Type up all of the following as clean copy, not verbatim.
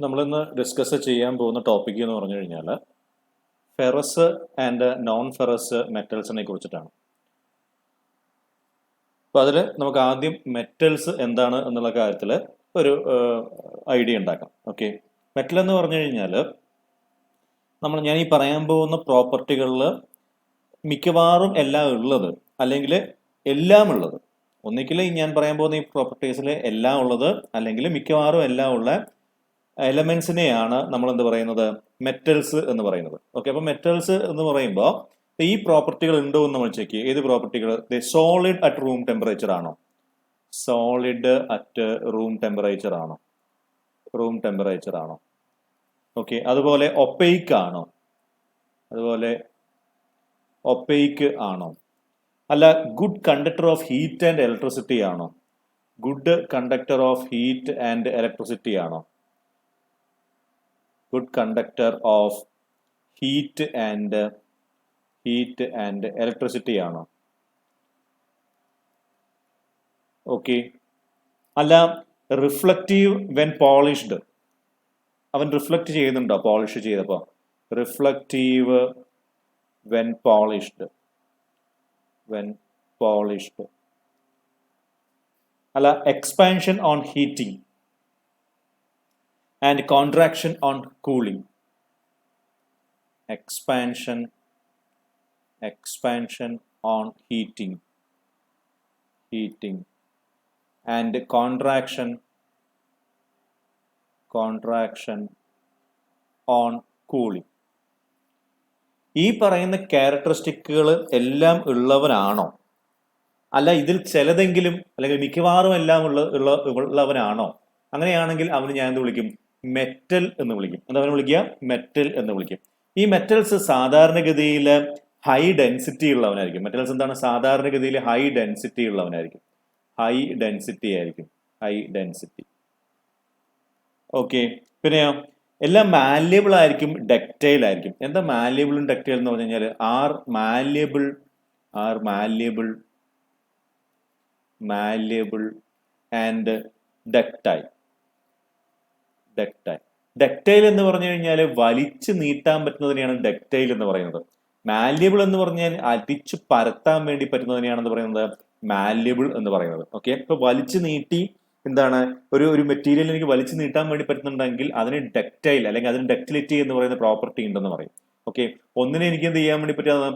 നമ്മളിന്ന് ഡിസ്കസ് ചെയ്യാൻ പോകുന്ന ടോപ്പിക് എന്ന് പറഞ്ഞു കഴിഞ്ഞാൽ ഫെറസ് ആൻഡ് നോൺ ഫെറസ് മെറ്റൽസിനെ കുറിച്ചിട്ടാണ്. അപ്പോൾ അതിൽ നമുക്ക് ആദ്യം മെറ്റൽസ് എന്താണ് എന്നുള്ള കാര്യത്തിൽ ഒരു ഐഡിയ ഉണ്ടാക്കാം. ഓക്കെ, മെറ്റൽ എന്ന് പറഞ്ഞു കഴിഞ്ഞാൽ ഞാൻ ഈ പറയാൻ പോകുന്ന പ്രോപ്പർട്ടികളിൽ മിക്കവാറും എല്ലാം ഉള്ളത്, അല്ലെങ്കിൽ എല്ലാം ഉള്ളത്, ഒന്നിക്കൽ ഞാൻ പറയാൻ പോകുന്ന ഈ പ്രോപ്പർട്ടീസിൽ എല്ലാം ഉള്ളത് അല്ലെങ്കിൽ മിക്കവാറും എല്ലാം ഉള്ള എലമെന്റ്സിനെയാണ് നമ്മൾ എന്ത് പറയുന്നത്, മെറ്റൽസ് എന്ന് പറയുന്നത്. ഓക്കെ, അപ്പൊ മെറ്റൽസ് എന്ന് പറയുമ്പോൾ ഈ പ്രോപ്പർട്ടികൾ ഉണ്ടോ എന്ന് നമ്മൾ ചെക്ക് ചെയ്യും. ഏത് പ്രോപ്പർട്ടികൾ? സോളിഡ് അറ്റ് റൂം ടെമ്പറേച്ചർ ആണോ? സോളിഡ് അറ്റ് റൂം ടെമ്പറേച്ചർ ആണോ? റൂം ടെമ്പറേച്ചർ ആണോ? ഓക്കെ, അതുപോലെ ഒപ്പൈക്ക് ആണോ? അതുപോലെ ഒപ്പൈക്ക് ആണോ? അല്ല, good conductor of heat and electricity ആണോ? Good conductor of heat and electricity ആണോ? Good conductor of heat and electricity ആണോ? ഓക്കെ, അല്ല, റിഫ്ലക്റ്റീവ് വെൻ പോളിഷ്ഡ്, അവൻ റിഫ്ലക്റ്റ് ചെയ്യുന്നുണ്ടോ പോളിഷ് ചെയ്തപ്പോ? റിഫ്ലക്റ്റീവ് വെൻ പോളിഷ്ഡ്, അല്ല, expansion on heating and contraction on cooling. expansion on heating and contraction on cooling. ഈ പറയുന്ന ക്യാരക്ടറിസ്റ്റിക്കുകൾ എല്ലാം ഉള്ളവനാണോ? അല്ല, ഇതിൽ ചിലതെങ്കിലും അല്ലെങ്കിൽ മിക്കവാറും എല്ലാം ഉള്ളവനാണോ? അങ്ങനെയാണെങ്കിൽ അവന് ഞാൻ എന്ത് വിളിക്കും? മെറ്റൽ എന്ന് വിളിക്കും. എന്താ അവനെ വിളിക്കുക? മെറ്റൽ എന്ന് വിളിക്കും. ഈ മെറ്റൽസ് സാധാരണഗതിയിൽ ഹൈ ഡെൻസിറ്റി ഉള്ളവനായിരിക്കും. മെറ്റൽസ് എന്താണ്? സാധാരണഗതിയിൽ ഹൈ ഡെൻസിറ്റി ഉള്ളവനായിരിക്കും. High density. ഓക്കെ, പിന്നെയോ എല്ലാം മാല്യബിൾ ആയിരിക്കും, ഡക്റ്റൈൽ ആയിരിക്കും. എന്താ മാല്യബിളും ഡക്റ്റൈൽ എന്ന് പറഞ്ഞു കഴിഞ്ഞാൽ are malleable and ductile. Ductile എന്ന് പറഞ്ഞു കഴിഞ്ഞാൽ വലിച്ചു നീട്ടാൻ പറ്റുന്നതിനെയാണ് ഡക്റ്റൈൽ എന്ന് പറയുന്നത്. മാല്യബിൾ എന്ന് പറഞ്ഞാൽ അടിച്ചു പരത്താൻ വേണ്ടി പറ്റുന്നതിനെയാണെന്ന് പറയുന്നത് മാല്യബിൾ എന്ന് പറയുന്നത്. ഓക്കെ, ഇപ്പൊ വലിച്ചു നീട്ടി എന്താണ് ഒരു മെറ്റീരിയൽ എനിക്ക് വലിച്ചു നീട്ടാൻ വേണ്ടി പറ്റുന്നുണ്ടെങ്കിൽ അതിന് ഡക്റ്റൈൽ അല്ലെങ്കിൽ അതിന് ഡക്റ്റിലിറ്റി എന്ന് പറയുന്ന പ്രോപ്പർട്ടി ഉണ്ടെന്ന് പറയും. ഓക്കെ, ഒന്നിനെ എനിക്ക് എന്ത് ചെയ്യാൻ വേണ്ടി പറ്റുക?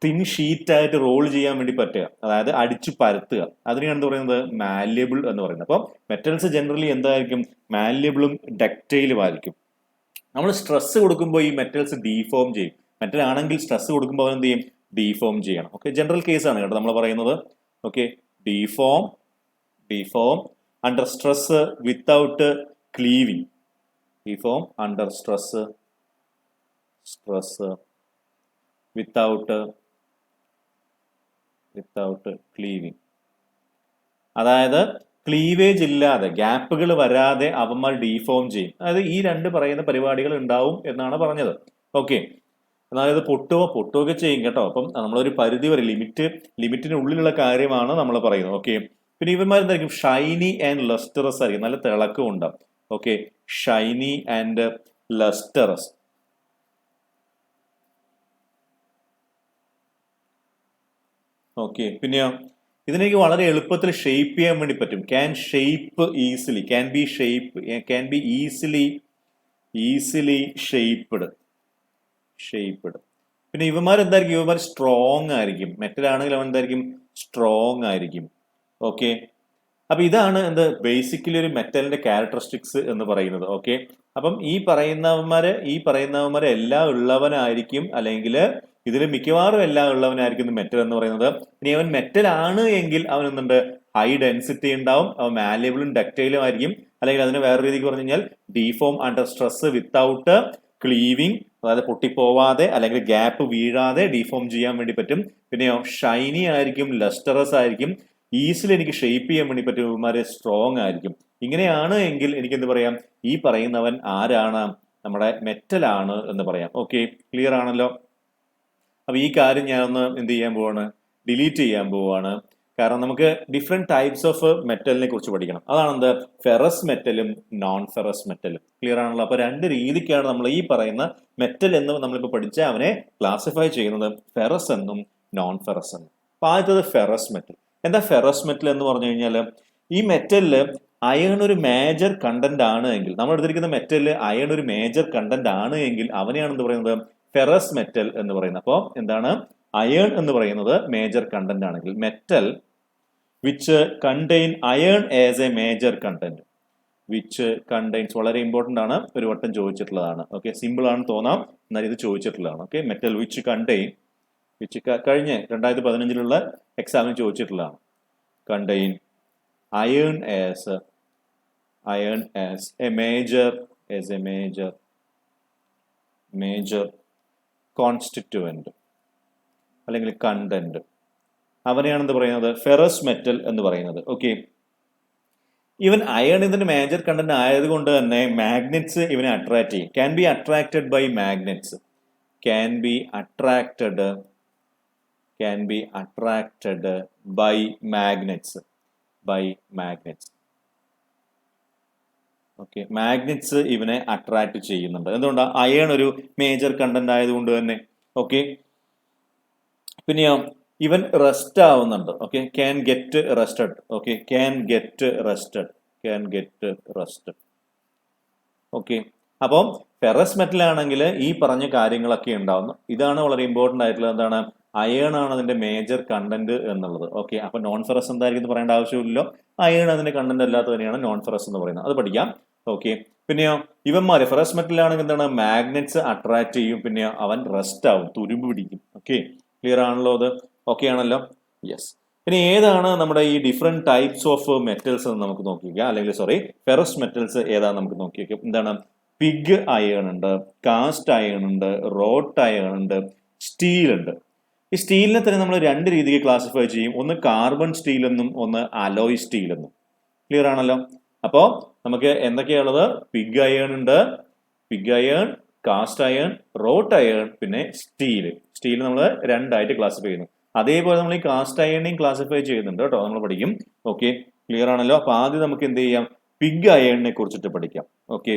തിൻ ഷീറ്റ് ആയിട്ട് റോൾ ചെയ്യാൻ വേണ്ടി പറ്റുക, അതായത് അടിച്ചു പരത്തുക, അതിനെയാണ് എന്ത് പറയുന്നത്? മാല്യബിൾ എന്ന് പറയുന്നത്. അപ്പം മെറ്റൽസ് ജനറലി എന്തായിരിക്കും? മാല്യബിളും ഡക്റ്റൈലും ആയിരിക്കും. നമ്മൾ സ്ട്രെസ് കൊടുക്കുമ്പോൾ ഈ മെറ്റൽസ് ഡീഫോം ചെയ്യും. മെറ്റൽ ആണെങ്കിൽ സ്ട്രെസ് കൊടുക്കുമ്പോൾ അവൻ എന്ത് ചെയ്യും? ഡീഫോം ചെയ്യണം. ഓക്കെ, ജനറൽ കേസാണ് കേട്ടോ നമ്മൾ പറയുന്നത്. Okay, deform under stress without cleaving. Deform under stress without cleaving. അതായത് ക്ലീവേജ് ഇല്ലാതെ, ഗ്യാപ്പുകൾ വരാതെ അവന്മാർ ഡീഫോം ചെയ്യും. അതായത് ഈ രണ്ട് പറയുന്ന പരിപാടികൾ ഉണ്ടാവും എന്നാണ് പറഞ്ഞത്. ഓക്കെ, അതായത് പൊട്ടുകയൊക്കെ ചെയ്യും കേട്ടോ. അപ്പം നമ്മളൊരു പരിധി വരെ ലിമിറ്റിനുള്ളിലുള്ള കാര്യമാണ് നമ്മൾ പറയുന്നത്. ഓക്കെ, പിന്നെ ഇവന്മാരെന്തായിരിക്കും? ഷൈനി ആൻഡ് ലസ്റ്ററസ് ആയിരിക്കും, നല്ല തിളക്കം ഉണ്ടാവും. Okay, shiny and lustrous. Okay, പിന്നെയോ ഇതിനേക്ക് വളരെ എളുപ്പത്തിൽ ഷേപ്പ് ചെയ്യാൻ വേണ്ടി പറ്റും. Can be easily shaped. പിന്നെ ഇവന്മാരെന്തായിരിക്കും? ഇവന്മാർ സ്ട്രോങ് ആയിരിക്കും. മെറ്റൽ ആണെങ്കിൽ അവൻ എന്തായിരിക്കും? സ്ട്രോങ് ആയിരിക്കും. ഓക്കെ, അപ്പൊ ഇതാണ് ബേസിക്കലി ഒരു മെറ്റലിന്റെ ക്യാരക്ടറിസ്റ്റിക്സ് എന്ന് പറയുന്നത്. ഓക്കെ, അപ്പം ഈ പറയുന്നവന്മാരെ എല്ലാം ഉള്ളവനായിരിക്കും, അല്ലെങ്കിൽ ഇതിൽ മിക്കവാറും എല്ലാം ഉള്ളവനായിരിക്കും മെറ്റൽ എന്ന് പറയുന്നത്. ഇനി അവൻ മെറ്റൽ ആണ് എങ്കിൽ അവൻ എന്തുണ്ട്? ഹൈ ഡെൻസിറ്റി ഉണ്ടാവും, അവൻ മാല്യബിളും ഡക്റ്റൈലും ആയിരിക്കും. അല്ലെങ്കിൽ അതിന് വേറെ രീതിക്ക് പറഞ്ഞു കഴിഞ്ഞാൽ deform under stress without cleaving, അതായത് പൊട്ടിപ്പോവാതെ അല്ലെങ്കിൽ ഗ്യാപ്പ് വീഴാതെ ഡീഫോം ചെയ്യാൻ വേണ്ടി പറ്റും. പിന്നെയോ ഷൈനി ആയിരിക്കും, ലസ്റ്ററസ് ആയിരിക്കും, ഈസിലി എനിക്ക് ഷേപ്പ് ചെയ്യാൻ വേണ്ടി പറ്റും, ഇവന്മാരെ സ്ട്രോങ് ആയിരിക്കും. ഇങ്ങനെയാണ് എങ്കിൽ എനിക്ക് എന്ത് പറയാം? ഈ പറയുന്നവൻ ആരാണ്? നമ്മുടെ മെറ്റൽ ആണ് എന്ന് പറയാം. ഓക്കെ, ക്ലിയർ ആണല്ലോ? അപ്പൊ ഈ കാര്യം ഞാനൊന്ന് എന്ത് ചെയ്യാൻ പോവാണ്? ഡിലീറ്റ് ചെയ്യാൻ പോവാണ്. കാരണം നമുക്ക് ഡിഫറെന്റ് ടൈപ്സ് ഓഫ് മെറ്റലിനെ കുറിച്ച് പഠിക്കണം. അതാണ് എന്ത് ഫെറസ് മെറ്റലും നോൺ ഫെറസ് മെറ്റലും. ക്ലിയർ ആണല്ലോ? അപ്പൊ രണ്ട് രീതിക്കാണ് നമ്മൾ ഈ പറയുന്ന മെറ്റൽ എന്ന് നമ്മളിപ്പോൾ പഠിച്ച അവനെ ക്ലാസിഫൈ ചെയ്യുന്നത്, ഫെറസ് എന്നും നോൺ ഫെറസ് എന്നും. അപ്പൊ ആദ്യത്തത് ഫെറസ് മെറ്റൽ. എന്താ ഫെറസ് മെറ്റൽ എന്ന് പറഞ്ഞു കഴിഞ്ഞാൽ, ഈ മെറ്റലില് അയൺ ഒരു മേജർ കണ്ടന്റ് ആണ് എങ്കിൽ, നമ്മൾ എടുത്തിരിക്കുന്ന മെറ്റലിൽ അയൺ ഒരു മേജർ കണ്ടന്റ് ആണ് എങ്കിൽ അവനെയാണ് എന്ത് പറയുന്നത്, ഫെറസ് മെറ്റൽ എന്ന് പറയുന്നത്. അപ്പോൾ എന്താണ്, അയൺ എന്ന് പറയുന്നത് മേജർ കണ്ടന്റ് ആണെങ്കിൽ, metal which contain iron as a major content, which contains, വളരെ ഇമ്പോർട്ടന്റ് ആണ്, ഒരു വട്ടം ചോദിച്ചിട്ടുള്ളതാണ്. ഓക്കെ, സിമ്പിൾ ആണ് തോന്നാം, എന്നാൽ ഇത് ചോദിച്ചിട്ടുള്ളതാണ്. Okay, metal which contain, which കഴിഞ്ഞ 2015 എക്സാമിന് ചോദിച്ചിട്ടുള്ളതാണ്. Contain iron as a major constituent അല്ലെങ്കിൽ കണ്ടന്റ്, അവനെയാണ് എന്ത് പറയുന്നത്, ഫെറസ് മെറ്റൽ എന്ന് പറയുന്നത്. ഓക്കെ, ഇവൻ അയൺ ഇതിന്റെ മേജർ കണ്ടന്റ് ആയതുകൊണ്ട് തന്നെ മാഗ്നറ്റ്സ് ഇവനെ അട്രാക്ട് ചെയ്യും. Can be attracted by magnets, can be attracted by magnets. Okay, magnets ഇവനെ അട്രാക്ട് ചെയ്യുന്നുണ്ട്. എന്തുകൊണ്ടാണ്, അയൺ ഒരു മേജർ കണ്ടന്റ് ആയതുകൊണ്ട് തന്നെ. ഓക്കെ, പിന്നെയോ ഇവൻ റെസ്റ്റ് ആവുന്നുണ്ട്. Okay, can get rested. Okay, can get rested. Okay, അപ്പം ഫെറസ് മെറ്റൽ ആണെങ്കിൽ ഈ പറഞ്ഞ കാര്യങ്ങളൊക്കെ ഉണ്ടാവുന്നു. ഇതാണ് വളരെ ഇമ്പോർട്ടന്റ് ആയിട്ടുള്ളത്. എന്താണ്, അയൺ ആണ് അതിന്റെ മേജർ കണ്ടന്റ് എന്നുള്ളത്. ഓക്കെ, അപ്പൊ നോൺ ഫെറസ് എന്തായിരിക്കും പറയേണ്ട ആവശ്യമില്ലല്ലോ, അയൺ അതിന്റെ കണ്ടന്റ് അല്ലാത്തതിനെയാണ് നോൺ ഫെറസ് എന്ന് പറയുന്നത്. അത് പഠിക്കാം. ഓക്കെ, പിന്നെയോ ഇവന്മാര് ഫെറസ് മെറ്റൽ ആണെങ്കിൽ എന്താണ്, മാഗ്നറ്റ്സ് അട്രാക്ട് ചെയ്യും, പിന്നെ അവൻ റെസ്റ്റ് ആവും, തുരുമ്പ് പിടിക്കും. ഓക്കെ, ക്ലിയർ ആണല്ലോ? അത് ഓക്കെ ആണല്ലോ? യെസ്. ഇനി ഏതാണ് നമ്മുടെ ഈ ഡിഫറെന്റ് ടൈപ്സ് ഓഫ് മെറ്റൽസ് എന്ന് നമുക്ക് നോക്കിക്കാം, അല്ലെങ്കിൽ സോറി ഫെറസ് മെറ്റൽസ് ഏതാണെന്ന് നമുക്ക് നോക്കിയേക്കാം. എന്താണ്, പിഗ് അയൺ ഉണ്ട്, കാസ്റ്റ് അയൺ ഉണ്ട്, റോട്ട് അയൺ ഉണ്ട്, സ്റ്റീൽ ഉണ്ട്. ഈ സ്റ്റീലിനെ തന്നെ നമ്മൾ രണ്ട് രീതിക്ക് ക്ലാസിഫൈ ചെയ്യും. ഒന്ന് കാർബൺ സ്റ്റീൽ എന്നും ഒന്ന് അലോയ് സ്റ്റീൽ എന്നും. ക്ലിയർ ആണല്ലോ? അപ്പോ നമുക്ക് എന്തൊക്കെയാണുള്ളത്, pig iron, cast iron, wrought iron, പിന്നെ സ്റ്റീൽ. സ്റ്റീൽ നമ്മൾ രണ്ടായിട്ട് ക്ലാസിഫൈ ചെയ്യുന്നു. അതേപോലെ നമ്മൾ ഈ കാസ്റ്റ് അയണിനെയും ക്ലാസിഫൈ ചെയ്യുന്നുണ്ട് കേട്ടോ, നമ്മൾ പഠിക്കും. ഓക്കെ, ക്ലിയർ ആണല്ലോ? അപ്പൊ ആദ്യം നമുക്ക് എന്ത് ചെയ്യാം, പിഗ് അയണിനെ കുറിച്ചിട്ട് പഠിക്കാം. ഓക്കെ,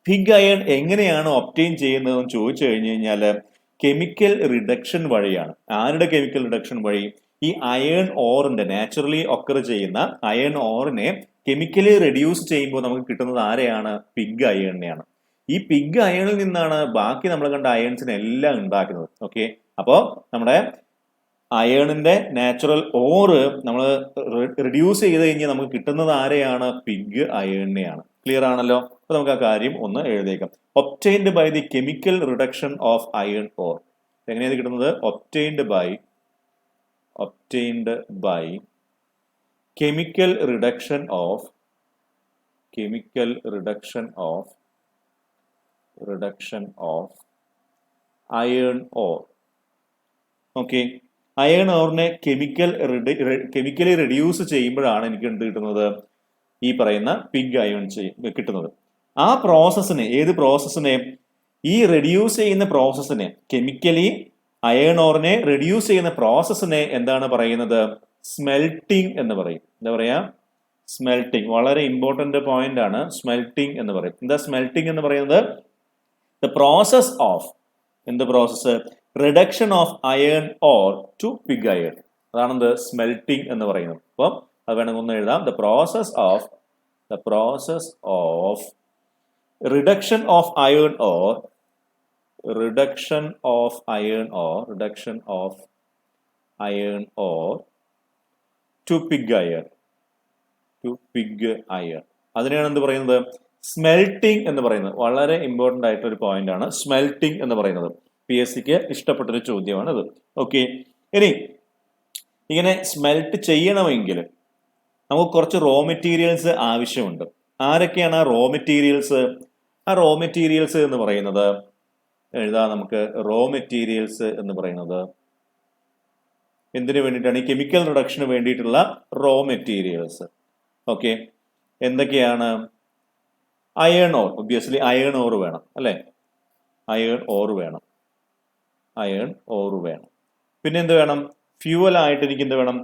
പിഗ് അയൺ എങ്ങനെയാണ് ഒബ്റ്റെയിൻ ചെയ്യുന്നതെന്ന് ചോദിച്ചു കഴിഞ്ഞു കഴിഞ്ഞാൽ കെമിക്കൽ റിഡക്ഷൻ വഴിയാണ്. ആരുടെ കെമിക്കൽ റിഡക്ഷൻ വഴി? ഈ അയൺ ഓറിന്റെ, നാച്ചുറലി ഒക്കർ ചെയ്യുന്ന അയൺ ഓറിനെ കെമിക്കലി റെഡ്യൂസ് ചെയ്യുമ്പോൾ നമുക്ക് കിട്ടുന്നത് ആരെയാണ്? പിഗ് അയണിനെയാണ്. ഈ പിഗ് അയണിൽ നിന്നാണ് ബാക്കി നമ്മൾ കണ്ട അയൺസിനെ എല്ലാം ഉണ്ടാക്കുന്നത്. ഓക്കെ, അപ്പോ നമ്മുടെ അയണിന്റെ നാച്ചുറൽ ഓറ് നമ്മൾ റിഡ്യൂസ് ചെയ്ത് കഴിഞ്ഞാൽ നമുക്ക് കിട്ടുന്നത് ആരെയാണ്? പിഗ് അയണിനെയാണ്. ക്ലിയർ ആണല്ലോ? അപ്പൊ നമുക്ക് ആ കാര്യം ഒന്ന് എഴുതേക്കാം. Obtained by the chemical reduction of iron ore. എങ്ങനെയാണ് കിട്ടുന്നത്? Obtained by chemical reduction of iron ore. Okay, iron ഓറിനെ കെമിക്കലി റെഡ്യൂസ് ചെയ്യുമ്പോഴാണ് എനിക്ക് എന്ത് കിട്ടുന്നത്? ഈ പറയുന്ന പിഗ് അയൺ കിട്ടുന്നത്. ആ പ്രോസസ്സിനെ, ഏത് പ്രോസസ്സിനെ? ഈ റെഡ്യൂസ് ചെയ്യുന്ന പ്രോസസ്സിനെ, കെമിക്കലി അയൺ ഓറിനെ റെഡ്യൂസ് ചെയ്യുന്ന പ്രോസസ്സിനെ എന്താണ് പറയുന്നത്? സ്മെൽട്ടിംഗ് എന്ന് പറയും. എന്താ പറയാ? സ്മെൽട്ടിംഗ്. വളരെ ഇമ്പോർട്ടന്റ് പോയിന്റ് ആണ്, സ്മെൽട്ടിംഗ് എന്ന് പറയും. എന്താ സ്മെൽട്ടിംഗ് എന്ന് പറയുന്നത്? ദ പ്രോസസ് ഓഫ്, എന്ത് process? Reduction of iron ore to pig iron. അതാണെന്ത്? സ്മെൽട്ടിംഗ് എന്ന് പറയുന്നത്. അപ്പം അത് വേണമെങ്കിൽ ഒന്ന് എഴുതാം. The process of reduction of iron ore to pig iron. അതിനെയാണ് എന്ത് പറയുന്നത്? സ്മെൽട്ടിംഗ് എന്ന് പറയുന്നത്. വളരെ ഇമ്പോർട്ടന്റ് ആയിട്ടൊരു പോയിന്റ് ആണ് സ്മെൽട്ടിംഗ് എന്ന് പറയുന്നത്. PSCക്ക് ഇഷ്ടപ്പെട്ടൊരു ചോദ്യമാണ് ഇത്. ഓക്കെ, ഇനി ഇങ്ങനെ സ്മെൽറ്റ് ചെയ്യണമെങ്കിൽ നമുക്ക് കുറച്ച് റോ മെറ്റീരിയൽസ് ആവശ്യമുണ്ട്. ആരൊക്കെയാണ് ആ റോ മെറ്റീരിയൽസ്? ആ റോ മെറ്റീരിയൽസ് എന്ന് പറയുന്നത് എഴുതാം നമുക്ക്. റോ മെറ്റീരിയൽസ് എന്ന് പറയുന്നത് എന്തിനു വേണ്ടിയിട്ടാണ്? ഈ കെമിക്കൽ റിഡക്ഷന് വേണ്ടിയിട്ടുള്ള റോ മെറ്റീരിയൽസ്. ഓക്കെ, എന്തൊക്കെയാണ്? Iron or. Obviously iron or വേണം അല്ലെ? അയൺ ഓർ വേണം. പിന്നെ എന്ത് വേണം? ഫ്യൂവൽ ആയിട്ട് എനിക്ക് എന്ത് വേണം?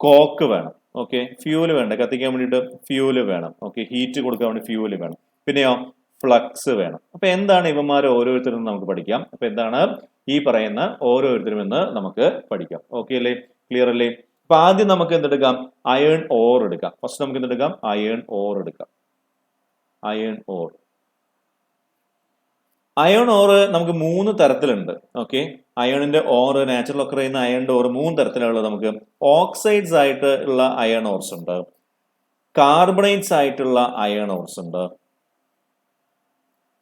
കോക്ക് വേണം. ഓക്കെ, ഫ്യൂല് വേണ്ട, കത്തിക്കാൻ വേണ്ടിയിട്ട് ഫ്യൂല് വേണം. ഓക്കെ, ഹീറ്റ് കൊടുക്കാൻ വേണ്ടി ഫ്യൂല് വേണം. പിന്നെയോ ഫ്ലക്സ് വേണം. അപ്പൊ എന്താണ് ഇവന്മാർ ഓരോരുത്തരും നമുക്ക് പഠിക്കാം. അപ്പൊ എന്താണ് ഈ പറയുന്ന ഓരോരുത്തരും എന്ന് നമുക്ക് പഠിക്കാം. ഓക്കെ അല്ലേ, ക്ലിയർ അല്ലേ? അപ്പൊ ആദ്യം നമുക്ക് എന്തെടുക്കാം, അയേൺ ഓർ എടുക്കാം. ഫസ്റ്റ് നമുക്ക് എന്തെടുക്കാം, അയേൺ ഓർ എടുക്കാം. അയേൺ ഓർ, അയേൺ ഓർ നമുക്ക് 3 തരത്തിലുണ്ട്. ഓക്കെ, അയേണിന്റെ ഓർ, നാച്ചുറൽ ഒക്കെ ചെയ്യുന്ന അയേണിന്റെ ഓർ 3 തരത്തിലുള്ളത്. നമുക്ക് ഓക്സൈഡ്സ് ആയിട്ട് ഉള്ള അയേൺ ഓർസ് ഉണ്ട്, കാർബണേറ്റ്സ് ആയിട്ടുള്ള അയേൺ ഓർസ് ഉണ്ട്,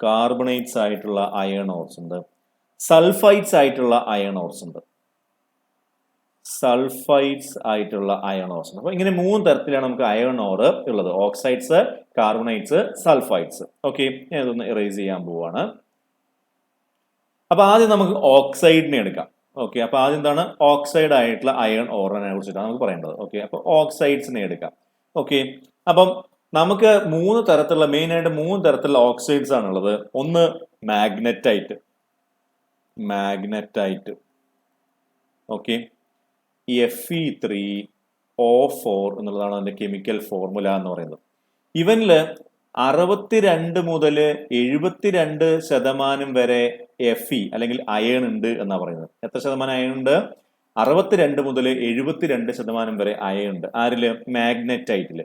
കാർബണേറ്റ്സ് ആയിട്ടുള്ള അയേൺ ഓർസ് ഉണ്ട്, സൾഫൈഡ്സ് ആയിട്ടുള്ള അയേൺ ഓർസ് ഉണ്ട്, സൾഫൈഡ്സ് ആയിട്ടുള്ള അയേൺ ഓർസ് ഉണ്ട്. അപ്പൊ ഇങ്ങനെ 3 തരത്തിലാണ് നമുക്ക് അയേൺ ഓർ ഉള്ളത്. Oxides, carbonates, sulphides. ഓക്കെ, ഞാൻ ഇതൊന്ന് ഇറേസ് ചെയ്യാൻ പോവാണ്. അപ്പൊ ആദ്യം നമുക്ക് ഓക്സൈഡിനെ എടുക്കാം. ഓക്കെ, അപ്പൊ ആദ്യം എന്താണ് ഓക്സൈഡ് ആയിട്ടുള്ള അയൺ ഓറിനെ കുറിച്ചിട്ടാണ് നമുക്ക് പറയേണ്ടത്. ഓക്കെ, അപ്പൊ ഓക്സൈഡ്സിനെ എടുക്കാം. ഓക്കെ, അപ്പം നമുക്ക് 3 തരത്തിലുള്ള, മെയിൻ ആയിട്ട് 3 തരത്തിലുള്ള ഓക്സൈഡ്സ് ആണുള്ളത്. ഒന്ന് മാഗ്നറ്റൈറ്റ്, മാഗ്നറ്റൈറ്റ്. ഓക്കെ, Fe3O4 എന്നുള്ളതാണ് അതിന്റെ കെമിക്കൽ ഫോർമുല എന്ന് പറയുന്നത്. ഇവനില് 62 മുതൽ 72% വരെ Fe അല്ലെങ്കിൽ അയൺ ഉണ്ട് എന്നാ പറയുന്നത്. എത്ര ശതമാനം അയൺ ഉണ്ട്? 62 മുതൽ 72% വരെ അയൺ ഉണ്ട്. ആരില്? മാഗ്നറ്റൈറ്റില്.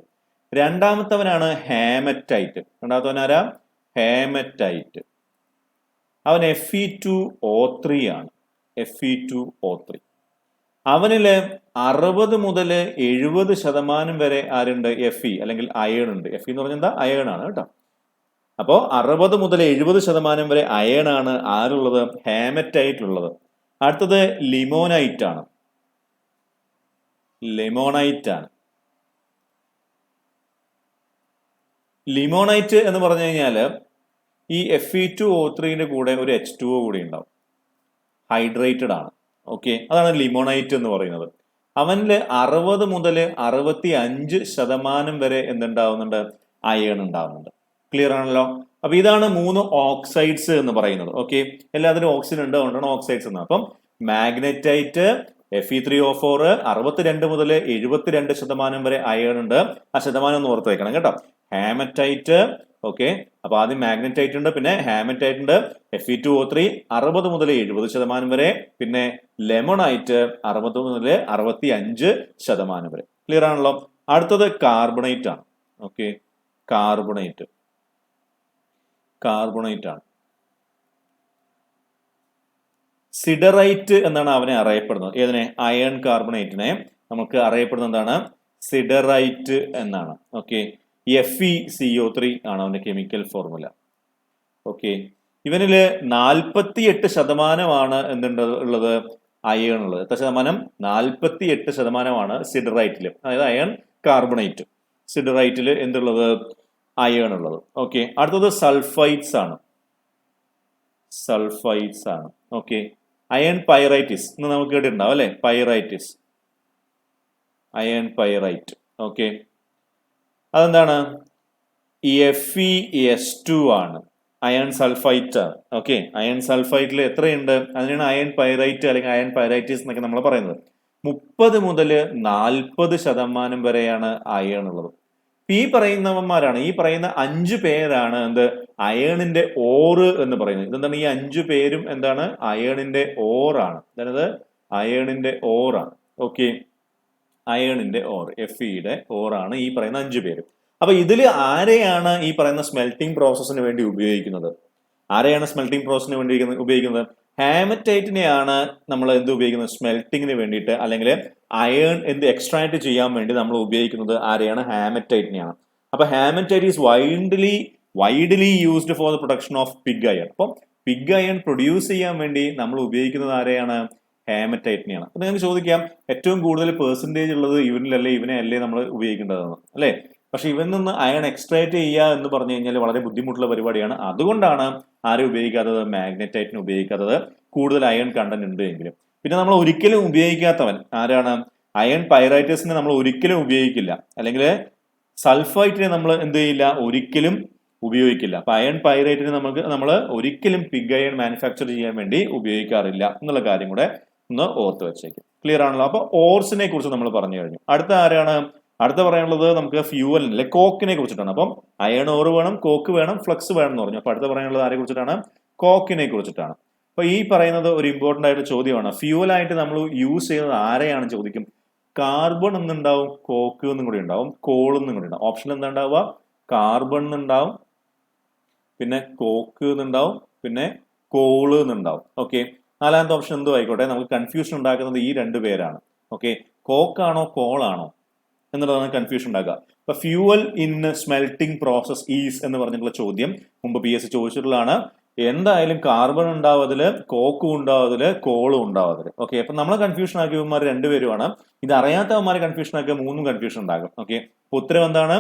രണ്ടാമത്തവനാണ് ഹാമറ്റൈറ്റ്. രണ്ടാമത്തവൻ ആരാ? ഹാമറ്റൈറ്റ്. അവൻ Fe2O3 ആണ്. Fe2O3. അവനില് 60 മുതൽ 70% വരെ ആരുണ്ട്? Fe അല്ലെങ്കിൽ അയൺ ഉണ്ട്. Fe എന്ന് പറഞ്ഞാൽ എന്താ? അയൺ ആണ് കേട്ടോ. അപ്പോ 60 മുതൽ 70% വരെ അയൺ ആണ് ആരുള്ളത്? ഹാമറ്റൈറ്റ് ഉള്ളത്. അടുത്തത് ലിമോണൈറ്റ് ആണ്. ലിമോണൈറ്റ് ആണ്. ലിമോണൈറ്റ് എന്ന് പറഞ്ഞു കഴിഞ്ഞാല് ഈ Fe2O3ന്റെ കൂടെ ഒരു H2O കൂടി ഉണ്ടാവും. ഹൈഡ്രേറ്റഡ് ആണ്. ഓക്കെ, അതാണ് ലിമോണൈറ്റ് എന്ന് പറയുന്നത്. അവനില് 60 മുതൽ 65% വരെ എന്തുണ്ടാവുന്നുണ്ട്? അയൺ ഉണ്ടാവുന്നുണ്ട്. ക്ലിയർ ആണല്ലോ? അപ്പൊ ഇതാണ് 3 ഓക്സൈഡ്സ് എന്ന് പറയുന്നത്. ഓക്കെ, എല്ലാത്തിനും ഓക്സിജൻ ഉണ്ട്, അതുകൊണ്ടാണ് ഓക്സൈഡ്സ് എന്ന്. അപ്പം മാഗ്നറ്റൈറ്റ്, Fe3O4, 62 മുതൽ 72% വരെ അയൺ ഉണ്ട്. ആ ശതമാനം ഒന്ന് ഓർത്ത് വെക്കണം കേട്ടോ. ഹാമറ്റൈറ്റ്, ഓക്കെ, അപ്പൊ ആദ്യം മാഗ്നറ്റൈറ്റ് ഉണ്ട്, പിന്നെ ഹാമറ്റൈറ്റ് ഉണ്ട്, Fe2O3 60 മുതൽ 70% വരെ, പിന്നെ ലെമണൈറ്റ് 60 മുതൽ 65% വരെ. ക്ലിയർ ആണല്ലോ? അടുത്തത് കാർബണേറ്റ് ആണ്. ഓക്കെ, കാർബണേറ്റ്, കാർബണേറ്റ് ആണ്. സിഡറൈറ്റ് എന്നാണ് അവനെ അറിയപ്പെടുന്നത്. ഏതിനെ? അയൺ കാർബണേറ്റിനെ നമുക്ക് അറിയപ്പെടുന്നത് എന്താണ്? സിഡറൈറ്റ് എന്നാണ്. ഓക്കെ, FeCO3 ആണ് അവന്റെ കെമിക്കൽ ഫോർമുല. ഓക്കെ, ഇവനില് 48% എന്തുണ്ട് ഉള്ളത്? അയൺ ഉള്ളത്. എത്ര ശതമാനം? 48% സിഡറൈറ്റില്, അതായത് അയൺ കാർബണേറ്റ്. സിഡറൈറ്റില് എന്തുള്ളത്? അയൺ ഉള്ളത്. ഓക്കെ, അടുത്തത് സൾഫൈഡ്സ് ആണ്. സൾഫൈഡ്സ് ആണ്. ഓക്കെ, അയൺ പൈറൈറ്റിസ് എന്ന് നമുക്ക് കേട്ടിട്ടുണ്ടാവും അല്ലെ? Pyrites, iron pyrite. ഓക്കെ, അതെന്താണ്? FeS2 ആണ്. അയൺ സൾഫൈറ്റ് ആണ്. ഓക്കെ, അയൺ സൾഫൈറ്റിൽ എത്രയുണ്ട്? അതിനാണ് അയൺ പൈറൈറ്റ് അല്ലെങ്കിൽ അയൺ പൈറൈറ്റിസ് എന്നൊക്കെ നമ്മൾ പറയുന്നത്. 30 മുതൽ 40% വരെയാണ് അയൺ ഉള്ളത്. ഈ പറയുന്നവന്മാരാണ്, ഈ പറയുന്ന 5 പേരാണ് എന്ത്? അയണിന്റെ ഓറ് എന്ന് പറയുന്നത്. ഇതെന്താണ്? ഈ 5 പേരും എന്താണ്? അയണിന്റെ ഓറാണ്. അതായത് അയണിന്റെ ഓറാണ്. ഓക്കെ, അയണിന്റെ ഓർ, Feയുടെ ഓറാണ് ഈ പറയുന്ന 5 പേര്. അപ്പൊ ഇതിൽ ആരെയാണ് ഈ പറയുന്ന സ്മെൽറ്റിംഗ് പ്രോസസ്സിന് വേണ്ടി ഉപയോഗിക്കുന്നത്? ആരെയാണ് സ്മെൽറ്റിംഗ് പ്രോസസ്സിന് വേണ്ടി ഉപയോഗിക്കുന്നത്? ഹാമറ്റൈറ്റിനെയാണ് നമ്മൾ എന്ത് ഉപയോഗിക്കുന്നത്? സ്മെൽറ്റിങ്ങിന് വേണ്ടിയിട്ട്, അല്ലെങ്കിൽ അയൺ എന്ത് എക്സ്ട്രാക്ട് ചെയ്യാൻ വേണ്ടി നമ്മൾ ഉപയോഗിക്കുന്നത് ആരെയാണ്? ഹാമറ്റൈറ്റിനെയാണ്. അപ്പൊ haematite is widely used for the production of pig iron. അപ്പം പിഗ് അയൺ പ്രൊഡ്യൂസ് ചെയ്യാൻ വേണ്ടി നമ്മൾ ഉപയോഗിക്കുന്നത് ആരെയാണ്? ഹാമറ്റൈറ്റിനെയാണ്. അപ്പൊ നിങ്ങൾക്ക് ചോദിക്കാം, ഏറ്റവും കൂടുതൽ പെർസെന്റേജ് ഉള്ളത് ഇവനിലല്ലേ, ഇവനെ അല്ലേ നമ്മൾ ഉപയോഗിക്കേണ്ടതെന്ന് അല്ലെ? പക്ഷെ ഇവനിൽ നിന്ന് അയൺ എക്സ്ട്രാക്ട് ചെയ്യുക എന്ന് പറഞ്ഞു കഴിഞ്ഞാൽ വളരെ ബുദ്ധിമുട്ടുള്ള പരിപാടിയാണ്. അതുകൊണ്ടാണ് ആരും ഉപയോഗിക്കാത്തത്? മാഗ്നറ്റൈറ്റിന് ഉപയോഗിക്കാത്തത്. കൂടുതൽ അയൺ കണ്ടന്റ് ഉണ്ട് എങ്കിലും. പിന്നെ നമ്മൾ ഒരിക്കലും ഉപയോഗിക്കാത്തവൻ ആരാണ്? അയൺ പൈറൈറ്റസിനെ നമ്മൾ ഒരിക്കലും ഉപയോഗിക്കില്ല, അല്ലെങ്കിൽ സൾഫൈറ്റിനെ നമ്മൾ എന്ത് ചെയ്യില്ല? ഒരിക്കലും ഉപയോഗിക്കില്ല. അപ്പൊ അയൺ പൈറൈറ്റിനെ നമ്മൾ ഒരിക്കലും പിഗ് അയൺ മാനുഫാക്ചർ ചെയ്യാൻ വേണ്ടി ഉപയോഗിക്കാറില്ല എന്നുള്ള കാര്യം കൂടെ ഒന്ന് ഓർത്ത് വെച്ചേക്കും. ക്ലിയർ ആണല്ലോ. അപ്പൊ ഓർസിനെ കുറിച്ച് നമ്മൾ പറഞ്ഞു കഴിഞ്ഞു. അടുത്ത ആരാണ്? അടുത്ത പറയാനുള്ളത് നമുക്ക് ഫ്യൂവലിനെ കോക്കിനെ കുറിച്ചിട്ടാണ്. അപ്പം അയൺ ഓർ വേണം, കോക്ക് വേണം, ഫ്ലക്സ് വേണം എന്ന് പറഞ്ഞു. അപ്പൊ അടുത്ത പറയാനുള്ളത് ആരെ കുറിച്ചിട്ടാണ്? കോക്കിനെ കുറിച്ചിട്ടാണ്. അപ്പൊ ഈ പറയുന്നത് ഒരു ഇമ്പോർട്ടന്റ് ആയിട്ട് ചോദ്യമാണ്. ഫ്യൂവൽ ആയിട്ട് നമ്മൾ യൂസ് ചെയ്യുന്നത് ആരെയാണ് ചോദിക്കും? കാർബൺ എന്നുണ്ടാവും, കോക്ക് എന്നും കൂടി ഉണ്ടാവും, കോൾ എന്നും കൂടി ഉണ്ടാവും. ഓപ്ഷൻ എന്താ ഉണ്ടാവുക? കാർബൺ എന്നുണ്ടാവും, പിന്നെ കോക്ക് എന്നുണ്ടാവും, പിന്നെ കോള് എന്നുണ്ടാവും. ഓക്കെ, നാലാമത്തെ ഓപ്ഷൻ എന്തും ആയിക്കോട്ടെ, നമുക്ക് കൺഫ്യൂഷൻ ഉണ്ടാക്കുന്നത് ഈ രണ്ടു പേരാണ്. ഓക്കെ, കോക്കാണോ കോളാണോ എന്നുള്ളതാണ് കൺഫ്യൂഷൻ ഉണ്ടാക്കുക. ഇപ്പൊ fuel in smelting process is എന്ന് പറഞ്ഞിട്ടുള്ള ചോദ്യം മുമ്പ് PSC ചോദിച്ചിട്ടുള്ളതാണ്. എന്തായാലും കാർബൺ ഉണ്ടാവും അതില്, കോക്കും ഉണ്ടാവും അതില്, കോളും ഉണ്ടാവും അതില്. ഓക്കെ, അപ്പൊ നമ്മളെ കൺഫ്യൂഷൻ ആക്കിയവന്മാർ രണ്ടുപേരുമാണ്. ഇത് അറിയാത്തവന്മാരെ കൺഫ്യൂഷൻ ആക്കിയ മൂന്നും കൺഫ്യൂഷൻ ഉണ്ടാകും. ഓക്കെ, ഉത്തരം എന്താണ്?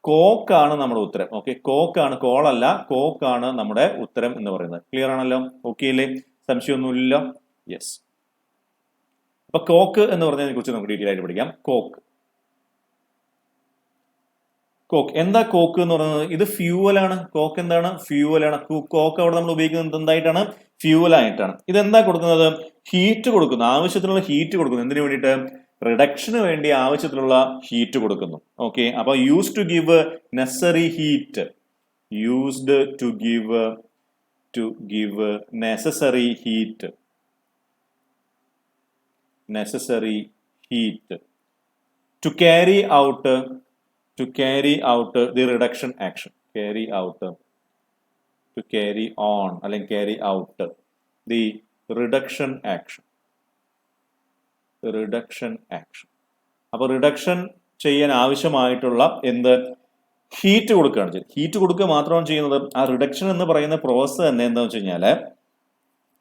കോക്കാണ് നമ്മുടെ ഉത്തരം. ഓക്കെ, കോക്കാണ്, കോളല്ല, കോക്കാണ് നമ്മുടെ ഉത്തരം എന്ന് പറയുന്നത്. ക്ലിയർ ആണല്ലോ? ഓക്കെ അല്ലേ? സംശയമൊന്നുമില്ല. യെസ്. അപ്പൊ കോക്ക് എന്ന് പറഞ്ഞതിനെ കുറിച്ച് നമുക്ക് ഡീറ്റെയിൽ ആയിട്ട് പഠിക്കാം. കോക്ക് എന്താ കോക്ക് എന്ന് പറയുന്നത്? ഇത് ഫ്യൂവലാണ്. കോക്ക് എന്താണ്? ഫ്യൂവലാണ്. കോക്ക് അവിടെ നമ്മൾ ഉപയോഗിക്കുന്നത് എന്തായിട്ടാണ്? ഫ്യൂവൽ ആയിട്ടാണ്. ഇതെന്താ കൊടുക്കുന്നത്? ഹീറ്റ് കൊടുക്കുന്നു, ആവശ്യത്തിനുള്ള ഹീറ്റ് കൊടുക്കുന്നു. എന്തിനു വേണ്ടിയിട്ട്? റിഡക്ഷന് വേണ്ടി ആവശ്യത്തിനുള്ള ഹീറ്റ് കൊടുക്കുന്നു. ഓക്കെ, അപ്പൊ use to give necessary heat, used to give necessary heat, to carry out the reduction action, to carry on അല്ലെങ്കിൽ carry out the reduction action. അപ്പൊ റിഡക്ഷൻ ചെയ്യാൻ ആവശ്യമായിട്ടുള്ള എന്ത് ഹീറ്റ് കൊടുക്കുകയാണ് ചെയ്യുന്നത്. ഹീറ്റ് കൊടുക്കുക മാത്രമാണ് ചെയ്യുന്നത്. ആ റിഡക്ഷൻ എന്ന് പറയുന്ന പ്രോസസ് തന്നെ എന്താണെന്ന് വെച്ച് കഴിഞ്ഞാല്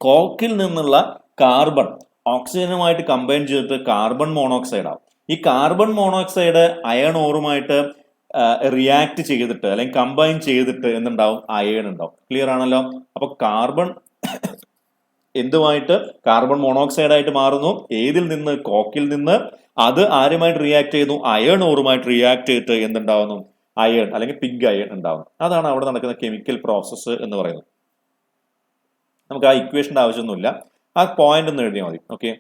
കോക്കിൽ നിന്നുള്ള കാർബൺ ഓക്സിജനുമായിട്ട് കമ്പൈൻ ചെയ്തിട്ട് കാർബൺ മോണോക്സൈഡ് ആവും. ഈ കാർബൺ മോണോക്സൈഡ് അയൺ ഓറുമായിട്ട് റിയാക്ട് ചെയ്തിട്ട് അല്ലെങ്കിൽ കമ്പൈൻ ചെയ്തിട്ട് എന്തുണ്ടാവും? അയൺ ഉണ്ടാവും. ക്ലിയർ ആണല്ലോ? അപ്പൊ കാർബൺ എന്തുമായിട്ട്? കാർബൺ മോണോക്സൈഡ് ആയിട്ട് മാറുന്നു. ഏതിൽ നിന്ന്? കോക്കിൽ നിന്ന്. അത് ആരുമായിട്ട് റിയാക്ട് ചെയ്യുന്നു? അയൺ ഓറുമായിട്ട് റിയാക്ട് ചെയ്തിട്ട് എന്തുണ്ടാവുന്നു? അയൺ അല്ലെങ്കിൽ പിഗ് അയൺ ഉണ്ടാവുന്നു. അതാണ് അവിടെ നടക്കുന്ന കെമിക്കൽ പ്രോസസ്സ് എന്ന് പറയുന്നത്. നമുക്ക് ആ ഇക്വേഷന്റെ ആവശ്യമൊന്നുമില്ല, ആ പോയിന്റ് ഒന്ന് എഴുതിയാൽ മതി. ഓക്കെ,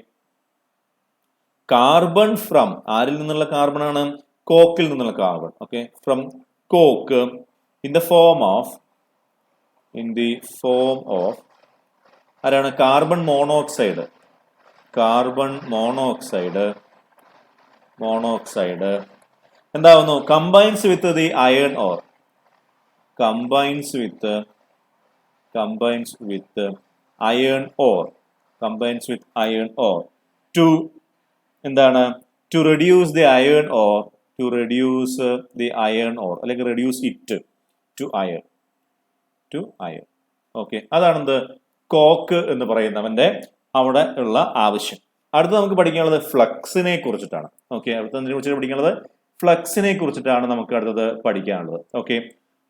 കാർബൺ ഫ്രം ആരിൽ നിന്നുള്ള കാർബൺ ആണ്? കോക്കിൽ നിന്നുള്ള carbon. Okay, from coke in the form of ആരാണ്? Carbon monoxide. എന്താവുന്നു? Combines with the iron ore, combines with iron ore to എന്താണ്? To reduce the iron ore, അല്ലെങ്കിൽ reduce it to iron. Okay, അതാണെന്ത്? Coke എന്ന് പറയുന്നവന്റെ അവിടെ ഉള്ള ആവശ്യം. അടുത്ത് നമുക്ക് പഠിക്കാനുള്ളത് ഫ്ലക്സിനെ കുറിച്ചിട്ടാണ്. ഓക്കെ, അടുത്തതിനെ കുറിച്ച് പഠിക്കാനുള്ളത് ഫ്ലക്സിനെ കുറിച്ചിട്ടാണ് നമുക്ക് അടുത്തത് പഠിക്കാനുള്ളത്. ഓക്കെ,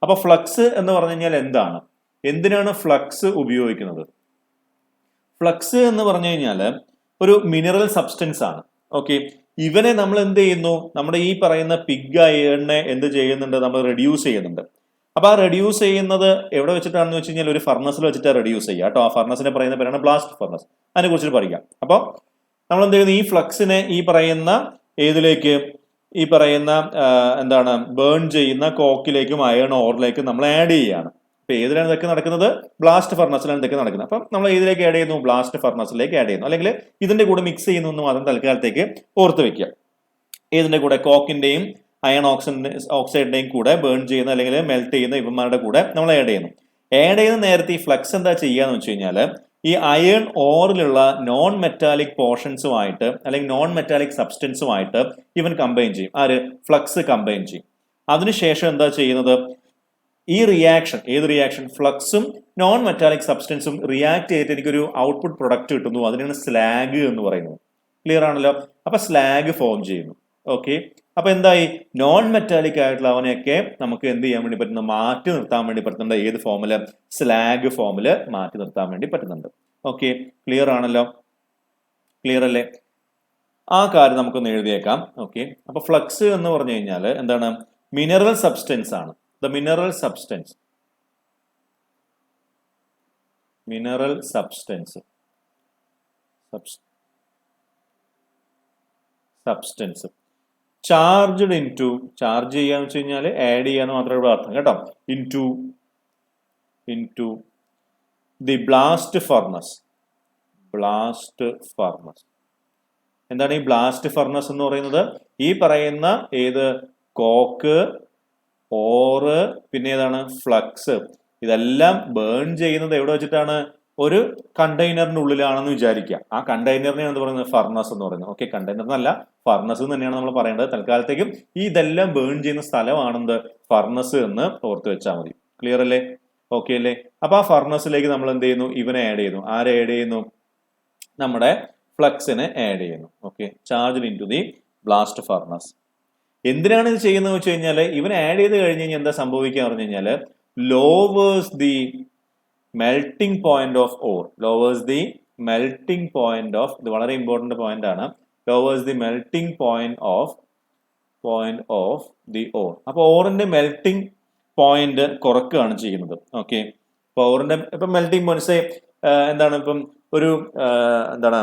അപ്പൊ ഫ്ലക്സ് എന്ന് പറഞ്ഞു കഴിഞ്ഞാൽ എന്താണ്? എന്തിനാണ് ഫ്ലക്സ് ഉപയോഗിക്കുന്നത്? ഫ്ലക്സ് എന്ന് പറഞ്ഞു കഴിഞ്ഞാൽ ഒരു മിനറൽ സബ്സ്റ്റൻസ് ആണ്. ഓക്കെ, ഇവനെ നമ്മൾ എന്ത് ചെയ്യുന്നു? നമ്മുടെ ഈ പറയുന്ന പിഗ് അയണിനെ എന്ത് ചെയ്യുന്നുണ്ട്? നമ്മൾ റെഡ്യൂസ് ചെയ്യുന്നുണ്ട്. അപ്പൊ ആ റെഡ്യൂസ് ചെയ്യുന്നത് എവിടെ വെച്ചിട്ടാണെന്ന് വെച്ച് കഴിഞ്ഞാൽ ഒരു ഫർണസിൽ വെച്ചിട്ട് റെഡ്യൂസ് ചെയ്യുക കേട്ടോ. ആ ഫർണസിനെ പറയുന്ന പേരാണ് ബ്ലാസ്റ്റ് ഫർണസ്. അതിനെ കുറിച്ച് പഠിക്കാം. അപ്പൊ നമ്മൾ എന്ത് ചെയ്യുന്നു? ഈ ഫ്ലക്സിനെ ഈ പറയുന്ന ഏതിലേക്ക്? ഈ പറയുന്ന എന്താണ്? ബേൺ ചെയ്യുന്ന കോക്കിലേക്കും അയൺ ഓറിലേക്കും നമ്മൾ ആഡ് ചെയ്യുകയാണ്. അപ്പൊ ഏതിലാണ് ഇതൊക്കെ നടക്കുന്നത്? ബ്ലാസ്റ്റ് ഫർണസിലാണ് ഇതൊക്കെ നടക്കുന്നത്. അപ്പം നമ്മൾ ഏതിലേക്ക് ആഡ് ചെയ്യുന്നു? ബ്ലാസ്റ്റ് ഫർണസിലേക്ക് ആഡ് ചെയ്യുന്നു, അല്ലെങ്കിൽ ഇതിന്റെ കൂടെ മിക്സ് ചെയ്യുന്നു എന്ന് മാത്രം തൽക്കാലത്തേക്ക് ഓർത്ത് വെക്കുക. ഇതിന്റെ കൂടെ കോക്കിന്റെയും അയൺ ഓക്സൈഡിന്റെയും കൂടെ ബേൺ ചെയ്യുന്ന അല്ലെങ്കിൽ മെൽറ്റ് ചെയ്യുന്ന ഇവന്മാരുടെ കൂടെ നമ്മൾ ആഡ് ചെയ്യുന്നു. നേരത്തെ ഈ ഫ്ലക്സ് എന്താ ചെയ്യാന്ന് വെച്ച് കഴിഞ്ഞാല് ഈ അയൺ ഓറിലുള്ള നോൺ മെറ്റാലിക് പോർഷൻസുമായിട്ട് അല്ലെങ്കിൽ നോൺ മെറ്റാലിക് സബ്സ്റ്റൻസുമായിട്ട് ഇവൻ കമ്പൈൻ ചെയ്യും. ആര്? ഫ്ലക്സ് കമ്പൈൻ ചെയ്യും. അതിനുശേഷം എന്താ ചെയ്യുന്നത്? ഈ റിയാക്ഷൻ, ഏത് റിയാക്ഷൻ? ഫ്ലക്സും നോൺ മെറ്റാലിക് സബ്സ്റ്റൻസും റിയാക്ട് ചെയ്തിട്ട് എനിക്കൊരു ഔട്ട്പുട്ട് പ്രൊഡക്റ്റ് കിട്ടുന്നു. അതിനാണ് സ്ലാഗ് എന്ന് പറയുന്നത്. ക്ലിയർ ആണല്ലോ? അപ്പൊ സ്ലാഗ് ഫോം ചെയ്യുന്നു. ഓക്കെ, അപ്പൊ എന്തായി? നോൺ മെറ്റാലിക് ആയിട്ടുള്ള അവനെയൊക്കെ നമുക്ക് എന്ത് ചെയ്യാൻ വേണ്ടി പറ്റുന്നു? മാറ്റി നിർത്താൻ വേണ്ടി പറ്റുന്നുണ്ട്. ഏത് ഫോമില്? സ്ലാഗ് ഫോമില് മാറ്റി നിർത്താൻ വേണ്ടി പറ്റുന്നുണ്ട്. ഓക്കെ, ക്ലിയർ ആണല്ലോ? ക്ലിയർ അല്ലേ? ആ കാര്യം നമുക്കൊന്ന് എഴുതിയേക്കാം. ഓക്കെ, അപ്പൊ ഫ്ലക്സ് എന്ന് പറഞ്ഞു കഴിഞ്ഞാൽ എന്താണ്? മിനറൽ സബ്സ്റ്റൻസ് ആണ്. The mineral substance substance. Charged into, charge ചെയ്യാന്ന് വെച്ച് കഴിഞ്ഞാൽ ആഡ് ചെയ്യാന്ന് മാത്രമേ ഇവിടെ അർത്ഥം കേട്ടോ. Into the blast furnace. Blast furnace എന്താണ് ഈ ബ്ലാസ്റ്റ് ഫർണസ് എന്ന് പറയുന്നത്? ഈ പറയുന്ന ഏത് കോക്ക്, ഓറ്, പിന്നെ ഏതാണ് ഫ്ലക്സ്, ഇതെല്ലാം ബേൺ ചെയ്യുന്നത് എവിടെ വെച്ചിട്ടാണ്? ഒരു കണ്ടെയ്നറിന്റെ ഉള്ളിലാണെന്ന് വിചാരിക്കുക. ആ കണ്ടെയ്നറിനെ എന്ത് പറയുന്നത്? ഫർണസ് എന്ന് പറയുന്നത്. ഓക്കെ, കണ്ടെയ്നറിനല്ല ഫർണസ് തന്നെയാണ് നമ്മൾ പറയേണ്ടത്. തൽക്കാലത്തേക്കും ഈ ഇതെല്ലാം ബേൺ ചെയ്യുന്ന സ്ഥലമാണെന്ത്? ഫർണസ് എന്ന് ഓർത്ത് വെച്ചാൽ മതി. ക്ലിയർ അല്ലേ? ഓക്കെ അല്ലേ? അപ്പൊ ആ ഫർണസിലേക്ക് നമ്മൾ എന്ത് ചെയ്യുന്നു? ഇവനെ ആഡ് ചെയ്യുന്നു. ആരെ ആഡ് ചെയ്യുന്നു? നമ്മുടെ ഫ്ലക്സിനെ ആഡ് ചെയ്യുന്നു. Okay, charged into the blast furnace. എന്തിനാണ് ഇത് ചെയ്യുന്നത് വെച്ച് കഴിഞ്ഞാൽ ഇവൻ ആഡ് ചെയ്ത് കഴിഞ്ഞ് കഴിഞ്ഞാൽ എന്താ സംഭവിക്കുക പറഞ്ഞു കഴിഞ്ഞാൽ lowers the melting point of or. Lowers the melting point of, ഇത് വളരെ ഇമ്പോർട്ടന്റ് പോയിന്റ് ആണ്. Lowers the melting point of the or. അപ്പൊ ഓറിന്റെ മെൽറ്റിംഗ് പോയിന്റ് കുറക്കുകയാണ് ചെയ്യുന്നത്. ഓക്കെ, അപ്പൊ ഓറിന്റെ ഇപ്പൊ മെൽറ്റിംഗ് പോയിന്റ് എന്താണ്? ഇപ്പം ഒരു എന്താണ്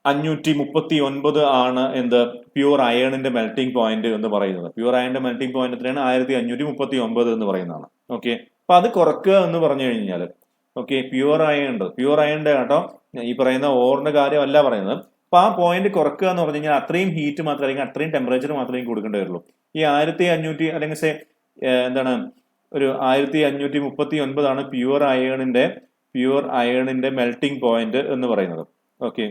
1539 ആണ് എന്ത്? പ്യൂർ അയണിന്റെ മെൽറ്റിംഗ് പോയിന്റ് എന്ന് പറയുന്നത്. പ്യൂർ അയണിന്റെ മെൽറ്റിംഗ് പോയിന്റ് എത്രയാണ്? 1539 എന്ന് പറയുന്നതാണ്. ഓക്കെ, അപ്പൊ അത് കുറക്കുക എന്ന് പറഞ്ഞു കഴിഞ്ഞാൽ, ഓക്കെ, പ്യൂർ അയണിന്റെ കേട്ടോ, ഈ പറയുന്ന ഓറിന്റെ കാര്യമല്ല പറയുന്നത്. അപ്പൊ ആ പോയിന്റ് കുറക്കുക എന്ന് പറഞ്ഞു കഴിഞ്ഞാൽ അത്രയും ഹീറ്റ് മാത്രമേ, അല്ലെങ്കിൽ അത്രയും ടെമ്പറേച്ചർ മാത്രമേ കൊടുക്കേണ്ടി വരുള്ളൂ. ഈ 1500 അല്ലെങ്കിൽ എന്താണ് ഒരു 1539 ആണ് പ്യൂർ അയണിന്റെ മെൽറ്റിംഗ് പോയിന്റ് എന്ന് പറയുന്നത്. ഓക്കെ,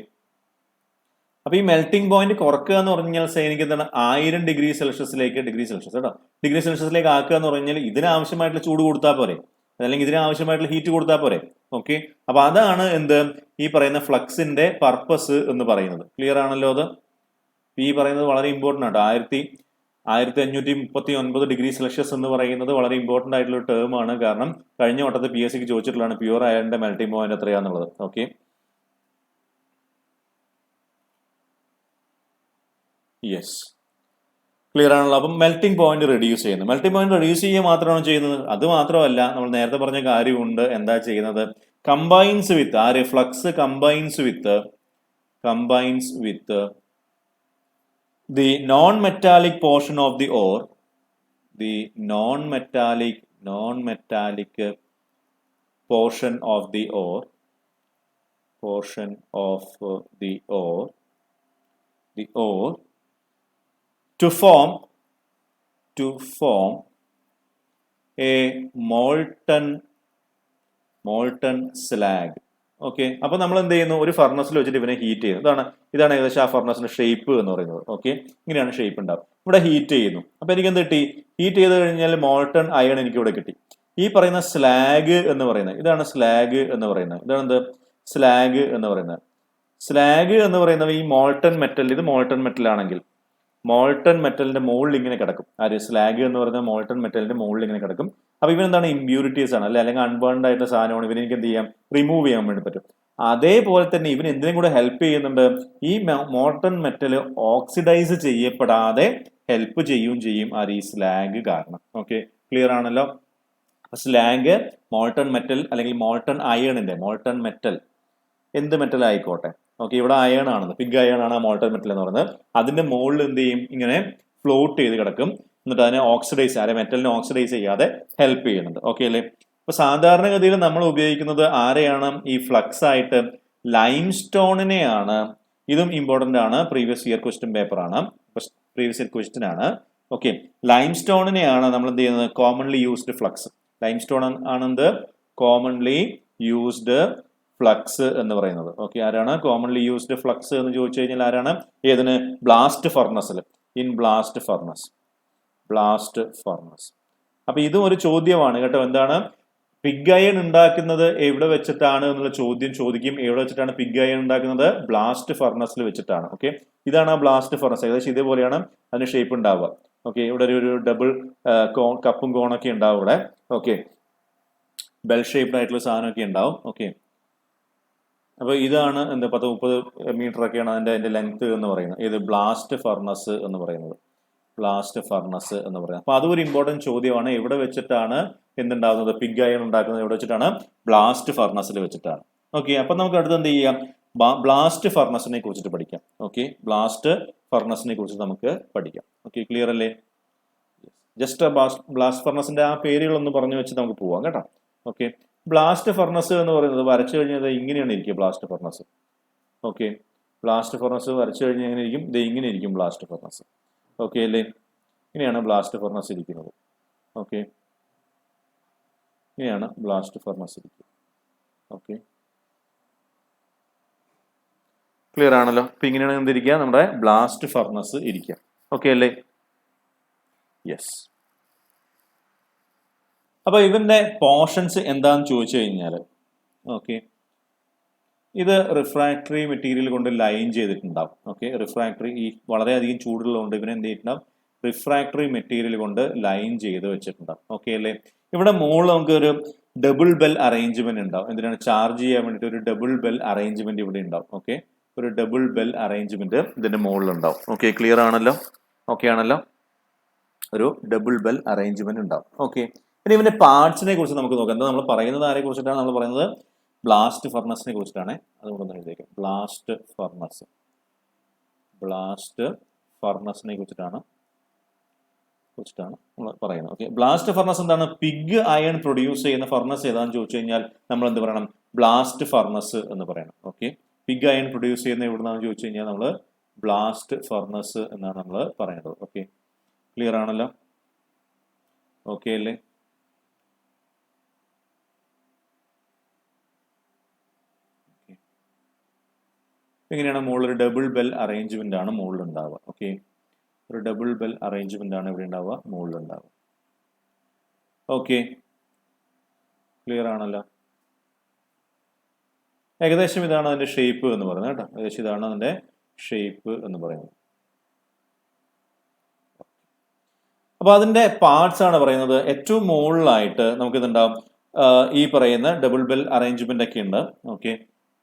അപ്പൊ ഈ മെൽറ്റിംഗ് പോയിന്റ് കുറക്കുക എന്ന് പറഞ്ഞാൽ എനിക്ക് എന്താണ് 1000 ഡിഗ്രി സെൽഷ്യസിലേക്ക് ആക്കുക എന്ന് പറഞ്ഞാൽ ഇതിനാവശ്യമായിട്ടുള്ള ചൂട് കൊടുത്താൽ പോരെ, അല്ലെങ്കിൽ ഇതിനാവശ്യമായിട്ടുള്ള ഹീറ്റ് കൊടുത്താൽ പോരെ. ഓക്കെ, അപ്പൊ അതാണ് എന്ത്? ഈ പറയുന്ന ഫ്ലക്സിന്റെ പർപ്പസ് എന്ന് പറയുന്നത്. ക്ലിയർ ആണല്ലോ? അത് ഈ പറയുന്നത് വളരെ ഇമ്പോർട്ടന്റ് ആണ്. 1539 ഡിഗ്രി സെൽഷ്യസ് എന്ന് പറയുന്നത് വളരെ ഇമ്പോർട്ടന്റ് ആയിട്ടുള്ള ഒരു ടേം ആണ്. കാരണം കഴിഞ്ഞ വട്ടത്തെ PSCക്ക് ചോദിച്ചിട്ടുള്ളതാണ് പ്യൂർ അയണിന്റെ മെൽറ്റിംഗ് പോയിന്റ് എത്രയാന്നുള്ളത്. ഓക്കെ, യെസ്, ക്ലിയർ ആണല്ലോ? അപ്പം മെൽറ്റിംഗ് പോയിന്റ് റെഡ്യൂസ് ചെയ്യുന്നു. മെൽറ്റിംഗ് പോയിന്റ് റെഡ്യൂസ് ചെയ്യുക മാത്രമാണ് ചെയ്യുന്നത്. അത് മാത്രമല്ല, നമ്മൾ നേരത്തെ പറഞ്ഞ കാര്യമുണ്ട്. എന്താ ചെയ്യുന്നത്? കമ്പൈൻസ് വിത്ത് ആര്? Flux combines with the non-metallic portion of the ore, the non-metallic portion of the ore to form a molten slag. Okay, അപ്പൊ നമ്മൾ എന്ത് ചെയ്യുന്നു? ഒരു ഫർണസിൽ വെച്ചിട്ട് ഇവനെ ഹീറ്റ് ചെയ്യുന്നു. ഇതാണ് ഏകദേശം ആ ഫർണസിന്റെ ഷേപ്പ് എന്ന് പറയുന്നത്. ഓക്കെ, ഇങ്ങനെയാണ് ഷേപ്പ് ഉണ്ടാവും. ഇവിടെ ഹീറ്റ് ചെയ്യുന്നു. അപ്പൊ എനിക്ക് എന്ത് കിട്ടി? ഹീറ്റ് ചെയ്ത് കഴിഞ്ഞാൽ മോൾട്ടൺ അയൺ എനിക്ക് ഇവിടെ കിട്ടി. ഈ പറയുന്ന സ്ലാഗ് എന്ന് പറയുന്നത്, ഇതാണ് സ്ലാഗ് എന്ന് പറയുന്നത്. ഇതാണ് എന്ത്? സ്ലാഗ് എന്ന് പറയുന്നത് ഈ മോൾട്ടൺ മെറ്റൽ, ഇത് മോൾട്ടൺ മെറ്റൽ ആണെങ്കിൽ മോൾട്ടൺ മെറ്റലിന്റെ മുകളിൽ ഇങ്ങനെ കിടക്കും. ആര്? സ്ലാഗ് എന്ന് പറയുന്ന മോൾട്ടൺ മെറ്റലിന്റെ മുകളിൽ ഇങ്ങനെ കിടക്കും. അപ്പൊ ഇവനെന്താണ്? ഇമ്പ്യൂരിറ്റീസ് ആണ്, അല്ലെങ്കിൽ അൺബേൺഡ് ആയിട്ടുള്ള സാധനമാണ്. ഇവനെ എനിക്ക് എന്ത് ചെയ്യാം? റിമൂവ് ചെയ്യാൻ വേണ്ടി പറ്റും. അതേപോലെ തന്നെ ഇവൻ എന്തിനും കൂടെ ഹെൽപ്പ് ചെയ്യുന്നുണ്ട്? ഈ മോൾട്ടൺ മെറ്റൽ ഓക്സിഡൈസ് ചെയ്യപ്പെടാതെ ഹെൽപ്പ് ചെയ്യും ആര്? ഈ സ്ലാഗ് കാരണം. ഓക്കെ, ക്ലിയർ ആണല്ലോ? സ്ലാഗ് മോൾട്ടൺ മെറ്റൽ അല്ലെങ്കിൽ മോൾട്ടൺ അയണിന്റെ, മോൾട്ടൺ മെറ്റൽ എന്ത് മെറ്റൽ ആയിക്കോട്ടെ. ഓക്കെ, ഇവിടെ അയൺ ആണെന്ന്, പിഗ് അയൺ ആണ് ആ മോൾട്ടൺ മെറ്റൽ എന്ന് പറയുന്നത്. അതിന്റെ മുകളിൽ എന്ത് ചെയ്യും? ഇങ്ങനെ ഫ്ലോട്ട് ചെയ്ത് കിടക്കും. എന്നിട്ട് അതിനെ മെറ്റലിനെ ഓക്സിഡൈസ് ചെയ്യാതെ ഹെൽപ്പ് ചെയ്യുന്നുണ്ട്. ഓക്കെ അല്ലേ? അപ്പൊ സാധാരണഗതിയിൽ നമ്മൾ ഉപയോഗിക്കുന്നത് ആരെയാണ്? ഈ ഫ്ലക്സ് ആയിട്ട് ലൈം സ്റ്റോണിനെയാണ്. ഇതും ഇമ്പോർട്ടന്റ് ആണ്. പ്രീവിയസ് ഇയർ ക്വസ്റ്റ്യൻ ആണ്. ഓക്കെ, ലൈം സ്റ്റോണിനെയാണ് നമ്മൾ എന്ത് ചെയ്യുന്നത്? Commonly used flux. Limestone ആണെന്ത്? കോമൺലി യൂസ്ഡ് ഫ്ലക്സ് എന്ന് പറയുന്നത്. ഓക്കെ, ആരാണ് കോമൺലി യൂസ്ഡ് ഫ്ലക്സ് എന്ന് ചോദിച്ചു കഴിഞ്ഞാൽ ആരാണ്? ഏതിന്? ബ്ലാസ്റ്റ് ഫർണസിൽ. Blast furnace. അപ്പൊ ഇതും ഒരു ചോദ്യമാണ് കേട്ടോ. എന്താണ്? പിഗ് അയൺ ഉണ്ടാക്കുന്നത് എവിടെ വെച്ചിട്ടാണ് എന്നുള്ള ചോദ്യം ചോദിക്കും. എവിടെ വെച്ചിട്ടാണ് പിഗ് അയൺ ഉണ്ടാക്കുന്നത്? ബ്ലാസ്റ്റ് ഫർണസിൽ വെച്ചിട്ടാണ്. ഓക്കെ, ഇതാണ് ആ ബ്ലാസ്റ്റ് ഫർണസ്. ഏകദേശം ഇതേപോലെയാണ് അതിന് ഷേപ്പ് ഉണ്ടാവുക. ഓക്കെ, ഇവിടെ ഒരു ഡബിൾ കപ്പും കോണൊക്കെ ഉണ്ടാവും ഇവിടെ. ഓക്കെ, ബെൽ ഷേപ്ഡ് ആയിട്ടുള്ള സാധനമൊക്കെ ഉണ്ടാവും. ഓക്കെ, അപ്പൊ ഇതാണ് എന്താ 10-30 മീറ്റർ ഒക്കെയാണ് അതിന്റെ ലെങ്ത് എന്ന് പറയുന്നത്. ഇത് ബ്ലാസ്റ്റ് ഫർണസ് എന്ന് പറയുന്നത്. അപ്പൊ അതും ഒരു ഇമ്പോർട്ടന്റ് ചോദ്യമാണ്. എവിടെ വെച്ചിട്ടാണ് എന്തുണ്ടാകുന്നത്? പിഗ് അയൺ ഉണ്ടാക്കുന്നത് എവിടെ വെച്ചിട്ടാണ്? ബ്ലാസ്റ്റ് ഫർണസിൽ വെച്ചിട്ടാണ്. ഓക്കെ, അപ്പൊ നമുക്ക് അടുത്ത് എന്ത് ചെയ്യാം, ബ്ലാസ്റ്റ് ഫർണസിനെ കുറിച്ചിട്ട് പഠിക്കാം. ഓക്കെ, ബ്ലാസ്റ്റ് ഫർണസിനെ കുറിച്ച് നമുക്ക് പഠിക്കാം. ഓക്കെ, ക്ലിയർ അല്ലേ? ജസ്റ്റ് ബ്ലാസ്റ്റ് ഫർണസിന്റെ ആ പേരുകളൊന്ന് പറഞ്ഞു വെച്ച് നമുക്ക് പോവാം കേട്ടോ. ഓക്കെ, ബ്ലാസ്റ്റ് ഫർണസ് എന്ന് പറയുന്നത് വരച്ചു കഴിഞ്ഞാൽ ഇങ്ങനെയാണ് ഇരിക്കുക blast furnace. Okay, blast furnace വരച്ചു കഴിഞ്ഞാൽ എങ്ങനെ ഇരിക്കും? ഇത് ഇങ്ങനെ ഇരിക്കും ബ്ലാസ്റ്റ് ഫർണസ്. ഓക്കെ അല്ലേ? ഇങ്ങനെയാണ് ബ്ലാസ്റ്റ് ഫർണസ് ഇരിക്കുന്നത്. ഓക്കെ, ഇങ്ങനെയാണ് ബ്ലാസ്റ്റ് ഫർണസ് ഇരിക്കുക. ഓക്കെ, ക്ലിയർ ആണല്ലോ? അപ്പൊ ഇങ്ങനെയാണ് എന്തിരിക്കുക, നമ്മുടെ ബ്ലാസ്റ്റ് ഫർണസ് ഇരിക്കുക. ഓക്കെ അല്ലേ? യെസ്. അപ്പൊ ഇവന്റെ പോർഷൻസ് എന്താന്ന് ചോദിച്ചു കഴിഞ്ഞാൽ, ഓക്കെ, ഇത് റിഫ്രാക്ടറി മെറ്റീരിയൽ കൊണ്ട് ലൈൻ ചെയ്തിട്ടുണ്ടാവും. ഓക്കെ, റിഫ്രാക്ടറി ഈ വളരെയധികം ചൂടുള്ളതുകൊണ്ട് ഇവനെ എന്ത് ചെയ്തിട്ടുണ്ടാവും, റിഫ്രാക്ടറി മെറ്റീരിയൽ കൊണ്ട് ലൈൻ ചെയ്ത് വെച്ചിട്ടുണ്ടാവും. ഓക്കെ അല്ലേ? ഇവിടെ മുകളിൽ നമുക്ക് ഒരു ഡബിൾ ബെൽ അറേഞ്ച്മെന്റ് ഉണ്ടാവും. എന്തിനാണ്? ചാർജ് ചെയ്യാൻ വേണ്ടിയിട്ട് ഒരു ഡബിൾ ബെൽ അറേഞ്ച്മെന്റ് ഇവിടെ ഉണ്ടാവും. ഓക്കെ, ഒരു ഡബിൾ ബെൽ അറേഞ്ച്മെന്റ് ഇതിന്റെ മുകളിൽ ഉണ്ടാവും. ഓക്കെ, ക്ലിയർ ആണല്ലോ? ഓക്കെ ആണല്ലോ? ഒരു ഡബിൾ ബെൽ അറേഞ്ച്മെന്റ് ഉണ്ടാവും. ഓക്കെ, ഇനി ഇവന്റെ പാർട്സിനെ കുറിച്ച് നമുക്ക് നോക്കാം. എന്താ നമ്മൾ പറയുന്നത്, ആരെ കുറിച്ചിട്ടാണ് നമ്മൾ പറയുന്നത്? ബ്ലാസ്റ്റ് ഫർണസിനെ കുറിച്ചിട്ടാണ്. അതുകൊണ്ട് എഴുതിയേക്കാം ബ്ലാസ്റ്റ് ഫർണസ്. ബ്ലാസ്റ്റ് ഫർണസിനെ കുറിച്ചിട്ടാണ് നമ്മൾ പറയുന്നത്. ഓക്കെ, ബ്ലാസ്റ്റ് ഫർണസ് എന്താണ്? പിഗ് അയൺ പ്രൊഡ്യൂസ് ചെയ്യുന്ന ഫർണസ് ഏതാണെന്ന് ചോദിച്ചു കഴിഞ്ഞാൽ നമ്മൾ എന്ത് പറയണം? ബ്ലാസ്റ്റ് ഫർണസ് എന്ന് പറയണം. ഓക്കെ, പിഗ് അയൺ പ്രൊഡ്യൂസ് ചെയ്യുന്ന എവിടുന്നാന്ന് ചോദിച്ചു കഴിഞ്ഞാൽ നമ്മൾ ബ്ലാസ്റ്റ് ഫർണസ് എന്നാണ് നമ്മൾ പറയുന്നത്. ഓക്കെ, ക്ലിയർ ആണല്ലോ? ഓക്കെ അല്ലേ? എങ്ങനെയാണ്? മുകളിൽ ഒരു ഡബിൾ ബെൽ അറേഞ്ച്മെന്റ് ആണ് മുകളിൽ ഉണ്ടാവുക. ഓക്കെ, ഒരു ഡബിൾ ബെൽ അറേഞ്ച്മെന്റ് ആണ് ഇവിടെ ഉണ്ടാവുക, മുകളിൽ ഉണ്ടാവുക. ഓക്കെ, ക്ലിയർ ആണല്ലോ? ഏകദേശം ഇതാണ് അതിന്റെ ഷേപ്പ് എന്ന് പറയുന്നത് കേട്ടോ. ഏകദേശം ഇതാണ് അതിന്റെ ഷേപ്പ് എന്ന് പറയുന്നത്. അപ്പൊ അതിന്റെ പാർട്സ് ആണ് പറയുന്നത്. ഏറ്റവും മുകളിലായിട്ട് നമുക്ക് ഇതുണ്ടാവും, ഈ പറയുന്ന ഡബിൾ ബെൽ അറേഞ്ച്മെന്റ് ഒക്കെ ഉണ്ട്. ഓക്കെ,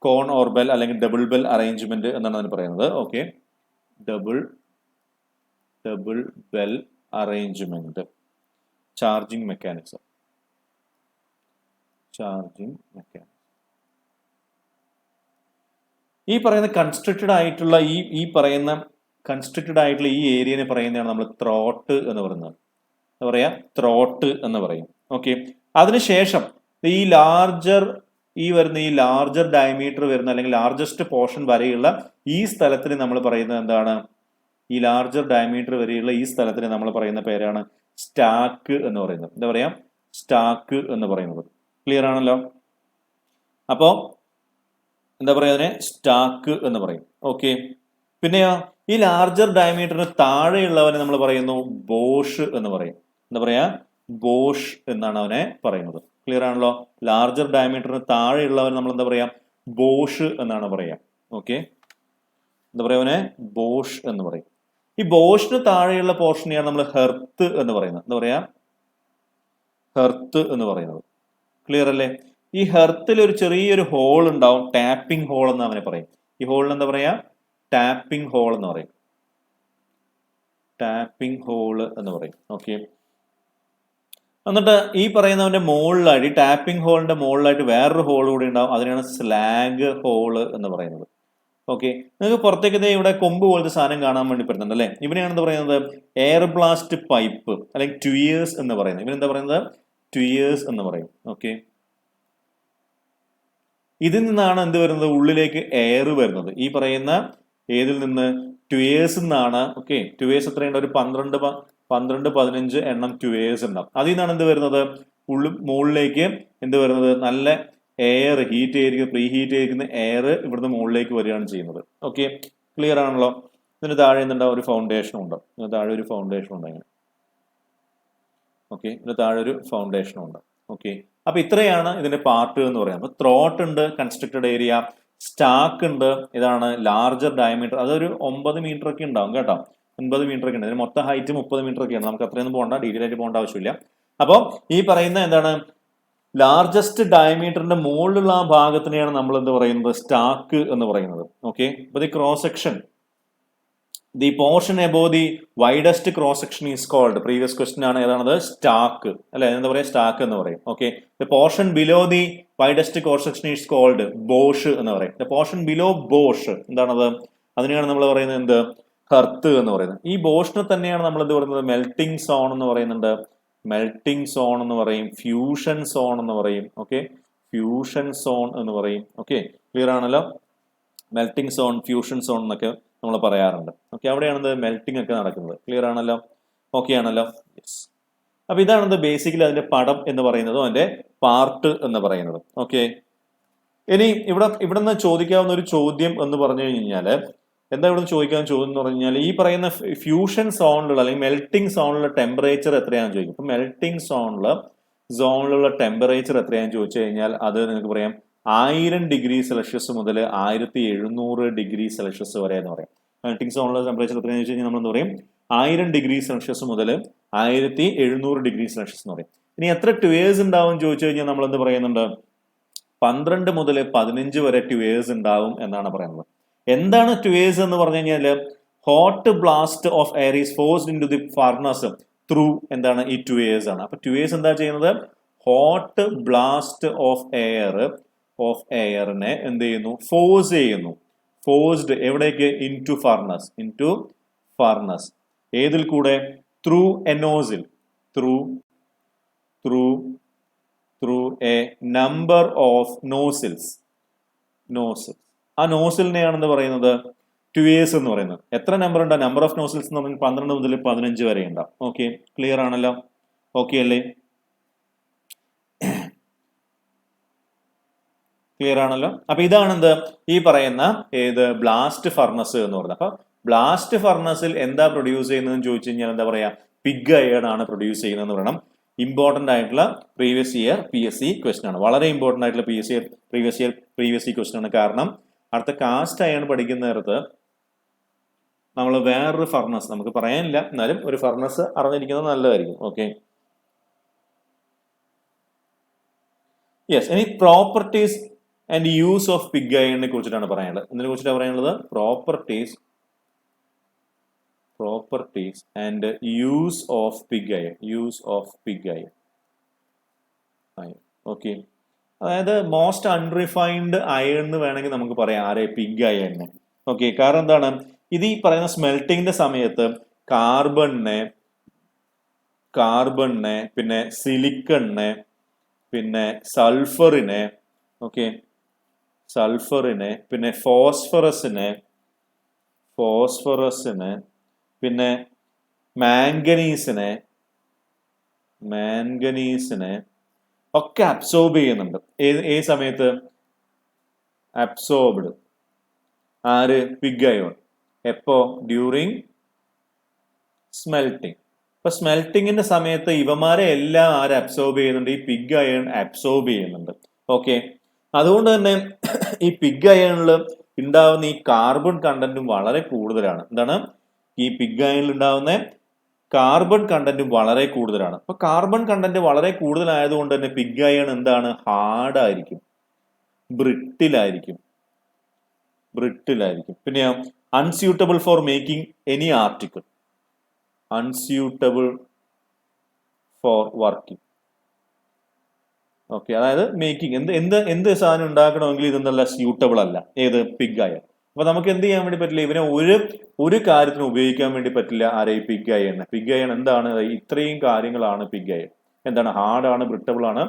കോൺ ഓർ ബെൽ അല്ലെങ്കിൽ ഡബിൾ ബെൽ അറേഞ്ച്മെന്റ് എന്നാണ് അതിന് പറയുന്നത്. Okay, double bell arrangement, charging mechanism. ഈ പറയുന്ന കൺസ്ട്രക്റ്റഡ് ആയിട്ടുള്ള ഈ ഏരിയനെ പറയുന്നതാണ് നമ്മൾ ത്രോട്ട് എന്ന് പറയുന്നത്. എന്താ പറയാ? ത്രോട്ട് എന്ന് പറയും. ഓക്കെ, അതിനുശേഷം ഈ ലാർജർ ഡയമീറ്റർ വരുന്ന അല്ലെങ്കിൽ ലാർജസ്റ്റ് പോർഷൻ വരെയുള്ള ഈ സ്ഥലത്തിന് നമ്മൾ പറയുന്നത് എന്താണ്? ഈ ലാർജർ ഡയമീറ്റർ വരെയുള്ള ഈ സ്ഥലത്തിന് നമ്മൾ പറയുന്ന പേരാണ് സ്റ്റാക്ക് എന്ന് പറയുന്നത്. എന്താ പറയാ? സ്റ്റാക്ക് എന്ന് പറയുന്നത്. ക്ലിയർ ആണല്ലോ? അപ്പോ എന്താ പറയാ? അതിനെ സ്റ്റാക്ക് എന്ന് പറയും. ഓക്കെ, പിന്നെയോ ഈ ലാർജർ ഡയമീറ്ററിന് താഴെയുള്ളവനെ നമ്മൾ പറയുന്നു ബോഷ് എന്ന് പറയും. എന്താ പറയാ? ബോഷ് എന്നാണ് അവനെ പറയുന്നത്. ക്ലിയർ ആണല്ലോ? ലാർജർ ഡയമീറ്ററിന് താഴെയുള്ളവൻ നമ്മൾ എന്താ പറയാ? ബോഷ് എന്നാണ് പറയാ. ഓക്കെ, എന്താ പറയാ? അവനെ ബോഷ് എന്ന് പറയും. ഈ ബോഷിന് താഴെയുള്ള പോർഷനെയാണ് നമ്മൾ ഹെർത്ത് എന്ന് പറയുന്നത്. എന്താ പറയാ? ഹെർത്ത് എന്ന് പറയുന്നത്. ക്ലിയർ അല്ലേ? ഈ ഹെർത്തിൽ ഒരു ചെറിയൊരു ഹോൾ ഉണ്ടാവും, ടാപ്പിംഗ് ഹോൾ എന്ന് അവനെ പറയും. ഈ ഹോളിന് എന്താ പറയാ? ടാപ്പിംഗ് ഹോൾ എന്ന് പറയും. ടാപ്പിംഗ് ഹോള് എന്ന് പറയും. ഓക്കെ, എന്നിട്ട് ഈ പറയുന്നവന്റെ മുകളിലായിട്ട്, ടാപ്പിംഗ് ഹോളിന്റെ മുകളിലായിട്ട് വേറൊരു ഹോൾ കൂടി ഉണ്ടാവും. അതിനാണ് സ്ലാഗ് ഹോള് എന്ന് പറയുന്നത്. ഓക്കെ, നിങ്ങൾക്ക് പുറത്തേക്ക് ഇവിടെ കൊമ്പ് പോലത്തെ സാധനം കാണാൻ വേണ്ടി പറ്റുന്നുണ്ട് അല്ലെ? ഇവനെയാണ് എന്താ പറയുന്നത്? എയർ ബ്ലാസ്റ്റ് പൈപ്പ് അല്ലെങ്കിൽ ട്വിയേഴ്സ് എന്ന് പറയുന്നത്. ഇവനെന്താ പറയുന്നത്? ട്വിയേഴ്സ് എന്ന് പറയും. ഓക്കെ, ഇതിൽ നിന്നാണ് എന്ത് വരുന്നത്? ഉള്ളിലേക്ക് എയർ വരുന്നത്. ഈ പറയുന്ന ഏതിൽ നിന്ന്? ട്വിയേഴ്സ് നിന്നാണ്. ഓക്കെ, ട്വിയേഴ്സ് എത്രയുണ്ട്? ഒരു 12-15 എണ്ണം ട്വിയേഴ്സ് ഉണ്ടാവും. അതിൽ നിന്നാണ് എന്ത് വരുന്നത്? മുകളിലേക്ക് എന്ത് വരുന്നത്? നല്ല എയർ ഹീറ്റ് ചെയ്തിരിക്കുന്ന, പ്രീ ഹീറ്റ് ചെയ്തിരിക്കുന്ന എയർ ഇവിടുന്ന് മുകളിലേക്ക് വരികയാണ് ചെയ്യുന്നത്. ഓക്കെ, ക്ലിയർ ആണല്ലോ? ഇതിന് താഴെ എന്തുണ്ടാവും? ഒരു ഫൗണ്ടേഷൻ ഉണ്ട്. ഇതിന് താഴെ ഒരു ഫൗണ്ടേഷൻ ഉണ്ട്. അങ്ങനെ. ഓക്കെ, ഇതിന് താഴെ ഒരു ഫൗണ്ടേഷൻ ഉണ്ട്. ഓക്കെ, അപ്പൊ ഇത്രയാണ് ഇതിന്റെ പാർട്ട് എന്ന് പറയുന്നത്. അപ്പൊ ത്രോട്ട് ഉണ്ട്, കൺസ്ട്രക്റ്റഡ് ഏരിയ, സ്റ്റാക്ക് ഉണ്ട്, ഇതാണ് ലാർജർ ഡയമീറ്റർ. അതൊരു 9 മീറ്റർ ഒക്കെ ഉണ്ടാവും കേട്ടോ. 9 മീറ്റർ ഒക്കെ ഉണ്ട്. ഇതിന് മൊത്തം ഹൈറ്റ് 30 മീറ്റർ ഒക്കെയാണ്. നമുക്ക് അത്രയൊന്നും പോകണ്ട, ഡീറ്റെയിൽ ആയിട്ട് പോകേണ്ട ആവശ്യമില്ല. അപ്പോൾ ഈ പറയുന്ന എന്താണ്? ലാർജസ്റ്റ് ഡയമീറ്ററിന്റെ മുകളിലുള്ള ആ ഭാഗത്തിനെയാണ് നമ്മൾ എന്ത് പറയുന്നത്? സ്റ്റാക്ക് എന്ന് പറയുന്നത്. ഓക്കെ, അപ്പൊ the cross section, the portion above the widest cross section is called. Previous question ആണ്. ഏതാണത്? സ്റ്റാക്ക് അല്ലെ? എന്താ പറയാ? സ്റ്റാക്ക് എന്ന് പറയും. Okay, the portion below the widest core section is called bosh എന്ന് പറയും. പോർഷൻ ബിലോ ബോഷ് എന്താണത്? അതിനെയാണ് നമ്മൾ പറയുന്നത് എന്ത്? ഹെർത്ത് എന്ന് പറയുന്നത്. ഈ ബോഷിനെ തന്നെയാണ് നമ്മൾ എന്ത് പറയുന്നത്? മെൽറ്റിംഗ് സോൺ എന്ന് പറയുന്നുണ്ട്. മെൽറ്റിംഗ് സോൺ എന്ന് പറയും, ഫ്യൂഷൻ സോൺ എന്ന് പറയും. ഓക്കെ, ഫ്യൂഷൻ സോൺ എന്ന് പറയും. ഓക്കെ, ക്ലിയർ ആണല്ലോ? മെൽറ്റിംഗ് സോൺ, ഫ്യൂഷൻ സോൺ എന്നൊക്കെ നമ്മൾ പറയാറുണ്ട്. ഓക്കെ, അവിടെയാണ് മെൽറ്റിംഗ് ഒക്കെ നടക്കുന്നത്. ക്ലിയർ ആണല്ലോ? ഓക്കെ ആണല്ലോ? യെസ്. അപ്പൊ ഇതാണ് ബേസിക്കലി അതിന്റെ പടം എന്ന് പറയുന്നതും അതിന്റെ പാർട്ട് എന്ന് പറയുന്നതും. ഓക്കെ, ഇനി ഇവിടെ നിന്ന് ചോദിക്കാവുന്ന ഒരു ചോദ്യം എന്ന് പറഞ്ഞു കഴിഞ്ഞാല് എന്താ ഇവിടെ ചോദിക്കാൻ ചോദ്യം എന്ന് പറഞ്ഞു കഴിഞ്ഞാൽ ഈ പറയുന്ന ഫ്യൂഷൻ സോണിലുള്ള അല്ലെങ്കിൽ മെൽറ്റിംഗ് സോണിലുള്ള ടെമ്പറേച്ചർ എത്രയാണെന്ന് ചോദിക്കും. അപ്പൊ മെൽറ്റിംഗ് സോണിലുള്ള ടെമ്പറേച്ചർ എത്രയാണെന്ന് ചോദിച്ചു കഴിഞ്ഞാൽ അത് നിങ്ങൾക്ക് പറയാം 1000 ഡിഗ്രി സെൽഷ്യസ് മുതൽ 1700 ഡിഗ്രി സെൽഷ്യസ് വരെ എന്ന് പറയാം. മെൽറ്റിംഗ് സോണിലുള്ള ടെമ്പറേച്ചർ എത്രയാണെന്ന് വെച്ച് കഴിഞ്ഞാൽ നമ്മൾ എന്താ പറയും? 1000 ഡിഗ്രി സെൽഷ്യസ് മുതൽ 1700 ഡിഗ്രി സെൽഷ്യസ് എന്ന് പറയും. ഇനി എത്ര ട്വേഴ്സ് ഉണ്ടാവും ചോദിച്ചു കഴിഞ്ഞാൽ നമ്മൾ എന്ത് പറയുന്നുണ്ട്? 12 മുതൽ 15 വരെ ട്വേഴ്സ് ഉണ്ടാവും എന്നാണ് പറയുന്നത്. എന്താണ് ട്വേഴ്സ് എന്ന് പറഞ്ഞു കഴിഞ്ഞാല് hot blast of air is forced into the furnace through എന്താണ് ഈ ട്വേഴ്സ് ആണ്. അപ്പൊ ട്വേഴ്സ് എന്താ ചെയ്യുന്നത്? ഹോട്ട് ബ്ലാസ്റ്റ് ഓഫ് എയറിനെ എന്ത് ചെയ്യുന്നു? ഫോഴ്സ് ചെയ്യുന്നു. ഫോഴ്സ്ഡ് എവിടേക്ക്? Into furnace. ഏതിൽ കൂടെ? Through a nozzle. Through a number of nozzles. ആ നോസിലിനെയാണെന്ന് പറയുന്നത് ട്വേഴ്സ് എന്ന് പറയുന്നത്. എത്ര നമ്പർ ഉണ്ടാവും? നമ്പർ ഓഫ് നോസിൽസ് എന്ന് പറഞ്ഞാൽ 12 മുതൽ 15 വരെ ഉണ്ടാവും. ഓക്കെ, ക്ലിയർ ആണല്ലോ? ഓക്കെ അല്ലേ? ക്ലിയർ ആണല്ലോ? അപ്പൊ ഇതാണ് ഈ പറയുന്ന ബ്ലാസ്റ്റ് ഫർണസ് എന്ന് പറയുന്നത്. അപ്പൊ ബ്ലാസ്റ്റ് ഫർണസിൽ എന്താ പ്രൊഡ്യൂസ് ചെയ്യുന്നതെന്ന് ചോദിച്ചു കഴിഞ്ഞാൽ എന്താ പറയാ? പിഗ് അയൺ ആണ് പ്രൊഡ്യൂസ് ചെയ്യുന്നതെന്ന് പറയണം. ഇമ്പോർട്ടന്റ് ആയിട്ടുള്ള പ്രീവിയസ് ഇയർ PSC ക്വസ്റ്റൻ ആണ്. വളരെ ഇമ്പോർട്ടന്റ് ആയിട്ടുള്ള പ്രീവിയസ് ഇയർ ക്വസ്റ്റൻ ആണ്. കാരണം അടുത്ത കാസ്റ്റ് അയൺ പഠിക്കുന്ന നേരത്ത് നമ്മൾ വേറൊരു ഫർണസ് നമുക്ക് പറയാനില്ല, എന്നാലും ഒരു ഫർണസ് അറിഞ്ഞിരിക്കുന്നത് നല്ലതായിരിക്കും. Okay, yes. ഇനി properties and use of pig അയണിനെ കുറിച്ചിട്ടാണ് പറയാനുള്ളത്. ഇതിനെ കുറിച്ചിട്ടാണ് പറയാനുള്ളത്? Properties and use of pig iron. Okay, അതായത് മോസ്റ്റ് അൺറിഫൈൻഡ് അയൺ എന്ന് വേണമെങ്കിൽ നമുക്ക് പറയാം. ആരെ? പിഗ് അയണിനെ. ഓക്കെ, കാരണം എന്താണ്? ഇത് ഈ പറയുന്ന സ്മെൽറ്റിംഗിന്റെ സമയത്ത് കാർബണിനെ പിന്നെ സിലിക്കണിനെ പിന്നെ സൾഫറിനെ പിന്നെ ഫോസ്ഫറസിനെ പിന്നെ മാംഗനീസിനെ ഒക്കെ അബ്സോർബ് ചെയ്യുന്നുണ്ട്. ഏത് സമയത്ത്? അബ്സോർബ്ഡ്. ആര്? Pig iron. എപ്പോ? During smelting. ഇപ്പൊ സ്മെൽറ്റിംഗിന്റെ സമയത്ത് ഇവന്മാരെ എല്ലാം ആര് അബ്സോർബ് ചെയ്യുന്നുണ്ട്? ഈ പിഗ് അയൺ അബ്സോർബ് ചെയ്യുന്നുണ്ട്. ഓക്കെ, അതുകൊണ്ട് തന്നെ ഈ പിഗ് അയണിൽ ഉണ്ടാവുന്ന ഈ കാർബൺ കണ്ടന്റും വളരെ കൂടുതലാണ്. എന്താണ്? ഈ പിഗ് അയണിൽ ഉണ്ടാവുന്ന കാർബൺ കണ്ടന്റും വളരെ കൂടുതലാണ്. അപ്പൊ കാർബൺ കണ്ടന്റ് വളരെ കൂടുതലായതുകൊണ്ട് തന്നെ പിഗ് അയൺ എന്താണ്? ഹാർഡായിരിക്കും, ബ്രിട്ടിലായിരിക്കും. പിന്നെ unsuitable for making any article. Unsuitable four working. Okay, അതായത് മേക്കിംഗ് എന്ത് സാധനം ഉണ്ടാക്കണമെങ്കിൽ ഇതെന്തല്ല സ്യൂട്ടബിൾ അല്ല. ഏത്? Pig iron. അപ്പൊ നമുക്ക് എന്ത് ചെയ്യാൻ വേണ്ടി പറ്റില്ല? ഇവനെ ഒരു കാര്യത്തിന് ഉപയോഗിക്കാൻ വേണ്ടി പറ്റില്ല. ആരെ? Pig iron. പിഗ് അയൺ എന്താണ്? ഇത്രയും കാര്യങ്ങളാണ് പിഗ് അയൺ. എന്താണ്? ഹാർഡാണ്, ബ്രിട്ടബിൾ ആണ്,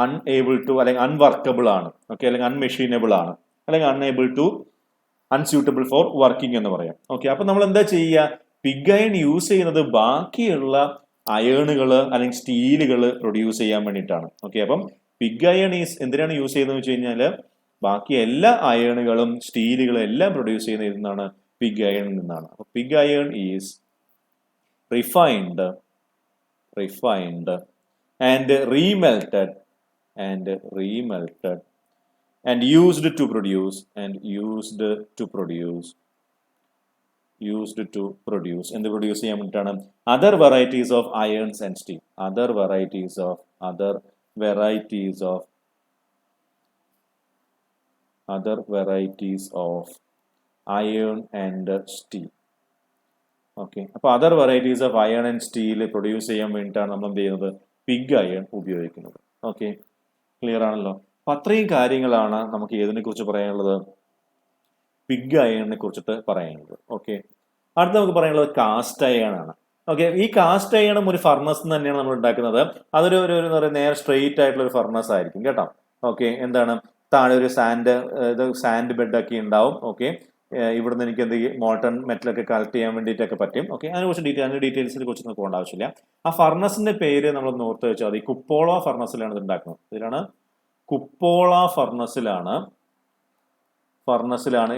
അൺഏബിൾ ടു അല്ലെങ്കിൽ അൺവർക്കബിൾ ആണ്. ഓക്കെ, അല്ലെങ്കിൽ അൺമെഷീനബിൾ ആണ്, അല്ലെങ്കിൽ അൺസ്യൂട്ടബിൾ ഫോർ വർക്കിംഗ് എന്ന് പറയാം. ഓക്കെ, അപ്പൊ നമ്മൾ എന്താ ചെയ്യുക? പിഗ് അയൺ യൂസ് ചെയ്യുന്നത് ബാക്കിയുള്ള അയേണുകള് അല്ലെങ്കിൽ സ്റ്റീലുകള് പ്രൊഡ്യൂസ് ചെയ്യാൻ വേണ്ടിയിട്ടാണ്. ഓക്കെ, അപ്പം പിഗ് അയൺ എന്തിനാണ് യൂസ് ചെയ്യുന്നത് വെച്ച് കഴിഞ്ഞാല് ബാക്കി എല്ലാ അയേണുകളും സ്റ്റീലുകളും എല്ലാം പ്രൊഡ്യൂസ് ചെയ്യുന്നത് നിന്നാണ്? പിഗ് അയണിൽ നിന്നാണ്. അപ്പൊ pig iron is refined and remelted and used to produce എന്ത് പ്രൊഡ്യൂസ് ചെയ്യാൻ വേണ്ടിയിട്ടാണ്? Other varieties of irons and steel. Other varieties of iron and steel. Okay, അപ്പൊ other varieties of iron and steel produce ചെയ്യാൻ വേണ്ടിയിട്ടാണ് നമ്മൾ എന്ത് ചെയ്യുന്നത്? Pig iron ഉപയോഗിക്കുന്നത്. ഓക്കെ, ക്ലിയർ ആണല്ലോ? അപ്പൊ അത്രയും കാര്യങ്ങളാണ് നമുക്ക് ഏതിനെ കുറിച്ച് പറയാനുള്ളത്, പിഗ് അയണിനെ കുറിച്ചിട്ട് പറയാനുള്ളത്. ഓക്കെ, അടുത്ത നമുക്ക് പറയാനുള്ളത് കാസ്റ്റ് അയൺ ആണ്. ഓക്കെ, ഈ കാസ്റ്റ് അയണും ഒരു ഫർണസ് തന്നെയാണ് നമ്മൾ ഉണ്ടാക്കുന്നത്. അതൊരു ഒരു എന്താ പറയുക, നേരെ സ്ട്രെയിറ്റ് ആയിട്ടുള്ള ഒരു ഫർണസ് ആയിരിക്കും കേട്ടോ. ഓക്കെ, എന്താണ് താഴെ ഒരു സാൻഡ് ബെഡ് ഒക്കെ ഉണ്ടാവും. ഓക്കെ, ഇവിടുന്ന് എനിക്ക് എന്ത് മോൾട്ടൺ മെറ്റലൊക്കെ കളക്ട് ചെയ്യാൻ വേണ്ടിയിട്ടൊക്കെ പറ്റും. ഓക്കെ, അതിന്റെ ഡീറ്റെയിൽസിനെ കുറിച്ച് നമുക്ക് പോകേണ്ട ആവശ്യമില്ല. ആ ഫർണസിന്റെ പേര് നമ്മൾ ഓർത്ത് വെച്ചാൽ മതി. കുപ്പോള ഫർണസിലാണ് ഇത് ഉണ്ടാക്കുന്നത്. ഇതിലാണ് കുപ്പോള ഫർണസിലാണ്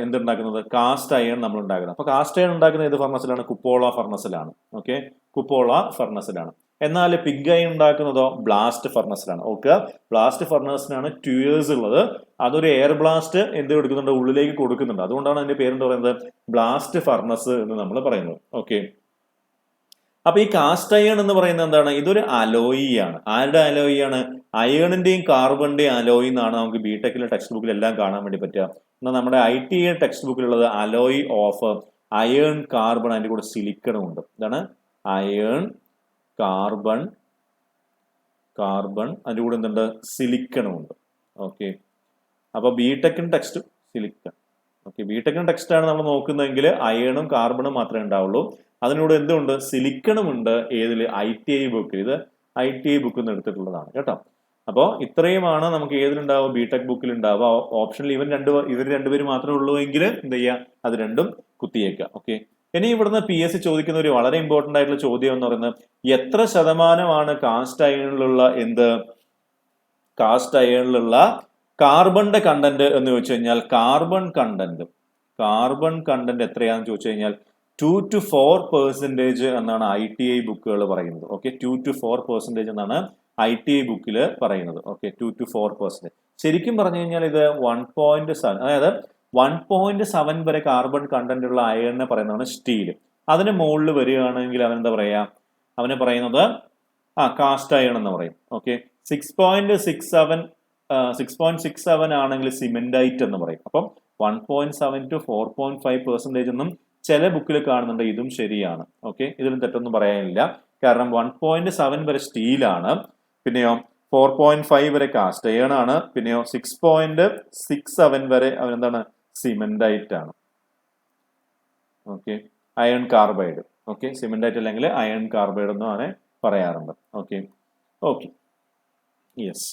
എന്തുണ്ടാക്കുന്നത്, കാസ്റ്റ് അയൺ നമ്മൾ ഉണ്ടാക്കുന്നത്. അപ്പൊ കാസ്റ്റ് അയൺ ഉണ്ടാക്കുന്നത് ഏത് ഫർണസിലാണ്? കുപ്പോള ഫർണസിലാണ്. ഓക്കെ, കുപ്പോള ഫർണസിലാണ്. എന്നാൽ പിഗ് അയൺ ഉണ്ടാക്കുന്നതോ ബ്ലാസ്റ്റ് ഫർണസിലാണ്. ഓക്കെ, ബ്ലാസ്റ്റ് ഫർണസിനാണ് 2 years ഉള്ളത്. അതൊരു എയർ ബ്ലാസ്റ്റ് എന്ത് കൊടുക്കുന്നുണ്ട്, ഉള്ളിലേക്ക് കൊടുക്കുന്നുണ്ട്. അതുകൊണ്ടാണ് അതിന്റെ പേരെന്ത് പറയുന്നത്, ബ്ലാസ്റ്റ് ഫർണസ് എന്ന് നമ്മൾ പറയുന്നത്. ഓക്കെ, അപ്പൊ ഈ കാസ്റ്റ് അയൺ എന്ന് പറയുന്നത് എന്താണ്, ഇതൊരു അലോയി ആണ്. ആരുടെ അലോയി ആണ്? അയണിന്റെയും കാർബണിന്റെയും അലോയി എന്നാണ് നമുക്ക് ബിടെക്കിലെ ടെക്സ്റ്റ് ബുക്കിൽ എല്ലാം കാണാൻ വേണ്ടി പറ്റുക. എന്നാൽ നമ്മുടെ ITA ടെക്സ്റ്റ് ബുക്കിലുള്ളത് അലോയി ഓഫ് അയൺ കാർബൺ, അതിന്റെ കൂടെ സിലിക്കണും ഉണ്ട്. ഇതാണ് അയൺ കാർബൺ അതിന്റെ കൂടെ എന്തുണ്ട്, സിലിക്കണും ഉണ്ട്. ഓക്കെ, അപ്പൊ ബിടെക്കിൻ ടെക്സ്റ്റ് സിലിക്കൺ. ഓക്കെ, ബിടെക്കിൻ ടെക്സ്റ്റ് ആണ് നമ്മൾ നോക്കുന്നതെങ്കിൽ അയണും കാർബണും മാത്രമേ ഉണ്ടാവുള്ളൂ. അതിനോട് എന്തുണ്ട്, സിലിക്കണും ഉണ്ട്. ഏതിൽ? ITA ബുക്കിൽ. ഇത് ITA ബുക്കിൽ നിന്ന് എടുത്തിട്ടുള്ളതാണ് കേട്ടോ. അപ്പോൾ ഇത്രയുമാണ് നമുക്ക് ഏതിലുണ്ടാവുക, ബിടെക് ബുക്കിൽ ഉണ്ടാവുക. ഓപ്ഷനിൽ ഇവർ രണ്ടുപേരും മാത്രമേ ഉള്ളൂ എങ്കിൽ എന്ത് ചെയ്യുക, അത് രണ്ടും കുത്തിയേക്കുക. ഓക്കെ, ഇനി ഇവിടുന്ന് PSC ചോദിക്കുന്ന ഒരു വളരെ ഇമ്പോർട്ടന്റ് ആയിട്ടുള്ള ചോദ്യം എന്ന് പറയുന്നത്, എത്ര ശതമാനമാണ് കാസ്റ്റ് അയണിലുള്ള കാർബണിന്റെ കണ്ടന്റ് എന്ന് ചോദിച്ചു കഴിഞ്ഞാൽ, കാർബൺ കണ്ടന്റ് എത്രയാണെന്ന് ചോദിച്ചു കഴിഞ്ഞാൽ 2 to 4% എന്നാണ് ITA ബുക്കുകൾ പറയുന്നത്. ഓക്കെ, 2 to 4% എന്നാണ് ITA ബുക്കിൽ പറയുന്നത്. Okay, 2 to 4%. ശരിക്കും പറഞ്ഞു കഴിഞ്ഞാൽ ഇത് 1.7, അതായത് 1.7 വരെ കാർബൺ കണ്ടന്റ് ഉള്ള അയണിനെ പറയുന്നതാണ് സ്റ്റീൽ. അതിന് മുകളിൽ വരികയാണെങ്കിൽ അവനെന്താ പറയാ, അവനെ പറയുന്നത് കാസ്റ്റ് അയൺ എന്ന് പറയും. ഓക്കെ, 6.67 ആണെങ്കിൽ സിമെന്റൈറ്റ് എന്ന് പറയും. അപ്പം 1.7 to 4.5% എന്നും ചില ബുക്കിൽ കാണുന്നുണ്ട്. ഇതും ശരിയാണ്. ഓക്കെ, ഇതിലും തെറ്റൊന്നും പറയാനില്ല. കാരണം 1.7 വരെ സ്റ്റീലാണ്, പിന്നെയോ 4.5 വരെ കാസ്റ്റ് അയൺ ആണ്, പിന്നെയോ 6.67 വരെ അവനെന്താണ്, സിമെന്റൈറ്റ് ആണ്. Okay, iron carbide. ഓക്കെ, സിമെന്റൈറ്റ് അല്ലെങ്കിൽ അയൺ കാർബൈഡ് എന്നും അവനെ പറയാറുണ്ട്. Okay, yes.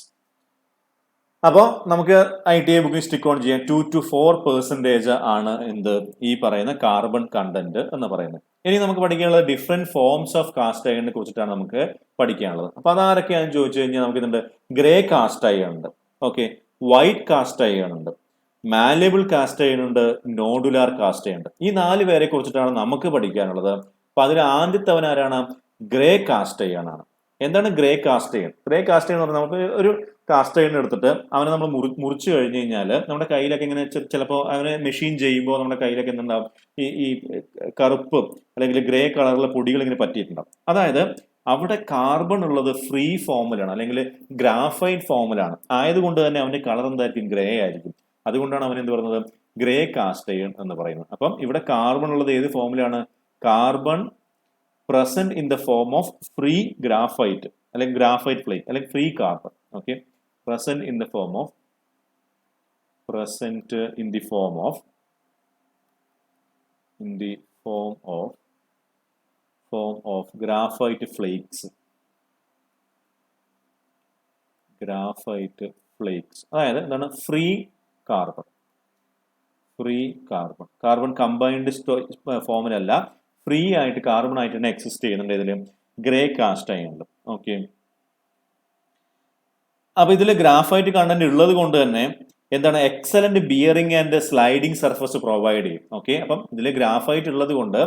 അപ്പോൾ നമുക്ക് ITA ബുക്കിൽ സ്റ്റിക്ക് ഓൺ ചെയ്യാം. 2 to 4% ആണ് ഈ പറയുന്ന കാർബൺ കണ്ടന്റ് എന്ന് പറയുന്നത്. ഇനി നമുക്ക് പഠിക്കാനുള്ളത് ഡിഫറെന്റ് ഫോംസ് ഓഫ് കാസ്റ്റ് അയണിനെ കുറിച്ചിട്ടാണ് നമുക്ക് പഠിക്കാനുള്ളത്. അപ്പൊ അതാരൊക്കെയാണെന്ന് ചോദിച്ചു കഴിഞ്ഞാൽ നമുക്ക് ഇതുണ്ട്, ഗ്രേ കാസ്റ്റ് അയൺ ഉണ്ട്. ഓക്കെ, വൈറ്റ് കാസ്റ്റ് അയൺ ഉണ്ട്, മാലബിൾ കാസ്റ്റ് അയൺ ഉണ്ട്, നോഡുലാർ കാസ്റ്റ് അയൺ ഉണ്ട്. ഈ 4 പേരെ കുറിച്ചിട്ടാണ് നമുക്ക് പഠിക്കാനുള്ളത്. അപ്പൊ അതിൽ ആദ്യത്തവൻ ആരാണ്? ഗ്രേ കാസ്റ്റ് അയൺ ആണ്. എന്താണ് grey cast iron? Grey cast iron എന്ന് പറഞ്ഞാൽ നമുക്ക് ഒരു കാസ്റ്റ് അയൺ എടുത്തിട്ട് അവനെ നമ്മൾ മുറിച്ചു കഴിഞ്ഞു കഴിഞ്ഞാൽ നമ്മുടെ കയ്യിലൊക്കെ ഇങ്ങനെ ചിലപ്പോൾ അവനെ മെഷീൻ ചെയ്യുമ്പോൾ നമ്മുടെ കയ്യിലൊക്കെ എന്തുണ്ടാവും, ഈ കറുപ്പ് അല്ലെങ്കിൽ ഗ്രേ കളറിലെ പൊടികൾ ഇങ്ങനെ പറ്റിയിട്ടുണ്ടാവും. അതായത് അവിടെ കാർബൺ ഉള്ളത് ഫ്രീ ഫോമിലാണ് അല്ലെങ്കിൽ ഗ്രാഫൈറ്റ് ഫോമിലാണ്. ആയതുകൊണ്ട് തന്നെ അവന്റെ കളർ എന്തായിരിക്കും? ഗ്രേ ആയിരിക്കും. അതുകൊണ്ടാണ് അവൻ എന്ത് പറയുന്നത്, ഗ്രേ കാസ്റ്റ് അയൺ എന്ന് പറയുന്നത്. അപ്പം ഇവിടെ കാർബൺ ഉള്ളത് ഏത് ഫോമിലാണ്? Carbon present in the form of free graphite അല്ലെങ്കിൽ ഗ്രാഫൈറ്റ് പ്ലേറ്റ് അല്ലെങ്കിൽ free carbon. Okay, present in the form of graphite flakes. അതായത് എന്താണ്? ഫ്രീ കാർബൺ കമ്പൈൻഡ് ഫോമിലല്ല, ഫ്രീ ആയിട്ട് കാർബൺ ആയിട്ട് തന്നെ എക്സിസ്റ്റ് ചെയ്യുന്നുണ്ട് ഇതില് ഗ്രേ കാസ്റ്റ് അയണിൽ. ഓക്കെ, അപ്പൊ ഇതിൽ ഗ്രാഫൈറ്റ് കണ്ടന്റ് ഉള്ളത് കൊണ്ട് തന്നെ എന്താണ്, excellent bearing and sliding surface provide ചെയ്യും. ഓക്കെ, അപ്പം ഇതിൽ ഗ്രാഫൈറ്റ് ഉള്ളത് കൊണ്ട്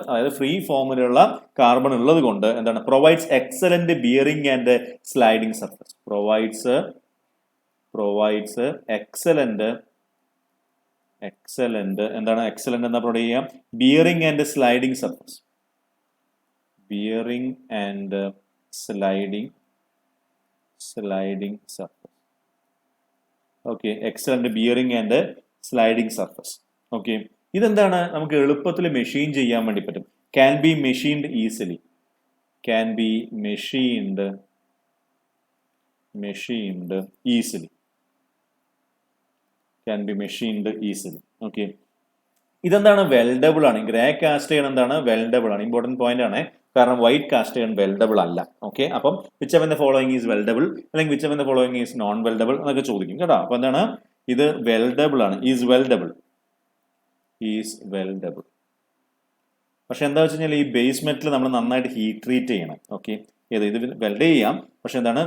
അതായത് ഫ്രീ ഫോമിലുള്ള കാർബൺ ഉള്ളത് കൊണ്ട് എന്താണ്, provides excellent bearing and sliding surface. Provides excellent എന്താണ്, എക്സലന്റ് എന്താ പ്രൊവൈഡ് ചെയ്യാം? Bearing and sliding surface. Okay, excellent bearing and sliding surface. Okay, ഇതെന്താണ്, നമുക്ക് എളുപ്പത്തിൽ മെഷീൻ ചെയ്യാൻ വേണ്ടി പറ്റും. Can B machined machined easily. Can be machined easily. Okay. ഇതെന്താണ് വെൽഡബിൾ ആണ്. ഗ്രേ കാസ്റ്റ് അയൺ എന്താണ് വെൽഡബിൾ ആണ്. ഇമ്പോർട്ടന്റ് പോയിന്റ് ആണ്. കാരണം വൈറ്റ് കാസ്റ്റ് അയൺ വെൽഡബിൾ അല്ല. ഓക്കെ, അപ്പം which of the following is weldable അല്ലെങ്കിൽ which of the following is non weldable എന്നൊക്കെ ചോദിക്കും കേട്ടോ. അപ്പൊ എന്താണ് ഇത് വെൽഡബിൾ ആണ്. Is weldable. പക്ഷെ എന്താ വെച്ച് കഴിഞ്ഞാൽ ഈ ബേസ് മെറ്റൽ നമ്മൾ നന്നായിട്ട് ഹീറ്റ് ട്രീറ്റ് ചെയ്യണം. ഓക്കെ, ഇത് വെൽഡ് ചെയ്യാം, പക്ഷെ എന്താണ്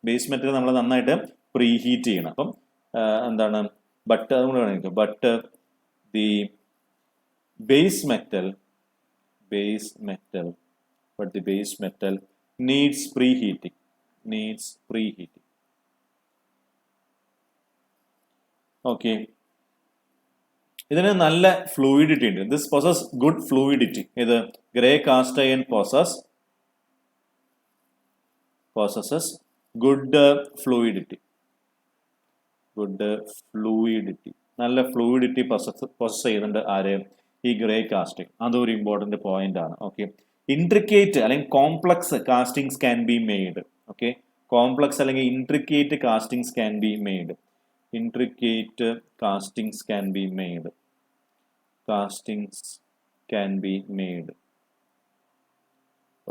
ബേസ് മെറ്റൽ നമ്മൾ നന്നായിട്ട് പ്രീ ഹീറ്റ് ചെയ്യണം. അപ്പം എന്താണ് ബട്ട് അതുകൊണ്ട് വേണമെങ്കിൽ but the base metal needs preheating. Okay, ഇതിന് നല്ല ഫ്ലൂയിഡിറ്റി ഉണ്ട്. This possess good fluidity. ഇത് grey cast iron possesses good fluidity. നല്ല ഫ്ലൂയിഡിറ്റി possess ചെയ്യുന്നുണ്ട് ആര്? ഈ ഗ്രേ കാസ്റ്റിംഗ്. അതൊരു ഇമ്പോർട്ടന്റ് പോയിന്റ് ആണ്. ഓക്കെ, ഇൻട്രിക്കേറ്റ് അല്ലെങ്കിൽ complex castings can be made. Okay, complex അല്ലെങ്കിൽ intricate castings can be made.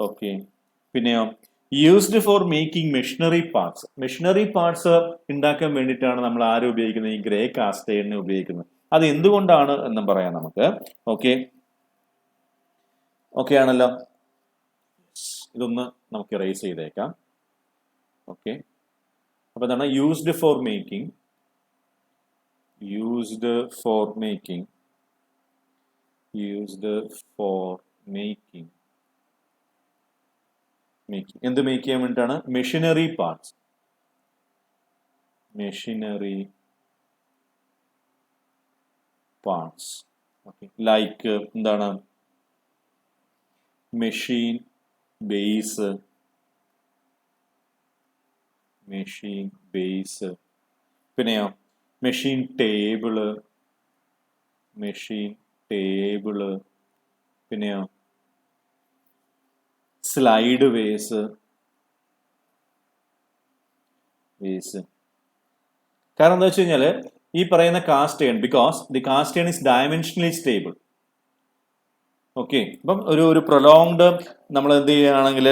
Okay, പിന്നെയോ used for making machinery parts ഉണ്ടാക്കാൻ വേണ്ടിയിട്ടാണ് നമ്മൾ ആരും ഉപയോഗിക്കുന്നത്? ഈ ഗ്രേ കാസ്റ്റ് അയണിനെ ഉപയോഗിക്കുന്നത്. അത് എന്തുകൊണ്ടാണ് എന്നും പറയാം നമുക്ക്. ഓക്കെ ആണല്ലോ. ഇതൊന്ന് നമുക്ക് റൈസ് ചെയ്തേക്കാം. ഓക്കെ, അപ്പൊ എന്താണ് യൂസ്ഡ് ഫോർ മേക്കിംഗ് എന്ത് മേക്ക് ചെയ്യാൻ വേണ്ടിയിട്ടാണ്? Machinery parts. ഓക്കെ, ലൈക്ക് എന്താണ് മെഷീൻ ബേസ്, പിന്നെയോ മെഷീൻ ടേബിള്, പിന്നെയോ സ്ലൈഡ് വേസ്. കാരണം എന്താ വെച്ച് കഴിഞ്ഞാല് ഈ പറയുന്ന cast iron, because the cast iron is dimensionally stable. Okay, അപ്പം ഒരു പ്രൊലോങ്ഡ് നമ്മൾ എന്ത് ചെയ്യുകയാണെങ്കിൽ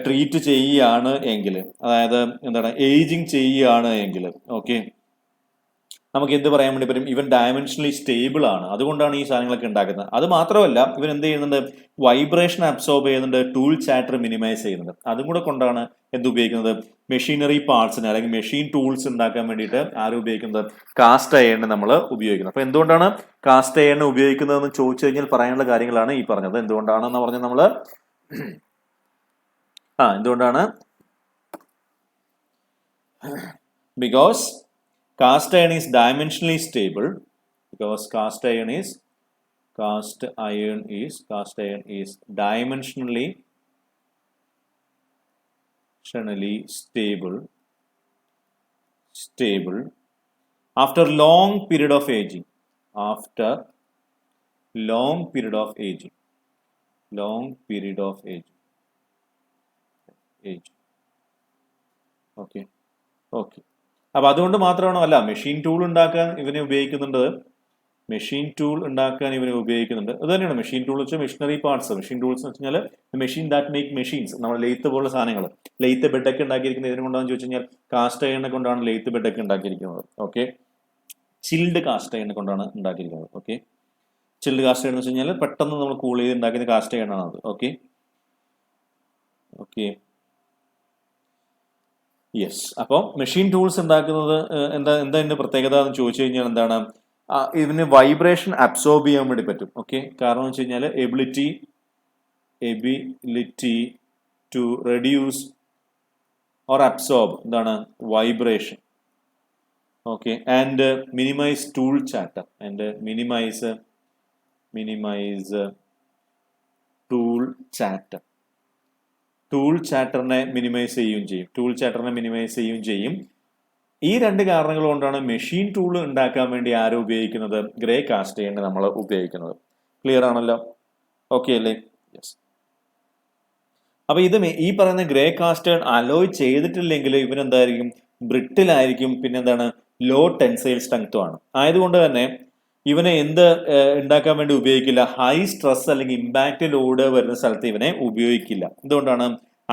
ട്രീറ്റ് ചെയ്യുകയാണ് എങ്കിൽ, അതായത് എന്താണ് ഏജിങ് ചെയ്യുകയാണ് എങ്കിൽ, ഓക്കെ, നമുക്ക് എന്ത് പറയാൻ വേണ്ടി പറ്റും? ഇവൻ ഡയമെൻഷനലി സ്റ്റേബിൾ ആണ്. അതുകൊണ്ടാണ് ഈ സാധനങ്ങളൊക്കെ ഉണ്ടാക്കുന്നത്. അത് മാത്രമല്ല ഇവൻ എന്ത് ചെയ്യുന്നുണ്ട്? വൈബ്രേഷൻ അബ്സോർബ് ചെയ്യുന്നുണ്ട്, ടൂൾ ചാറ്റർ മിനിമൈസ് ചെയ്യുന്നുണ്ട്. അതും കൂടെ കൊണ്ടാണ് എന്ത് ഉപയോഗിക്കുന്നത്? മെഷീനറി പാർട്സിന് അല്ലെങ്കിൽ മെഷീൻ ടൂൾസ് ഉണ്ടാക്കാൻ വേണ്ടിയിട്ട് ആരും ഉപയോഗിക്കുന്നത്? കാസ്റ്റ് അയൺ നമ്മൾ ഉപയോഗിക്കുന്നത്. അപ്പൊ എന്തുകൊണ്ടാണ് കാസ്റ്റ് അയൺ ഉപയോഗിക്കുന്നതെന്ന് ചോദിച്ചു കഴിഞ്ഞാൽ പറയാനുള്ള കാര്യങ്ങളാണ് ഈ പറഞ്ഞത്. എന്തുകൊണ്ടാണെന്ന് പറഞ്ഞാൽ നമ്മള് എന്തുകൊണ്ടാണ്? Because cast iron is dimensionally stable. Cast iron is dimensionally stable after long period of aging. Okay. അപ്പൊ അതുകൊണ്ട് മാത്രമാണോ മെഷീൻ ടൂൾ ഉണ്ടാക്കാൻ ഇവനെ ഉപയോഗിക്കുന്നുണ്ട്. അത് തന്നെയാണ് മെഷീൻ ടൂൾ വെച്ചാൽ മെഷീനറി പാർട്സ്. മെഷീൻ ടൂൾസ് എന്ന് വെച്ചാൽ മെഷീൻ ദാറ്റ് മേക്ക് മെഷീൻസ്. നമ്മൾ ലെയ്ത്ത് പോലുള്ള സാധനങ്ങൾ, ലെയ്ത്ത് ബെഡൊക്കെ ഉണ്ടാക്കിയിരിക്കുന്നത് ഇതിനെ കൊണ്ടാണെന്ന് ചോദിച്ചു കഴിഞ്ഞാൽ കാസ്റ്റ് അയണിനെ കൊണ്ടാണ് ലെയ്ത്ത് ബെഡൊക്കെ ഉണ്ടാക്കിയിരിക്കുന്നത്. ഓക്കെ, ചിൽഡ് കാസ്റ്റ് അയണിനെ കൊണ്ടാണ് ഉണ്ടാക്കിയിരിക്കുന്നത്. ഓക്കെ, ചിൽഡ് കാസ്റ്റ് അയൺ എന്ന് വെച്ച് കഴിഞ്ഞാൽ പെട്ടെന്ന് നമ്മൾ കൂൾ ചെയ്ത് ഉണ്ടാക്കിയ കാസ്റ്റ് അയൺ ആണ് അത്. Okay, yes. അപ്പോൾ മെഷീൻ ടൂൾസ് ഉണ്ടാക്കുന്നത് എന്താ ഇതിന്റെ പ്രത്യേകത എന്ന് ചോദിച്ചു കഴിഞ്ഞാൽ എന്താണ്? ഇതിന് വൈബ്രേഷൻ അബ്സോർബ് ചെയ്യാൻ വേണ്ടി പറ്റും. ഓക്കെ, കാരണം എന്ന് വെച്ച് കഴിഞ്ഞാൽ ability to reduce or absorb എന്താണ് vibration. Okay, and minimise tool chatter tool ചാറ്ററിനെ മിനിമൈസ് ചെയ്യുകയും ചെയ്യും. ഈ രണ്ട് കാരണങ്ങൾ കൊണ്ടാണ് മെഷീൻ ടൂൾ ഉണ്ടാക്കാൻ വേണ്ടി ആരും ഉപയോഗിക്കുന്നത്? ഗ്രേ കാസ്റ്റ് അയൺ നമ്മൾ ഉപയോഗിക്കുന്നത്. ക്ലിയർ ആണല്ലോ? ഓക്കെ അല്ലേ? യെസ്. അപ്പൊ ഇത് ഈ പറയുന്ന ഗ്രേ കാസ്റ്റേൺ അലോയ് ചെയ്തിട്ടില്ലെങ്കിൽ ഇവനെന്തായിരിക്കും, ബ്രിട്ടിലായിരിക്കും, പിന്നെ എന്താണ്, ലോ ടെൻസൈൽ സ്ട്രെങ്ത്തും ആണ്. ആയതുകൊണ്ട് തന്നെ ഇവനെ എന്ത് ഉണ്ടാക്കാൻ വേണ്ടി ഉപയോഗിക്കില്ല, ഹൈ സ്ട്രെസ് അല്ലെങ്കിൽ ഇമ്പാക്ട് ലോഡ് വരുന്ന സ്ഥലത്ത് ഇവനെ ഉപയോഗിക്കില്ല. എന്തുകൊണ്ടാണ്,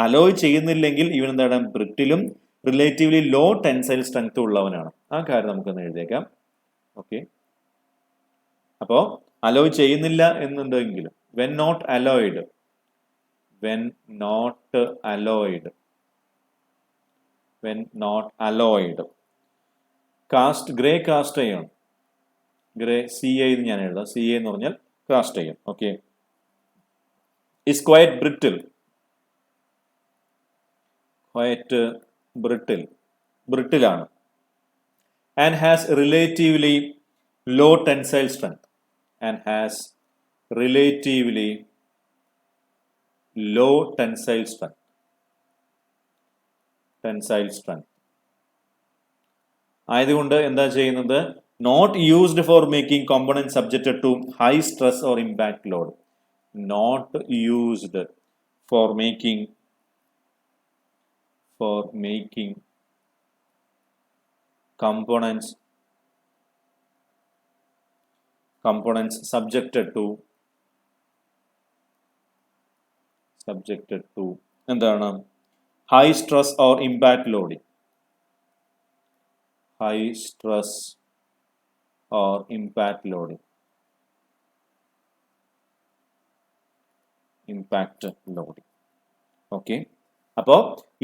അലോയ് ചെയ്യുന്നില്ലെങ്കിൽ ഇവൻ എന്താണ്, ബ്രിട്ടിലും റിലേറ്റീവ്ലി ലോ ടെൻസൈൽ സ്ട്രെങ്ത് ഉള്ളവനാണ്. ആ കാര്യം നമുക്കൊന്ന് എഴുതിയേക്കാം. ഓക്കെ, അപ്പോ അലോയ് ചെയ്യുന്നില്ല എന്നുണ്ടെങ്കിലും when not alloyed, when not alloyed, when not alloyed, cast grey cast iron, grey CA എന്ന് ഞാൻ എഴുതാം, CA എന്ന് പറഞ്ഞാൽ cast iron. Okay, is quite brittle, quite brittle, ബ്രിട്ടിലാണ്, and has relatively low tensile strength, and has relatively low tensile strength, tensile strength ആയതുകൊണ്ട് എന്താ ചെയ്യുന്നത്, not used for making component subjected to high stress or impact load, not used for making components subjected to എന്താണ്, high stress or impact loading, high stress or impact loading, impact loading. Okay, അപ്പോ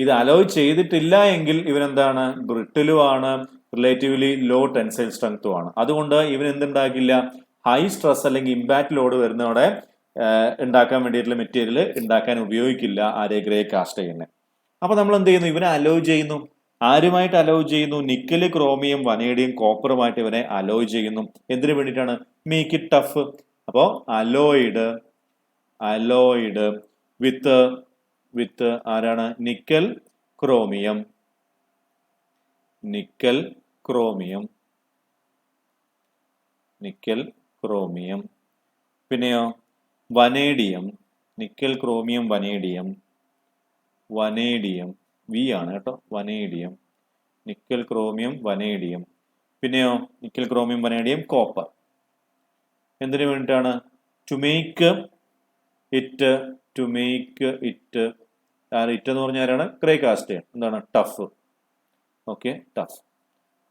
ഇത് alloy ചെയ്തിട്ടില്ല എങ്കിൽ ഇവനെന്താണ്, ബ്രിട്ടിലുമാണ്, relatively low tensile സ്ട്രെങ്ത്തും ആണ്. അതുകൊണ്ട് ഇവൻ എന്തുണ്ടാക്കില്ല, ഹൈ സ്ട്രെസ് അല്ലെങ്കിൽ ഇമ്പാക്ട് ലോഡ് വരുന്നതോടെ ഉണ്ടാക്കാൻ വേണ്ടിയിട്ടുള്ള മെറ്റീരിയൽ ഉണ്ടാക്കാൻ ഉപയോഗിക്കില്ല ആരെ, ഗ്രേ കാസ്റ്റ് അയണിനെ. അപ്പൊ നമ്മൾ എന്ത് ചെയ്യുന്നു, ഇവനെ അലോയ് ചെയ്യുന്നു. ആരുമായിട്ട് അലോയ് ചെയ്യുന്നു, നിക്കല്, ക്രോമിയം, വനേഡിയം, കോപ്പറുമായിട്ട് ഇവനെ അലോയ് ചെയ്യുന്നു. എന്തിനു വേണ്ടിയിട്ടാണ്, മേക്ക് ഇറ്റ് ടഫ്. അപ്പോ അലോയിഡ് വിത്ത് ആരാണ്, nickel, chromium, nickel, chromium, nickel, chromium, പിന്നെയോ vanadium, nickel, chromium, vanadium, vanadium V ആണ് കേട്ടോ, വനേഡിയം, നിക്കൽ, ക്രോമിയം, വനേഡിയം, പിന്നെയോ നിക്കൽ, ക്രോമിയം, വനേഡിയം, കോപ്പർ. എന്തിനു വേണ്ടിയിട്ടാണ്, ടു മേക്ക് ഇറ്റ് ഇറ്റ് എന്ന് പറഞ്ഞ ആരാണ്, ഗ്രേ കാസ്റ്റ് അയൺ, എന്താണ്, ടഫ്. Okay, tough.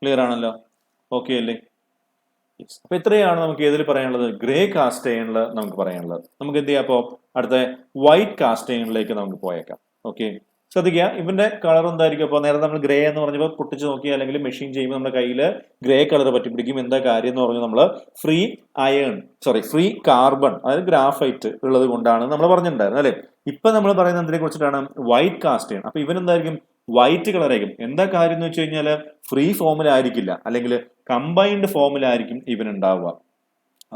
ക്ലിയർ ആണല്ലോ, ഓക്കെ അല്ലേ? അപ്പൊ ഇത്രയാണ് നമുക്ക് ഏതിൽ പറയാനുള്ളത്, ഗ്രേ കാസ്റ്റ് അയണിൽ നമുക്ക് പറയാനുള്ളത്. നമുക്ക് എന്ത് ചെയ്യാം, അപ്പോ അടുത്ത വൈറ്റ് കാസ്റ്റ് അയണിലേക്ക് നമുക്ക് പോയേക്കാം. ഓക്കെ, ശ്രദ്ധിക്കുക, ഇവന്റെ കളർ എന്തായിരിക്കും. അപ്പോൾ നേരത്തെ നമ്മൾ ഗ്രേ എന്ന് പറഞ്ഞപ്പോൾ പൊട്ടിച്ച് നോക്കി അല്ലെങ്കിൽ മെഷീൻ ചെയ്യുമ്പോൾ നമ്മുടെ കയ്യിൽ ഗ്രേ കളർ പറ്റി പിടിക്കും. എന്താ കാര്യം എന്ന് പറഞ്ഞാൽ നമ്മൾ ഫ്രീ കാർബൺ, അതായത് ഗ്രാഫൈറ്റ് ഉള്ളത് കൊണ്ടാണ് നമ്മൾ പറഞ്ഞിട്ടുണ്ടായിരുന്നത് അല്ലെ. ഇപ്പൊ നമ്മൾ പറയുന്നത് എന്തിനെ കുറിച്ചിട്ടാണ്, വൈറ്റ് കാസ്റ്റ് അയൺ. അപ്പൊ ഇവൻ എന്തായിരിക്കും, വൈറ്റ് കളർ ആയിരിക്കും. എന്താ കാര്യം എന്ന് വെച്ച് കഴിഞ്ഞാൽ ഫ്രീ ഫോമിലായിരിക്കില്ല, അല്ലെങ്കിൽ കമ്പൈൻഡ് ഫോമിലായിരിക്കും ഇവൻ ഉണ്ടാവുക.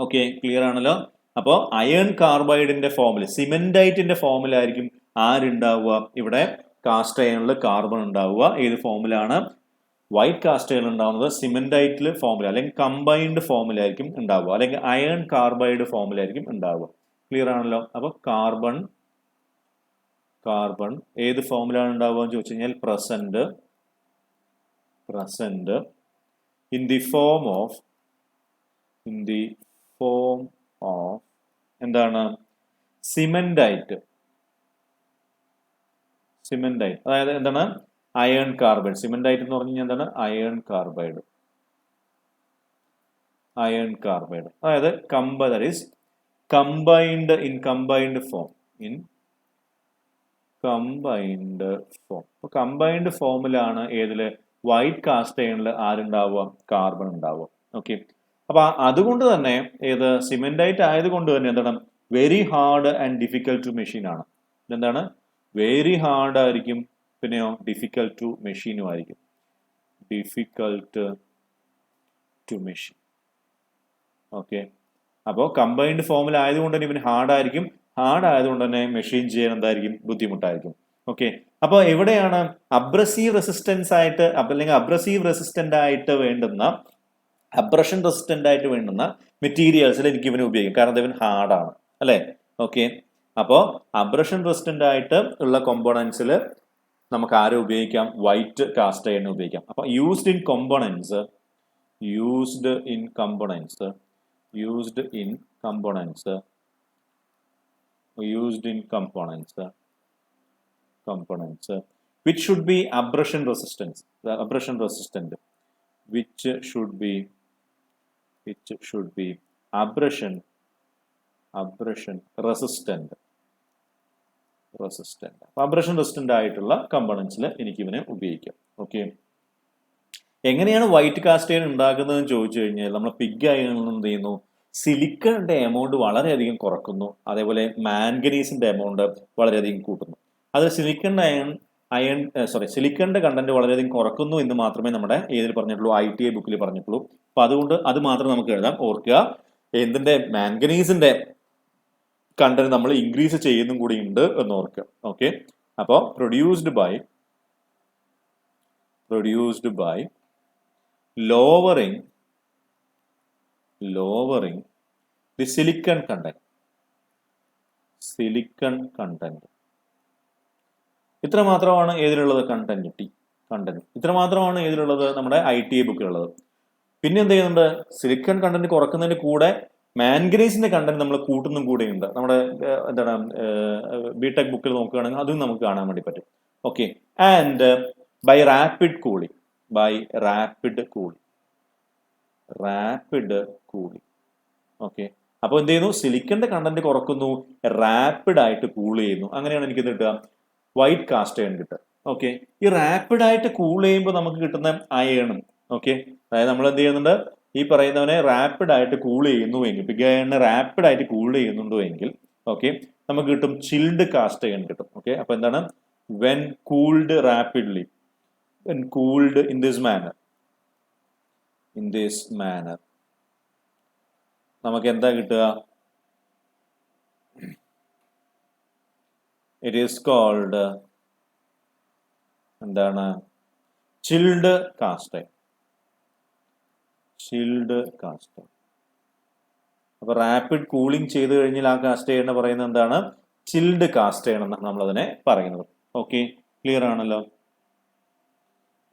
ഓക്കെ, ക്ലിയർ ആണല്ലോ. അപ്പോൾ അയൺ കാർബൈഡിന്റെ ഫോമിൽ, സിമെന്റൈറ്റിന്റെ ഫോമിലായിരിക്കും ആരുണ്ടാവുക, ഇവിടെ കാസ്റ്റ് അയണിൽ കാർബൺ ഉണ്ടാവുക. ഏത് ഫോമിലാണ്, വൈറ്റ് കാസ്റ്റ് അയൺ ഉണ്ടാവുന്നത് സിമെന്റൈറ്റിൽ ഫോമിൽ അല്ലെങ്കിൽ കമ്പൈൻഡ് ഫോമിലായിരിക്കും ഉണ്ടാവുക, അല്ലെങ്കിൽ അയൺ കാർബൈഡ് ഫോമിലായിരിക്കും ഉണ്ടാവുക. ക്ലിയർ ആണല്ലോ. അപ്പൊ കാർബൺ ഏത് ഫോമിലാണ് ഉണ്ടാവുക എന്ന് ചോദിച്ചു കഴിഞ്ഞാൽ present in the form of എന്താണ്, സിമെന്റൈറ്റ്, അതായത് എന്താണ്, അയൺ കാർബൈഡ്. സിമെന്റൈറ്റ് എന്ന് പറഞ്ഞു കഴിഞ്ഞാൽ എന്താണ്, അയൺ കാർബൈഡ്, അതായത് കമ്പൈൻഡ് ഫോം. കമ്പൈൻഡ് ഫോമിലാണ് ഏതില്, വൈറ്റ് കാസ്റ്റ് അയണിൽ ആരുണ്ടാവുക, കാർബൺ ഉണ്ടാവുക. ഓക്കെ, അപ്പൊ അതുകൊണ്ട് തന്നെ ഏത് സിമെന്റൈറ്റ് ആയതുകൊണ്ട് തന്നെ എന്താണ്, very hard and difficult to machine ആണ്. എന്താണ്, വെരി ഹാർഡ് ആയിരിക്കും, പിന്നെയോ ഡിഫിക്കൽട്ട് ടു മെഷീനും ആയിരിക്കും, ഡിഫിക്കൽട്ട് ടു മെഷീൻ. ഓക്കെ, അപ്പോൾ കമ്പൈൻഡ് ഫോമിൽ ആയതുകൊണ്ട് തന്നെ ഇവന് ഹാർഡ് ആയതുകൊണ്ട് തന്നെ മെഷീൻ ചെയ്യാൻ എന്തായിരിക്കും, ബുദ്ധിമുട്ടായിരിക്കും. ഓക്കെ, അപ്പോൾ എവിടെയാണ് അബ്രസീവ് റെസിസ്റ്റൻസ് ആയിട്ട് അല്ലെങ്കിൽ അബ്രഷൻ റെസിസ്റ്റന്റ് ആയിട്ട് വേണ്ടുന്ന മെറ്റീരിയൽസിൽ എനിക്ക് ഇവന് ഉപയോഗിക്കും, കാരണം ഇവൻ ഹാർഡാണ് അല്ലെ. ഓക്കെ, അപ്പോൾ അബ്രഷൻ റെസിസ്റ്റന്റ് ആയിട്ട് ഉള്ള കോമ്പോണൻസിൽ നമുക്ക് ആരെ ഉപയോഗിക്കാം? വൈറ്റ് കാസ്റ്റ് അയൺ ഉപയോഗിക്കാം. അപ്പൊ used in components which should be abrasion resistant, which should be abrasion resistant. Abrasion resistant ആയിട്ടുള്ള കമ്പോണൻസിൽ എനിക്ക് ഇവനെ ഉപയോഗിക്കാം. ഓക്കെ, എങ്ങനെയാണ് വൈറ്റ് കാസ്റ്റ് അയൺ ഉണ്ടാക്കുന്നതെന്ന് ചോദിച്ചു കഴിഞ്ഞാൽ നമ്മൾ പിഗ് അയണിൽ എന്ത് ചെയ്യുന്നു? സിലിക്കണിന്റെ എമൗണ്ട് വളരെയധികം കുറക്കുന്നു, അതേപോലെ മാംഗനീസിന്റെ എമൗണ്ട് വളരെയധികം കൂട്ടുന്നു. അത് സിലിക്കണിന്റെ കണ്ടന്റ് വളരെയധികം കുറക്കുന്നു എന്ന് മാത്രമേ നമ്മുടെ ഏതിൽ പറഞ്ഞിട്ടുള്ളൂ? ITA ബുക്കിൽ പറഞ്ഞിട്ടുള്ളൂ. അപ്പൊ അതുകൊണ്ട് അത് മാത്രം നമുക്ക് എഴുതാം. ഓർക്കുക, എന്തിന്റെ? മാംഗനീസിന്റെ കണ്ടന്റ് നമ്മൾ ഇൻക്രീസ് ചെയ്യുന്നും കൂടി ഉണ്ട് എന്ന് ഓർക്കുക. ഓക്കെ, അപ്പോൾ produced by lowering the silicon content. ഇത്ര മാത്രമാണ് ഏതിലുള്ളത്? കണ്ടന്റ്. ഇത്ര മാത്രമാണ് ഏതിലുള്ളത്? നമ്മുടെ ITA ബുക്കിലുള്ളത്. പിന്നെ എന്ത് ചെയ്യുന്നുണ്ട്? സിലിക്കൺ കണ്ടന്റ് കുറക്കുന്നതിന് കൂടെ മാംഗനീസിന്റെ കണ്ടന്റ് നമ്മൾ കൂട്ടുന്നും കൂടെയുണ്ട്. നമ്മുടെ എന്താണ് ബിടെക് ബുക്കിൽ നോക്കുകയാണെങ്കിൽ അതും നമുക്ക് കാണാൻ വേണ്ടി പറ്റും. Okay, and by rapid cooling. Okay, അപ്പോൾ എന്ത് ചെയ്യുന്നു? സിലിക്കന്റെ കണ്ടന്റ് കുറക്കുന്നു, റാപ്പിഡ് ആയിട്ട് കൂൾ ചെയ്യുന്നു. അങ്ങനെയാണ് എനിക്ക് കിട്ടുക വൈറ്റ് കാസ്റ്റ് അയൺ കിട്ടുക. ഓക്കെ, ഈ റാപ്പിഡ് ആയിട്ട് കൂൾ ചെയ്യുമ്പോൾ നമുക്ക് കിട്ടുന്ന അയണും, ഓക്കെ, അതായത് നമ്മൾ എന്ത് ചെയ്യുന്നുണ്ട്? ഈ പറയുന്നവനെ റാപ്പിഡ് ആയിട്ട് കൂൾ ചെയ്യുന്നുവെങ്കിൽ, പിഗ് അയണിനെ റാപ്പിഡ് ആയിട്ട് കൂൾ ചെയ്യുന്നുണ്ടോ എങ്കിൽ, ഓക്കെ, നമുക്ക് കിട്ടും ചിൽഡ് കാസ്റ്റ് അയൺ കിട്ടും. ഓക്കെ, അപ്പൊ എന്താണ്? When cooled rapidly, when cooled in this manner, നമുക്ക് എന്താ കിട്ടുക? it is called എന്താണ്? Chilled cast iron. അപ്പൊ റാപ്പിഡ് കൂളിംഗ് ചെയ്ത് കഴിഞ്ഞാൽ ആ കാസ്റ്റ് അയൺ പറയുന്നത് എന്താണ്? ചിൽഡ് കാസ്റ്റ് അയൺ എന്നാണ് നമ്മൾ അതിനെ പറയുന്നത്. ഓക്കെ, ക്ലിയർ ആണല്ലോ?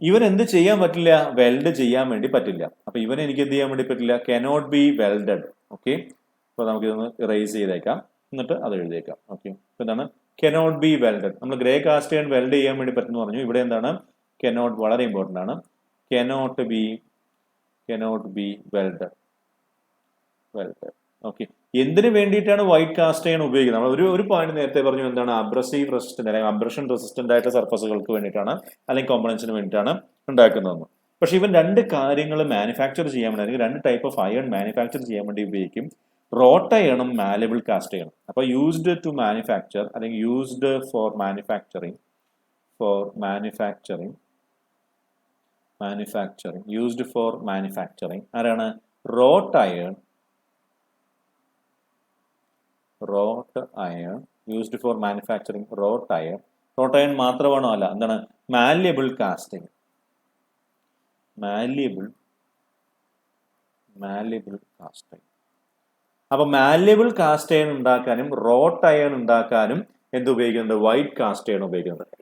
ഇവൻ എന്ത് ചെയ്യാൻ പറ്റില്ല? വെൽഡ് ചെയ്യാൻ വേണ്ടി പറ്റില്ല. അപ്പൊ ഇവനെ എനിക്ക് എന്ത് ചെയ്യാൻ വേണ്ടി പറ്റില്ല? Cannot be welded. ഓക്കെ, അപ്പൊ നമുക്ക് ഇതൊന്ന് ഇറേസ് ചെയ്തേക്കാം, എന്നിട്ട് അത് എഴുതിയേക്കാം. ഓക്കെ, എന്താണ്? Cannot B welded. നമ്മൾ ഗ്രേ കാസ്റ്റ് അയൺ വെൽഡ് ചെയ്യാൻ വേണ്ടി പറ്റുന്നു പറഞ്ഞു. ഇവിടെ എന്താണ്? കനോട്ട് വളരെ ഇമ്പോർട്ടന്റ് ആണ്. Cannot be welded. ഓക്കെ, എന്തിനു വേണ്ടിയിട്ടാണ് വൈറ്റ് കാസ്റ്റ് അയൺ ഉപയോഗിക്കുന്നത്? നമ്മൾ ഒരു പോയിന്റ് നേരത്തെ പറഞ്ഞു, എന്താണ്? അബ്രസീവ് റെസിസ്റ്റന്റ് അല്ലെങ്കിൽ അബ്രഷൻ റെസിസ്റ്റന്റ് ആയിട്ട് സർഫസുകൾക്ക് വേണ്ടിയിട്ടാണ്, അല്ലെങ്കിൽ കോമ്പണൻസിന് വേണ്ടിയിട്ടാണ് ഉണ്ടാക്കുന്നതെന്ന്. പക്ഷെ ഇവൻ രണ്ട് കാര്യങ്ങൾ മാനുഫാക്ചർ ചെയ്യാൻ വേണ്ടി, അല്ലെങ്കിൽ രണ്ട് ടൈപ്പ് ഓഫ് അയൺ മാനുഫാക്ചർ ചെയ്യാൻ വേണ്ടി ഉപയോഗിക്കും. റോട്ട് അയണും മാലബിൾ കാസ്റ്റ് അയണും. അപ്പൊ യൂസ്ഡ് ടു മാനുഫാക്ചർ അല്ലെങ്കിൽ യൂസ്ഡ് ഫോർ മാനുഫാക്ചറിങ് ആരാണ്? Wrought iron used for manufacturing. Wrought iron മാത്രമാണോ? അല്ല, എന്താണ്? Malleable casting. അപ്പൊ മാല്യബിൾ കാസ്റ്റ് അയൺ ഉണ്ടാക്കാനും റോട്ട് അയൺ ഉണ്ടാക്കാനും എന്ത് ഉപയോഗിക്കുന്നുണ്ട്? വൈറ്റ് കാസ്റ്റ് അയൺ ഉപയോഗിക്കുന്നുണ്ട്.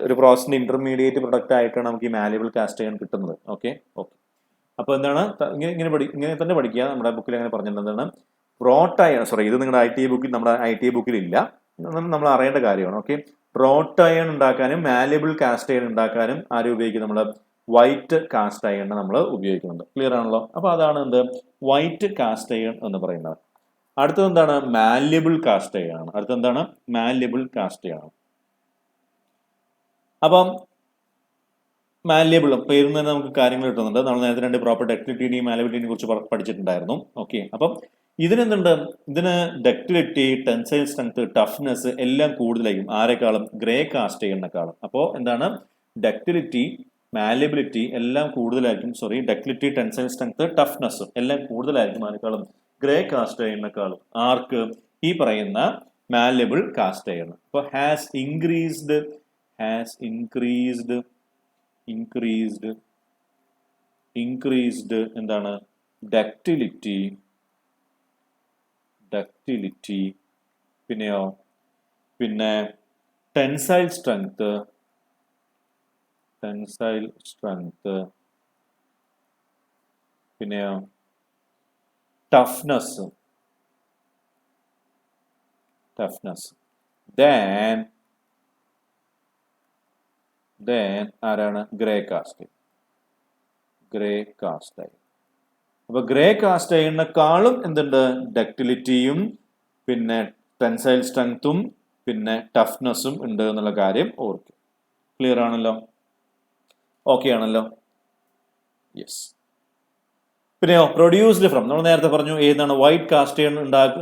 ഒരു പ്രോസസ്സിന്റെ ഇന്റർമീഡിയറ്റ് പ്രൊഡക്റ്റ് ആയിട്ടാണ് നമുക്ക് ഈ മാല്യബിൾ കാസ്റ്റ് അയൺ കിട്ടുന്നത്. ഓക്കെ, അപ്പൊ എന്താണ്? ഇങ്ങനെ തന്നെ പഠിക്കുക. നമ്മുടെ ബുക്കിൽ അങ്ങനെ പറഞ്ഞിട്ടുണ്ടെന്നാണ്. റോട്ട് അയൺ, ഇത് നിങ്ങളുടെ നമ്മുടെ ITA ബുക്കിൽ ഇല്ല, നമ്മൾ അറിയേണ്ട കാര്യമാണ്. ഓക്കെ, റോട്ട് അയൺ ഉണ്ടാക്കാനും മാല്യബിൾ കാസ്റ്റ് അയൺ ഉണ്ടാക്കാനും ആരും ഉപയോഗിക്കും? നമ്മൾ വൈറ്റ് കാസ്റ്റ് അയൺ നമ്മൾ ഉപയോഗിക്കുന്നുണ്ട്. ക്ലിയർ ആണല്ലോ? അപ്പൊ അതാണ് എന്ത്? വൈറ്റ് കാസ്റ്റ് അയൺ എന്ന് പറയുന്നത്. അടുത്തത് എന്താണ്? മാല്യബിൾ കാസ്റ്റ് അയൺ ആണ്. അപ്പം മാല്യബിൾ പേരിൽ നിന്ന് നമുക്ക് കാര്യങ്ങൾ കിട്ടുന്നുണ്ട്. നമ്മൾ നേരത്തെ രണ്ട് പ്രോപ്പർ ഡക്റ്റിലിറ്റിയും മാലബിലിറ്റിനെ കുറിച്ച് പഠിച്ചിട്ടുണ്ടായിരുന്നു. ഓക്കെ, അപ്പം ഇതിനെന്തുണ്ട്? ഇതിന് ഡക്റ്റിലിറ്റി, ടെൻസൈൽ സ്ട്രെങ്ത്, ടഫ്നെസ് എല്ലാം കൂടുതലായിരിക്കും. ആരെക്കാളും? ഗ്രേ കാസ്റ്റ് അയണിനെക്കാളും. അപ്പോൾ എന്താണ്? ഡക്റ്റിലിറ്റി, മാലബിലിറ്റി എല്ലാം കൂടുതലായിരിക്കും. ഡക്റ്റിലിറ്റി, ടെൻസൈൽ സ്ട്രെങ്ത്, ടഫ്നെസ് എല്ലാം കൂടുതലായിരിക്കും ആരെക്കാളും? Grey cast അയണിനെക്കാളും. ആർക്ക്? ഈ പറയുന്ന മാലബിൾ കാസ്റ്റ് അയൺ. അപ്പോൾ ഹാസ് ഇൻക്രീസ്ഡ് പിന്നെയോ പിന്നെ ടെൻസൈൽ സ്ട്രെങ്ത് പിന്നെയോ ടഫ്നെസ് then ആരാണ് ഗ്രേ കാസ്റ്റ് അയൺ. അപ്പൊ ഗ്രേ കാസ്റ്റ് അയണിനെക്കാളും എന്തുണ്ട് ഡക്റ്റിലിറ്റിയും പിന്നെ ടെൻസൈൽ സ്ട്രെങ്ത്തും പിന്നെ ടഫ്നെസ്സും ഉണ്ട് എന്നുള്ള കാര്യം ഓർക്കുക. ക്ലിയർ ആണല്ലോ? ഓക്കെ ആണല്ലോ? യെസ്. പിന്നെയോ പ്രൊഡ്യൂസ്ഡ് ഫ്രം, നമ്മൾ നേരത്തെ പറഞ്ഞു ഏതാണ് വൈറ്റ് കാസ്റ്റ് അയൺ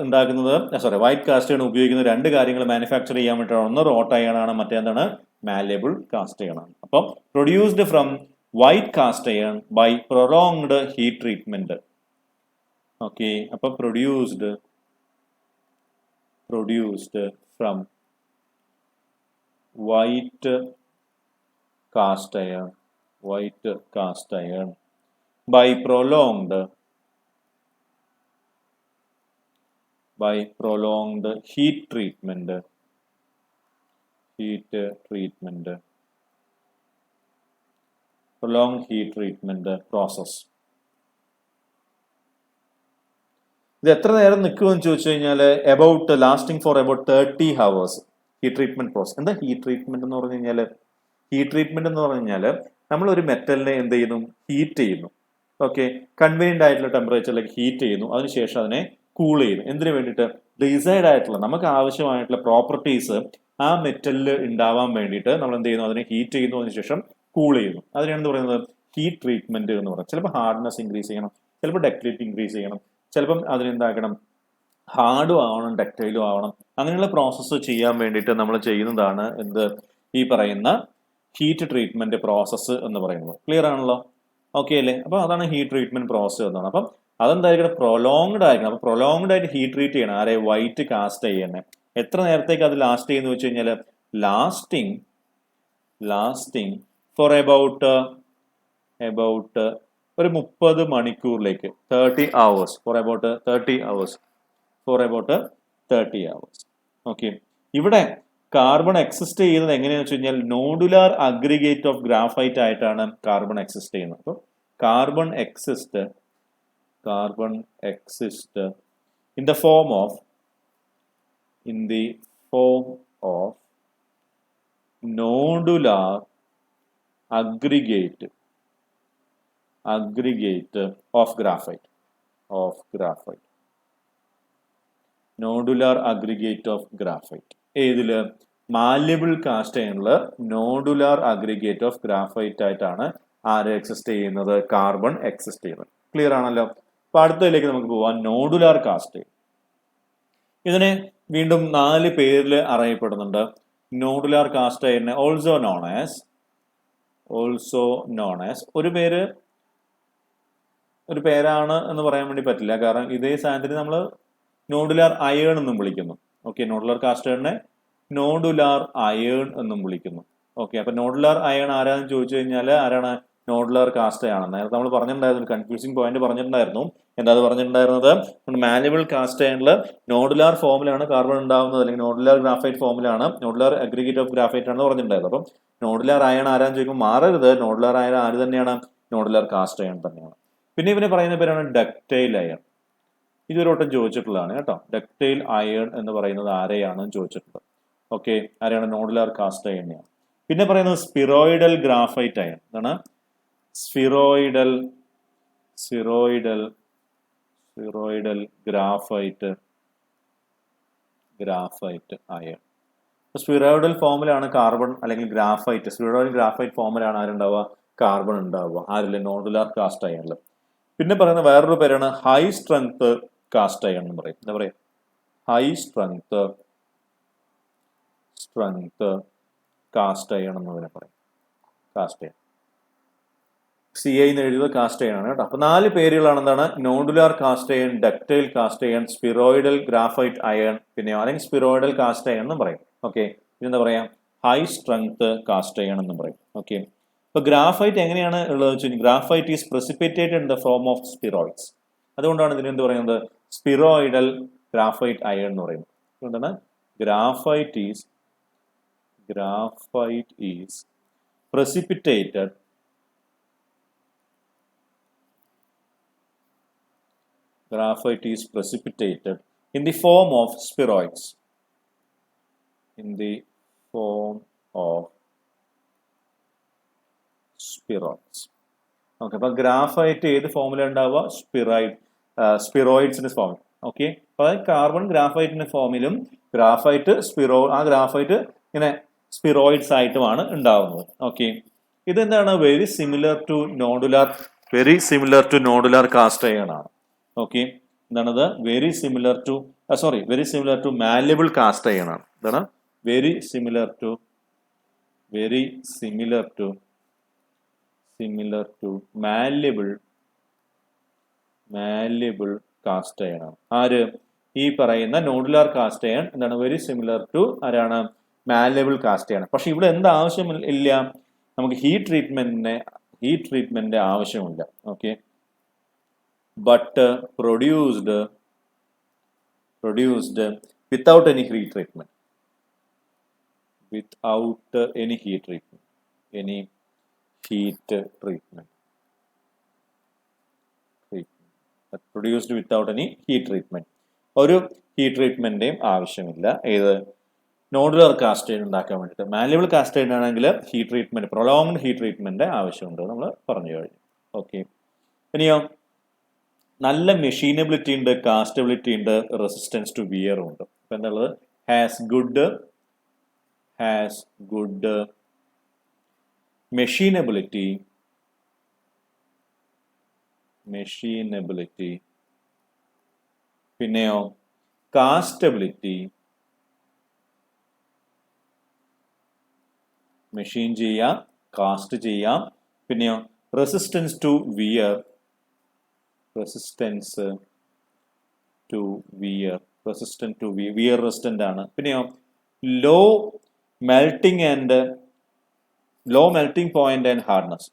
ഉണ്ടാക്കുന്നത്, വൈറ്റ് കാസ്റ്റ് അയൺ ഉപയോഗിക്കുന്ന രണ്ട് കാര്യങ്ങൾ മാനുഫാക്ചർ ചെയ്യാൻ വേണ്ടിയിട്ടാണ്. ഒന്ന് റോട്ട് അയൺ ആണ്, മറ്റേതാണ് മാലബിൾ കാസ്റ്റ് അയൺ ആണ്. അപ്പം produced from white cast iron by prolonged heat treatment. Okay, അപ്പൊ produced from white cast iron by prolonged heat treatment process. ഇത് എത്ര നേരം നിൽക്കുമെന്ന് ചോദിച്ചു കഴിഞ്ഞാൽ lasting for about 30 hours heat treatment process. എന്താ ഹീറ്റ് ട്രീറ്റ്മെന്റ് എന്ന് പറഞ്ഞു കഴിഞ്ഞാൽ നമ്മൾ ഒരു മെറ്റലിനെ എന്ത് ചെയ്യുന്നു, ഹീറ്റ് ചെയ്യുന്നു. ഓക്കെ, കൺവീനിയന്റ് ആയിട്ടുള്ള ടെമ്പറേച്ചറിലേക്ക് ഹീറ്റ് ചെയ്യുന്നു, അതിനുശേഷം അതിനെ കൂൾ ചെയ്യുന്നു. എന്തിനു വേണ്ടിയിട്ട്? ഡിസൈഡ് ആയിട്ടുള്ള നമുക്ക് ആവശ്യമായിട്ടുള്ള പ്രോപ്പർട്ടീസ് ആ മെറ്റലിൽ ഉണ്ടാവാൻ വേണ്ടിയിട്ട് നമ്മൾ എന്ത് ചെയ്യുന്നു, അതിനെ ഹീറ്റ് ചെയ്യുന്നു, അതിനുശേഷം കൂൾ ചെയ്യുന്നു. അതിനാണ് പറയുന്നത് ഹീറ്റ് ട്രീറ്റ്മെന്റ് എന്ന് പറയുന്നത്. ചിലപ്പോൾ ഹാർഡ്നെസ് ഇൻക്രീസ് ചെയ്യണം, ചിലപ്പോൾ ഡക്റ്റിലിറ്റി ഇൻക്രീസ് ചെയ്യണം, ചിലപ്പം അതിനെന്താക്കണം ഹാർഡും ആവണം ഡക്റ്റൈലും ആവണം. അങ്ങനെയുള്ള പ്രോസസ്സ് ചെയ്യാൻ വേണ്ടിയിട്ട് നമ്മൾ ചെയ്യുന്നതാണ് എന്ത്, ഈ പറയുന്ന ഹീറ്റ് ട്രീറ്റ്മെന്റ് പ്രോസസ്സ് എന്ന് പറയുന്നത്. ക്ലിയർ ആണല്ലോ? ഓക്കെ അല്ലേ? അപ്പൊ അതാണ് ഹീറ്റ് ട്രീറ്റ്മെന്റ് പ്രോസസ് എന്നാണ്. അപ്പം അതെന്തായിരിക്കണം, പ്രൊലോങ്ഡ് ആയിരിക്കണം. അപ്പൊ പ്രൊലോങ്ഡ് ആയിട്ട് ഹീറ്റ് ട്രീറ്റ് ചെയ്യണം ആരെ, വൈറ്റ് കാസ്റ്റ് അയണിനെ. എത്ര നേരത്തേക്ക് അത് ലാസ്റ്റ് ചെയ്യുന്ന വെച്ച് കഴിഞ്ഞാൽ ലാസ്റ്റിംഗ് ഫോർ അബൌട്ട് ഒരു 30 മണിക്കൂറിലേക്ക് 30 hours. ഓക്കെ, ഇവിടെ കാർബൺ എക്സിസ്റ്റ് ചെയ്യുന്നത് എങ്ങനെയാണെന്ന് വെച്ച് കഴിഞ്ഞാൽ നോഡുലാർ അഗ്രിഗേറ്റ് ഓഫ് ഗ്രാഫൈറ്റ് ആയിട്ടാണ് കാർബൺ എക്സിസ്റ്റ് ചെയ്യുന്നത്. അപ്പോൾ carbon exist in the form of nodular aggregate of graphite. Nodular aggregate of graphite ഏതില്? മാല്യബിൾ കാസ്റ്റ് അയണില് നോഡുലാർ അഗ്രിഗേറ്റ് ഓഫ് ഗ്രാഫൈറ്റ് ആയിട്ടാണ് ആര് എക്സിസ്റ്റ് ചെയ്യുന്നത്, കാർബൺ എക്സിസ്റ്റ് ചെയ്യുന്നത്. ക്ലിയർ ആണല്ലോ? അപ്പൊ അടുത്തതിലേക്ക് നമുക്ക് പോവാം. നോഡുലാർ കാസ്റ്റ് അയൺ ഇതിനെ വീണ്ടും 4 പേരിൽ അറിയപ്പെടുന്നുണ്ട്. നോഡുലാർ കാസ്റ്റ് അയണിനെ ഓൾസോ നോൺ ആസ് ഒരു പേരാണ് എന്ന് പറയാൻ വേണ്ടി പറ്റില്ല, കാരണം ഇതേ സാധനത്തിന് നമ്മൾ നോഡുലാർ അയേൺ എന്നും വിളിക്കുന്നു. ഓക്കെ, നോഡുലാർ കാസ്റ്റ് അയണിനെ നോഡുലാർ അയേൺ എന്നും വിളിക്കുന്നു. ഓക്കെ, അപ്പൊ നോഡുലാർ അയേൺ ആരാന്ന് ചോദിച്ചു കഴിഞ്ഞാൽ ആരാണ്? Nodular cast iron. നേരത്തെ നമ്മൾ പറഞ്ഞിട്ടുണ്ടായിരുന്നു, കൺഫ്യൂസിംഗ് പോയിന്റ് പറഞ്ഞിട്ടുണ്ടായിരുന്നു. എന്താ അത് പറഞ്ഞിട്ടുണ്ടായിരുന്നത്? മാല്യബിൾ കാസ്റ്റ് അയണിൽ നോഡുലാർ ഫോമിലാണ് കാർബൺ ഉണ്ടാവുന്നത്, അല്ലെങ്കിൽ നോഡുലാർ ഗ്രാഫൈറ്റ് ഫോമിലാണ്, നോഡുലാർ അഗ്രിഗേറ്റ് ഓഫ് ഗ്രാഫൈറ്റ് ആണെന്ന് പറഞ്ഞിട്ടുണ്ടായിരുന്നു. അപ്പം നോഡുലാർ അയൺ ആരാന്ന് ചോദിക്കുമ്പോൾ മാറരുത്, നോഡുലാർ അയൺ ആര് തന്നെയാണ്? നോഡുലാർ കാസ്റ്റ് അയൺ തന്നെയാണ്. പിന്നെ ഇവനെ പറയുന്ന പേരാണ് ഡക്റ്റൈൽ അയൺ. ഇതൊരു വട്ടം ചോദിച്ചിട്ടുള്ളതാണ് കേട്ടോ. ഡക്റ്റൈൽ അയൺ എന്ന് പറയുന്നത് ആരെയാണെന്ന് ചോദിച്ചിട്ടുണ്ട്. ഓക്കെ, ആരെയാണ്? നോഡുലാർ കാസ്റ്റ് അയണിനെയാണ്. പിന്നെ പറയുന്നത് സ്പിറോയിഡൽ ഗ്രാഫൈറ്റ് അയൺ. എന്താണ്? സ്പിറോയിഡൽ ഗ്രാഫൈറ്റ് അയൺ. സ്പിറോയിഡൽ ഫോമിലാണ് കാർബൺ അല്ലെങ്കിൽ ഗ്രാഫൈറ്റ്, സ്പിറോയിഡൽ ഗ്രാഫൈറ്റ് ഫോമിലാണ് ആരുണ്ടാവുക? കാർബൺ ഉണ്ടാവുക. ആരില്ല? നോഡുലാർ കാസ്റ്റ് അയണിൽ. പിന്നെ പറയുന്ന വേറൊരു പേരാണ് ഹൈ സ്ട്രെങ്ത് കാസ്റ്റ് അയൺ എന്ന് പറയും. എന്താ പറയുക? ഹൈ സ്ട്രെങ്ത് കാസ്റ്റ് അയൺ എന്നതിനെ പറയും. കാസ്റ്റ് അയൺ CI എന്ന് എഴുതുന്നത് കാസ്റ്റ് അയൺ ആണ് കേട്ടോ. അപ്പൊ 4 പേരുകളാണ്. എന്താണ്? Nodular cast iron, ductile cast iron, spheroidal graphite iron, പിന്നെ അല്ലെങ്കിൽ സ്പിറോയിഡൽ കാസ്റ്റ് അയൺ എന്നും പറയും. ഓക്കെ, പിന്നെന്താ പറയാ? ഹൈ സ്ട്രെങ്ത് കാസ്റ്റ് അയൺ എന്നും പറയും. ഓക്കെ, ഇപ്പൊ ഗ്രാഫൈറ്റ് എങ്ങനെയാണ് ഉള്ളത് വെച്ചാൽ graphite is precipitated in the form of spheroids. അതുകൊണ്ടാണ് ഇതിന് എന്ത് പറയുന്നത്? സ്പിറോയിഡൽ ഗ്രാഫൈറ്റ് അയൺ എന്ന് പറയുന്നത്. അതുകൊണ്ടാണ് graphite is precipitated in the form of spheroids. In the form of spheroids. Okay, അപ്പൊ ഗ്രാഫൈറ്റ് ഏത് ഫോമിലാണ് ഉണ്ടാവുക? സ്പിറോയിഡ്സിന്റെ ഫോമിൽ. ഓക്കെ, അപ്പൊ കാർബൺ ഗ്രാഫൈറ്റിന്റെ ഫോമിലും ഗ്രാഫൈറ്റ് ഗ്രാഫൈറ്റ് ഇങ്ങനെ സ്പിറോയിഡ്സ് ആയിട്ടുമാണ് ഉണ്ടാവുന്നത്. ഓക്കെ, ഇതെന്താണ്? Very similar to nodular cast iron ആണ്. ഓക്കെ, എന്താണത്? Very similar to malleable cast iron ആണ്. എന്താണ്? Very similar to malleable cast iron ആണ്. ആര്? ഈ പറയുന്ന നോഡുലാർ കാസ്റ്റ് അയൺ എന്താണ്? വെരി സിമിലർ ടു ആരാണ്? Malleable cast iron. പക്ഷെ ഇവിടെ എന്ത് ആവശ്യം ഇല്ല? നമുക്ക് ഹീറ്റ് ട്രീറ്റ്മെന്റിന്റെ ആവശ്യമില്ല. Okay, but produced without any heat treatment. Produced without any heat treatment. ഒരു ഹീറ്റ് ട്രീറ്റ്മെന്റിന്റെയും ആവശ്യമില്ല. ഏത്? നോഡുലാർ കാസ്റ്റ് അയൺ ഉണ്ടാക്കാൻ വേണ്ടിയിട്ട്. മാലബിൾ കാസ്റ്റ് അയൺ ആണെങ്കിൽ heat treatment, prolonged heat treatment ആവശ്യമുണ്ട്, നമ്മൾ പറഞ്ഞു കഴിഞ്ഞു. ഓക്കെ, ഇനിയോ നല്ല മെഷീനബിലിറ്റി ഉണ്ട്, കാസ്റ്റബിലിറ്റി ഉണ്ട്, റെസിസ്റ്റൻസ് ടു വിയറും ഉണ്ട്. അപ്പൊ എന്താണുള്ളത്? ഹാസ് ഗുഡ് മെഷീനബിലിറ്റി, പിന്നെയോ കാസ്റ്റബിലിറ്റി, മെഷീൻ ചെയ്യാം, കാസ്റ്റ് ചെയ്യാം, പിന്നെയോ റെസിസ്റ്റൻസ് ടു വിയർ റെസിസ്റ്റന്റ് ആണ്. പിന്നെയോ low melting point and hardness.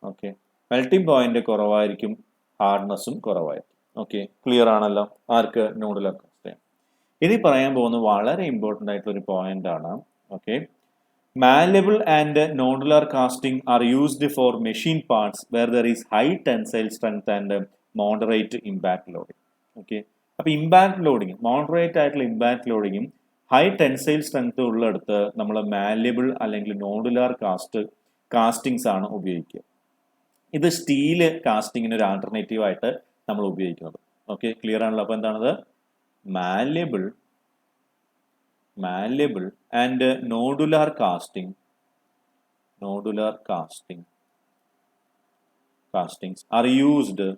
Okay, melting point കുറവായിരിക്കും, ഹാർഡ്നസും കുറവായിരിക്കും. ഓക്കെ, ക്ലിയർ ആണല്ലോ? ആർക്ക്? Nodular cast iron. ഇനി പറയാൻ പോകുന്നത് വളരെ ഇമ്പോർട്ടൻ്റ് ആയിട്ടുള്ള ഒരു പോയിന്റ് ആണ്. Okay, malleable and nodular casting are used for machine parts where there is high tensile strength and moderate impact loading. Okay, അപ്പോൾ ഇമ്പാക്ട് ലോഡിങ്, മോഡറേറ്റ് ആയിട്ടുള്ള ഇമ്പാക്ട് ലോഡിങ്ങും ഹൈ ടെൻസൈൽ സ്ട്രെങ്ത് ഉള്ളിടത്ത് നമ്മൾ മാലബിൾ അല്ലെങ്കിൽ നോഡുലാർ കാസ്റ്റിങ്സ് ആണ് ഉപയോഗിക്കുക. ഇത് steel കാസ്റ്റിങ്ങിന് ഒരു alternative ആയിട്ട് നമ്മൾ ഉപയോഗിക്കുന്നത്. ഓക്കെ, ക്ലിയർ ആണല്ലോ? അപ്പോൾ എന്താണത്? malleable and nodular castings are used for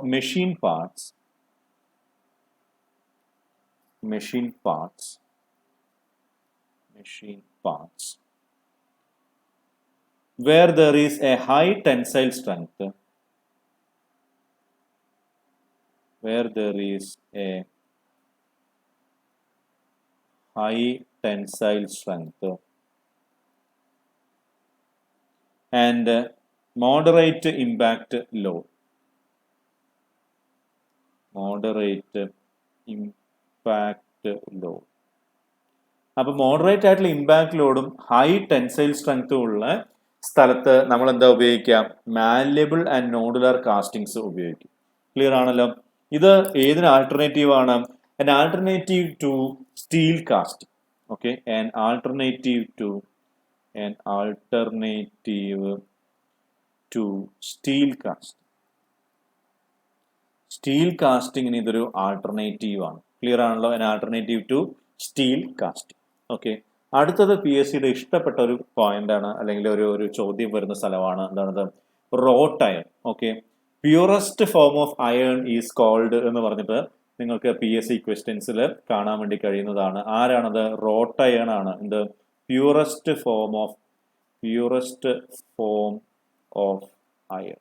machine parts where there is a high tensile strength, and moderate impact load. അപ്പോൾ മോഡറേറ്റ് ആയിട്ടുള്ള ഇമ്പാക്ട് ലോഡും ഹൈ ടെൻസൈൽ സ്ട്രെങ്ത്തും ഉള്ള സ്ഥലത്ത് നമ്മൾ എന്താ ഉപയോഗിക്കാം? മാലബിൾ ആൻഡ് നോഡുലാർ കാസ്റ്റിങ്സ് ഉപയോഗിക്കും. ക്ലിയർ ആണല്ലോ? ഇത് ഏതിന് ആൾട്ടർനേറ്റീവ് ആണ്? an alternative to steel casting. Okay, an alternative to steel casting. Steel കാസ്റ്റിങ്ങിന് ഇതൊരു ആൾട്ടർനേറ്റീവ് ആണ്. ക്ലിയർ ആണല്ലോ? an alternative to steel casting. Okay, അടുത്തത് PSCയുടെ ഇഷ്ടപ്പെട്ട ഒരു പോയിന്റ് ആണ്, അല്ലെങ്കിൽ ഒരു ചോദ്യം വരുന്ന സ്ഥലമാണ്. എന്താണത്? Wrought iron. Okay, purest form of iron is called എന്ന് പറഞ്ഞിട്ട് നിങ്ങൾക്ക് PSC ക്വസ്റ്റ്യൻസിൽ കാണാൻ വേണ്ടി കഴിയുന്നതാണ്. ആരാണത്? റോട്ട് അയൺ ആണ്. എന്ത്? Purest form of iron.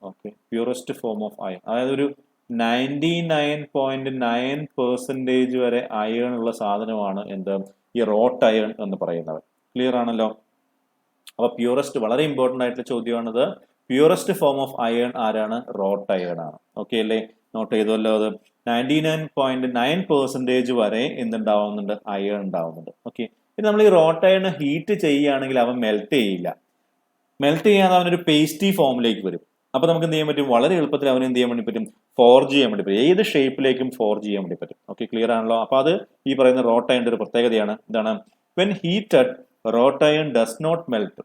Okay, purest form of iron, അതായത് ഒരു 99.9% വരെ അയൺ ഉള്ള സാധനമാണ് എന്ത്? ഈ റോട്ട് അയൺ എന്ന് പറയുന്നത്. ക്ലിയർ ആണല്ലോ? അപ്പൊ പ്യൂറസ്റ്റ് വളരെ ഇമ്പോർട്ടന്റ് ആയിട്ടുള്ള ചോദ്യമാണിത്. പ്യൂറസ്റ്റ് ഫോം ഓഫ് അയൺ ആരാണ്? റോട്ട് അയൺ ആണ്. ഓക്കെ അല്ലേ? നോട്ട് ചെയ്തല്ലോ അത്. 99.9% വരെ എന്തുണ്ടാവുന്നുണ്ട്? അയൺ ഉണ്ടാവുന്നുണ്ട്. ഓക്കെ. ഇനി നമ്മൾ ഈ റോട്ട് അയൺ ഹീറ്റ് ചെയ്യുകയാണെങ്കിൽ അവൻ മെൽറ്റ് ചെയ്യില്ല. മെൽറ്റ് ചെയ്യാതെ അവനൊരു പേസ്റ്റി ഫോമിലേക്ക് വരും. അപ്പൊ നമുക്ക് എന്ത് ചെയ്യാൻ പറ്റും? വളരെ എളുപ്പത്തിൽ അവന് എന്ത് ചെയ്യാൻ വേണ്ടി പറ്റും? ഫോർജ് ചെയ്യാൻ വേണ്ടി പറ്റും. ഏത് ഷേപ്പിലേക്കും ഫോർജ് ചെയ്യാൻ വേണ്ടി പറ്റും. ഓക്കെ, ക്ലിയർ ആണല്ലോ? അപ്പൊ അത് ഈ പറയുന്ന റോട്ട് അയണിന്റെ ഒരു പ്രത്യേകതയാണ്. എന്താണ്? When heated wrought iron does not melt.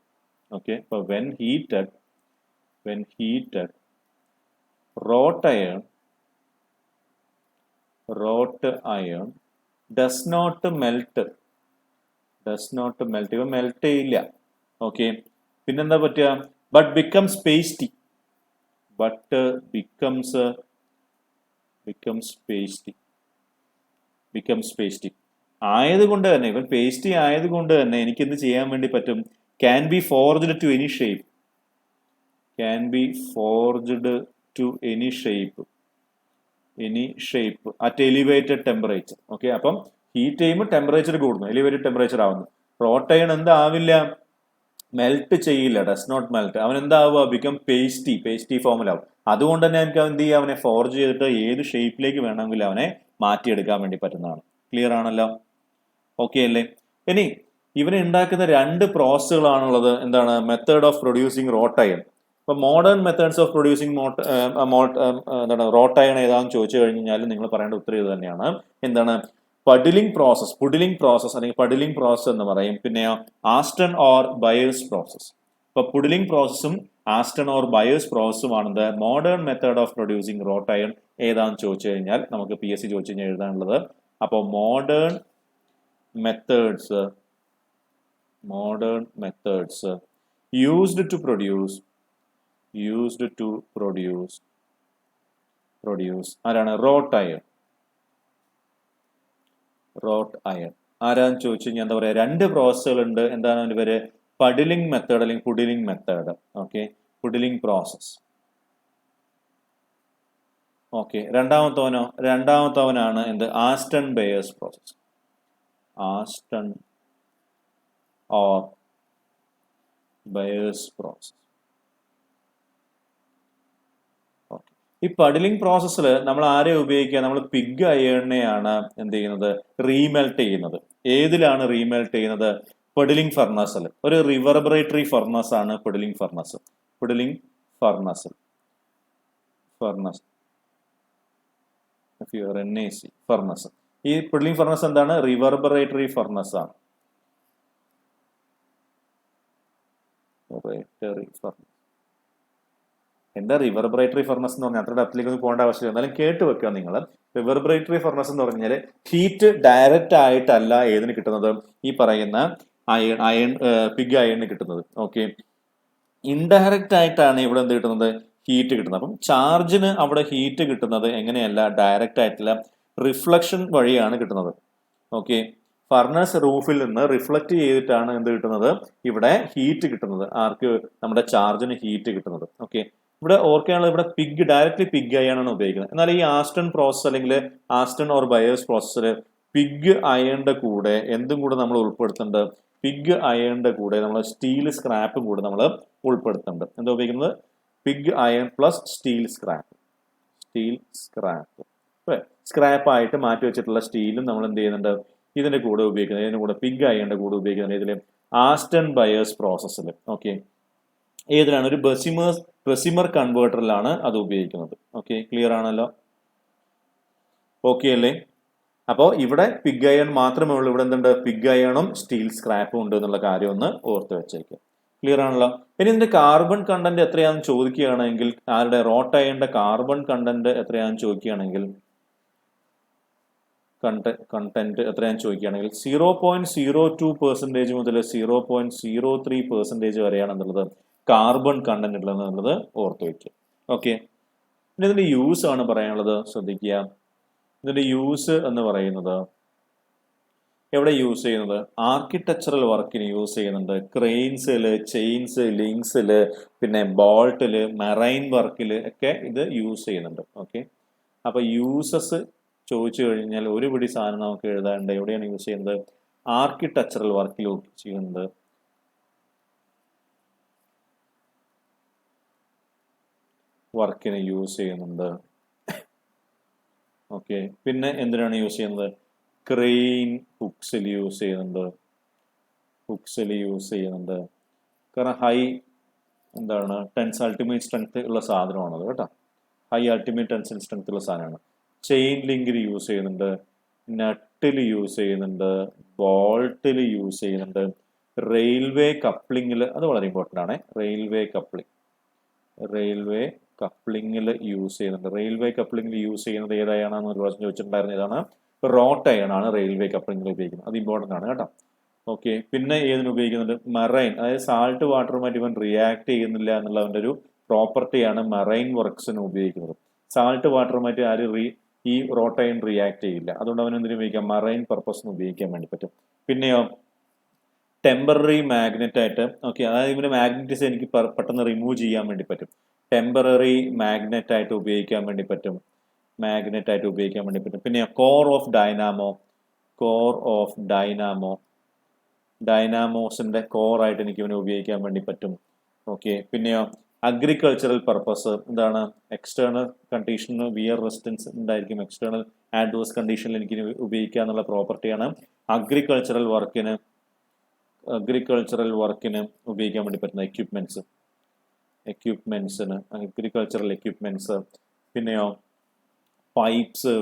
Okay, അപ്പൊ when heated wrought iron does not melt. ഇവ മെൽറ്റ് ചെയ്യില്ല. ഓക്കെ, പിന്നെന്താ പറ്റുക? But becomes pasty. ആയതുകൊണ്ട് തന്നെ, ഇവൻ പേസ്റ്റി ആയതുകൊണ്ട് തന്നെ എനിക്ക് എന്ത് ചെയ്യാൻ വേണ്ടി പറ്റും? Can be forged to any shape. At elevated temperature. Okay, അപ്പം ഹീറ്റ് ചെയ്യുമ്പോൾ ടെമ്പറേച്ചർ കൂടുന്നു, എലിവേറ്റഡ് ടെമ്പറേച്ചർ ആവുന്നു. റോട്ട് അയൺ എന്താവില്ല? മെൽറ്റ് ചെയ്യില്ല, ഡസ് നോട്ട് മെൽറ്റ്. അവൻ എന്താവുക? ബിക്കം പേസ്റ്റി ഫോമിലാവും. അതുകൊണ്ട് തന്നെ എനിക്ക് എന്ത് ചെയ്യാം? അവനെ ഫോർജ് ചെയ്തിട്ട് ഏത് ഷേപ്പിലേക്ക് വേണമെങ്കിലും അവനെ മാറ്റിയെടുക്കാൻ വേണ്ടി പറ്റുന്നതാണ്. ക്ലിയർ ആണല്ലോ? ഓക്കെ അല്ലേ? ഇനി ഇവനെ ഉണ്ടാക്കുന്ന രണ്ട് പ്രോസസ്സുകളാണുള്ളത്. എന്താണ്? Method of producing wrought iron. ഇപ്പൊ മോഡേൺ മെത്തേഡ്സ് ഓഫ് പ്രൊഡ്യൂസിങ് എന്താണ് റോട്ട് അയൺ ഏതാണെന്ന് ചോദിച്ചു കഴിഞ്ഞാൽ നിങ്ങൾ പറയേണ്ട ഉത്തരം ഇത് തന്നെയാണ്. എന്താണ്? പുഡിലിംഗ് പ്രോസസ് അല്ലെങ്കിൽ പഡിലിംഗ് പ്രോസസ് എന്ന് പറയും. പിന്നെയോ ആസ്റ്റൺ ഓർ ബയേഴ്സ് പ്രോസസ്. ഇപ്പൊ പുഡിലിംഗ് പ്രോസസ്സും ആസ്റ്റൺ ഓർ ബയേഴ്സ് പ്രോസസ്സുമാണത് modern method of producing wrought iron ഏതാണെന്ന് ചോദിച്ചു കഴിഞ്ഞാൽ നമുക്ക് PSC ചോദിച്ചു കഴിഞ്ഞാൽ എഴുതാനുള്ളത്. അപ്പോൾ modern methods used to produce ആരാണ്? Wrought iron. ആരാന്ന് ചോദിച്ചു കഴിഞ്ഞാൽ എന്താ പറയാ? രണ്ട് പ്രോസസ്സുകൾ ഉണ്ട്. എന്താണ് അതിന്റെ പേര്? പഡിലിംഗ് മെത്തേഡ് അല്ലെങ്കിൽ puddling method. Okay, puddling process. Okay, രണ്ടാമത്തവനാണ് എന്ത്? Aston Byers process. Aston or Byers process. ഈ പഡിലിംഗ് പ്രോസസ്സിൽ നമ്മൾ ആരെ ഉപയോഗിക്കുക? നമ്മൾ പിഗ് അയണിനെയാണ് എന്ത് ചെയ്യുന്നത്? റീമെൽറ്റ് ചെയ്യുന്നത്. ഏതിലാണ് റീമെൽറ്റ് ചെയ്യുന്നത്? പഡിലിംഗ് ഫർണസിൽ. ഒരു റിവർബറേറ്ററി ഫർണസ് ആണ് പഡിലിംഗ് ഫർണസ്. ഫർണസ്. ഈ പഡിലിംഗ് ഫർണസ് എന്താണ്? റിവർബറേറ്ററി ഫർണസ് ആണ്. എന്താ റിവർബറേറ്ററി ഫർണസ് എന്ന് പറഞ്ഞാൽ അത്ര ഡെപ്തിലേക്ക് പോകേണ്ട ആവശ്യമില്ല, എന്നാലും കേട്ട് വെക്കുക നിങ്ങൾ. റിവർബറേറ്ററി ഫർണസ് എന്ന് പറഞ്ഞാൽ ഹീറ്റ് ഡയറക്റ്റ് ആയിട്ടല്ല ഏതിന് കിട്ടുന്നത്? ഈ പറയുന്ന പിഗ് അയണിന് കിട്ടുന്നത്. ഓക്കെ, ഇൻഡയറക്റ്റ് ആയിട്ടാണ് ഇവിടെ എന്ത് കിട്ടുന്നത്? ഹീറ്റ് കിട്ടുന്നത്. അപ്പം ചാർജിന് അവിടെ ഹീറ്റ് കിട്ടുന്നത് എങ്ങനെയല്ല? ഡയറക്റ്റ് ആയിട്ടില്ല, റിഫ്ലക്ഷൻ വഴിയാണ് കിട്ടുന്നത്. ഓക്കെ, ഫർണസ് റൂഫിൽ നിന്ന് റിഫ്ലക്ട് ചെയ്തിട്ടാണ് എന്ത് കിട്ടുന്നത്? ഇവിടെ ഹീറ്റ് കിട്ടുന്നത്. ആർക്ക്? നമ്മുടെ ചാർജിന് ഹീറ്റ് കിട്ടുന്നത്. ഓക്കെ, ഇവിടെ ഓർക്കാനുള്ളത്, ഇവിടെ ഡയറക്ട്ലി പിഗ് അയൺ ഉപയോഗിക്കുന്നത്. എന്നാൽ ഈ ആസ്റ്റൺ പ്രോസസ് അല്ലെങ്കിൽ ആസ്റ്റൺ ഓർ ബയേഴ്സ് പ്രോസസ്സിൽ പിഗ് അയണിന്റെ കൂടെ എന്തും കൂടെ നമ്മൾ ഉൾപ്പെടുത്തുന്നുണ്ട്? പിഗ് അയണിന്റെ കൂടെ നമ്മൾ സ്റ്റീൽ സ്ക്രാപ്പും കൂടെ നമ്മൾ ഉൾപ്പെടുത്തുന്നുണ്ട്. എന്താ ഉപയോഗിക്കുന്നത്? Pig iron plus steel scrap. Scrap ആയിട്ട് മാറ്റി വെച്ചിട്ടുള്ള സ്റ്റീലും നമ്മൾ എന്ത് ചെയ്യുന്നുണ്ട്? ഇതിന്റെ കൂടെ ഉപയോഗിക്കുന്നത്. ഇതിന്റെ കൂടെ പിഗ് അയണിന്റെ കൂടെ ഉപയോഗിക്കുന്നത് ഇതിൽ ആസ്റ്റൺ ബയേഴ്സ് പ്രോസസ്സിൽ. ഓക്കെ, ഏതിലാണ്? ഒരു ബെസിമർ കൺവേർട്ടറിലാണ് അത് ഉപയോഗിക്കുന്നത്. ഓക്കെ, ക്ലിയർ ആണല്ലോ? ഓക്കെ അല്ലേ? അപ്പോൾ ഇവിടെ പിഗ് അയൺ മാത്രമേ ഉള്ളൂ. ഇവിടെ എന്തുണ്ട്? പിഗ് അയണും സ്റ്റീൽ സ്ക്രാപ്പും ഉണ്ട് എന്നുള്ള കാര്യം ഒന്ന് ഓർത്ത് വെച്ചേക്കുക. ക്ലിയർ ആണല്ലോ? ഇനി ഇതിന്റെ കാർബൺ കണ്ടന്റ് എത്രയാണെന്ന് ചോദിക്കുകയാണെങ്കിൽ, ആരുടെ? റോട്ട് അയണിന്റെ കാർബൺ കണ്ടന്റ് എത്രയാണെന്ന് ചോദിക്കുകയാണെങ്കിൽ, കണ്ടന്റ് എത്രയാണെന്ന് ചോദിക്കുകയാണെങ്കിൽ 0.02% മുതൽ 0.03% വരെയാണ് എന്നുള്ളത് കാർബൺ കണ്ടന്റ് ഉള്ളത് എന്നുള്ളത് ഓർത്ത് വയ്ക്കുക. ഓക്കെ, പിന്നെ ഇതിന്റെ യൂസ് ആണ് പറയാനുള്ളത്. ശ്രദ്ധിക്കുക, ഇതിന്റെ യൂസ് എന്ന് പറയുന്നത് എവിടെ യൂസ് ചെയ്യുന്നത്? ആർക്കിടെക്ചറൽ വർക്കിന് യൂസ് ചെയ്യുന്നുണ്ട്. ക്രെയിൻസില്, ചെയിൻസ്, ലിങ്ക്സില്, പിന്നെ ബോൾട്ടില്, മെറൈൻ വർക്കില് ഒക്കെ ഇത് യൂസ് ചെയ്യുന്നുണ്ട്. ഓക്കെ, അപ്പൊ യൂസസ് ചോദിച്ചു കഴിഞ്ഞാൽ ഒരു പിടി സാധനം നമുക്ക് എഴുതാണ്ട്. എവിടെയാണ് യൂസ് ചെയ്യുന്നത്? ആർക്കിടെക്ചറൽ വർക്കിൽ ചെയ്യുന്നത്. വർക്കിന് യൂസ് ചെയ്യുന്നുണ്ട്. ഓക്കെ, പിന്നെ എന്തിനാണ് യൂസ് ചെയ്യുന്നത്? ക്രെയിൻ ഹുക്സിൽ യൂസ് ചെയ്യുന്നുണ്ട്. കാരണം ഹൈ എന്താണ് അൾട്ടിമേറ്റ് സ്ട്രെങ്ത് ഉള്ള സാധനമാണത് കേട്ടോ. ഹൈ അൾട്ടിമേറ്റ് ടെൻസൈൽ സ്ട്രെങ്ത് ഉള്ള സാധനമാണ്. ചെയിൻ ലിങ്കിൽ യൂസ് ചെയ്യുന്നുണ്ട്, നട്ടിൽ യൂസ് ചെയ്യുന്നുണ്ട്, ബോൾട്ടിൽ യൂസ് ചെയ്യുന്നുണ്ട്, റെയിൽവേ കപ്ലിങ്ങിൽ, അത് വളരെ ഇമ്പോർട്ടൻ്റ് ആണ്. റെയിൽവേ കപ്ലിങ്ങിൽ യൂസ് ചെയ്യുന്നുണ്ട്. റെയിൽവേ കപ്ലിങ്ങിൽ യൂസ് ചെയ്യുന്നത് ഏതായാണെന്ന് ഒരു പ്രാവശ്യം ചോദിച്ചിട്ടുണ്ടായിരുന്നു. ഇതാണ് റോട്ട് അയൺ ആണ് റെയിൽവേ കപ്ലിങ്ങിൽ ഉപയോഗിക്കുന്നത്. അത് ഇമ്പോർട്ടൻ്റ് ആണ് കേട്ടോ. ഓക്കെ, പിന്നെ ഏതിന് ഉപയോഗിക്കുന്നുണ്ട്? മറൈൻ, അതായത് സാൾട്ട് വാട്ടറുമായിട്ട് ഇവൻ റിയാക്ട് ചെയ്യുന്നില്ല എന്നുള്ളതിൻ്റെ ഒരു പ്രോപ്പർട്ടിയാണ് മറൈൻ വർക്ക്സിന് ഉപയോഗിക്കുന്നത്. സാൾട്ട് വാട്ടറുമായിട്ട് ഈ റോട്ട് അയൺ റിയാക്ട് ചെയ്യില്ല. അതുകൊണ്ട് അവൻ എന്തിനു ഉപയോഗിക്കാം? മറൈൻ പർപ്പസിന് ഉപയോഗിക്കാൻ വേണ്ടി പറ്റും. പിന്നെയോ ടെമ്പററി മാഗ്നറ്റ് ആയിട്ട്, ഓക്കെ, അതായത് ഇവന്റെ മാഗ്നറ്റിസ് എനിക്ക് പെട്ടെന്ന് റിമൂവ് ചെയ്യാൻ വേണ്ടി പറ്റും. ടെമ്പററി മാഗ്നറ്റ് ആയിട്ട് ഉപയോഗിക്കാൻ വേണ്ടി പറ്റും. പിന്നെ കോർ ഓഫ് ഡൈനാമോസിന്റെ കോർ ആയിട്ട് എനിക്ക് ഇവനെ ഉപയോഗിക്കാൻ വേണ്ടി പറ്റും. ഓക്കെ, പിന്നെയോ അഗ്രികൾച്ചറൽ പർപ്പസ്, എന്താണ്? എക്സ്റ്റേണൽ കണ്ടീഷന് വിയർ റെസിസ്റ്റൻസ് ഉണ്ടായിരിക്കും. എക്സ്റ്റേണൽ ആഡ്വേഴ്സ് കണ്ടീഷനിൽ എനിക്ക് ഉപയോഗിക്കുക എന്നുള്ള പ്രോപ്പർട്ടിയാണ് അഗ്രികൾച്ചറൽ വർക്കിന് ഉപയോഗിക്കാൻ വേണ്ടി പറ്റുന്ന എക്യുപ്മെന്റ്സിന് അഗ്രികൾച്ചറൽ എക്യുപ്മെന്റ്സ്. പിന്നെയോ പൈപ്സ്,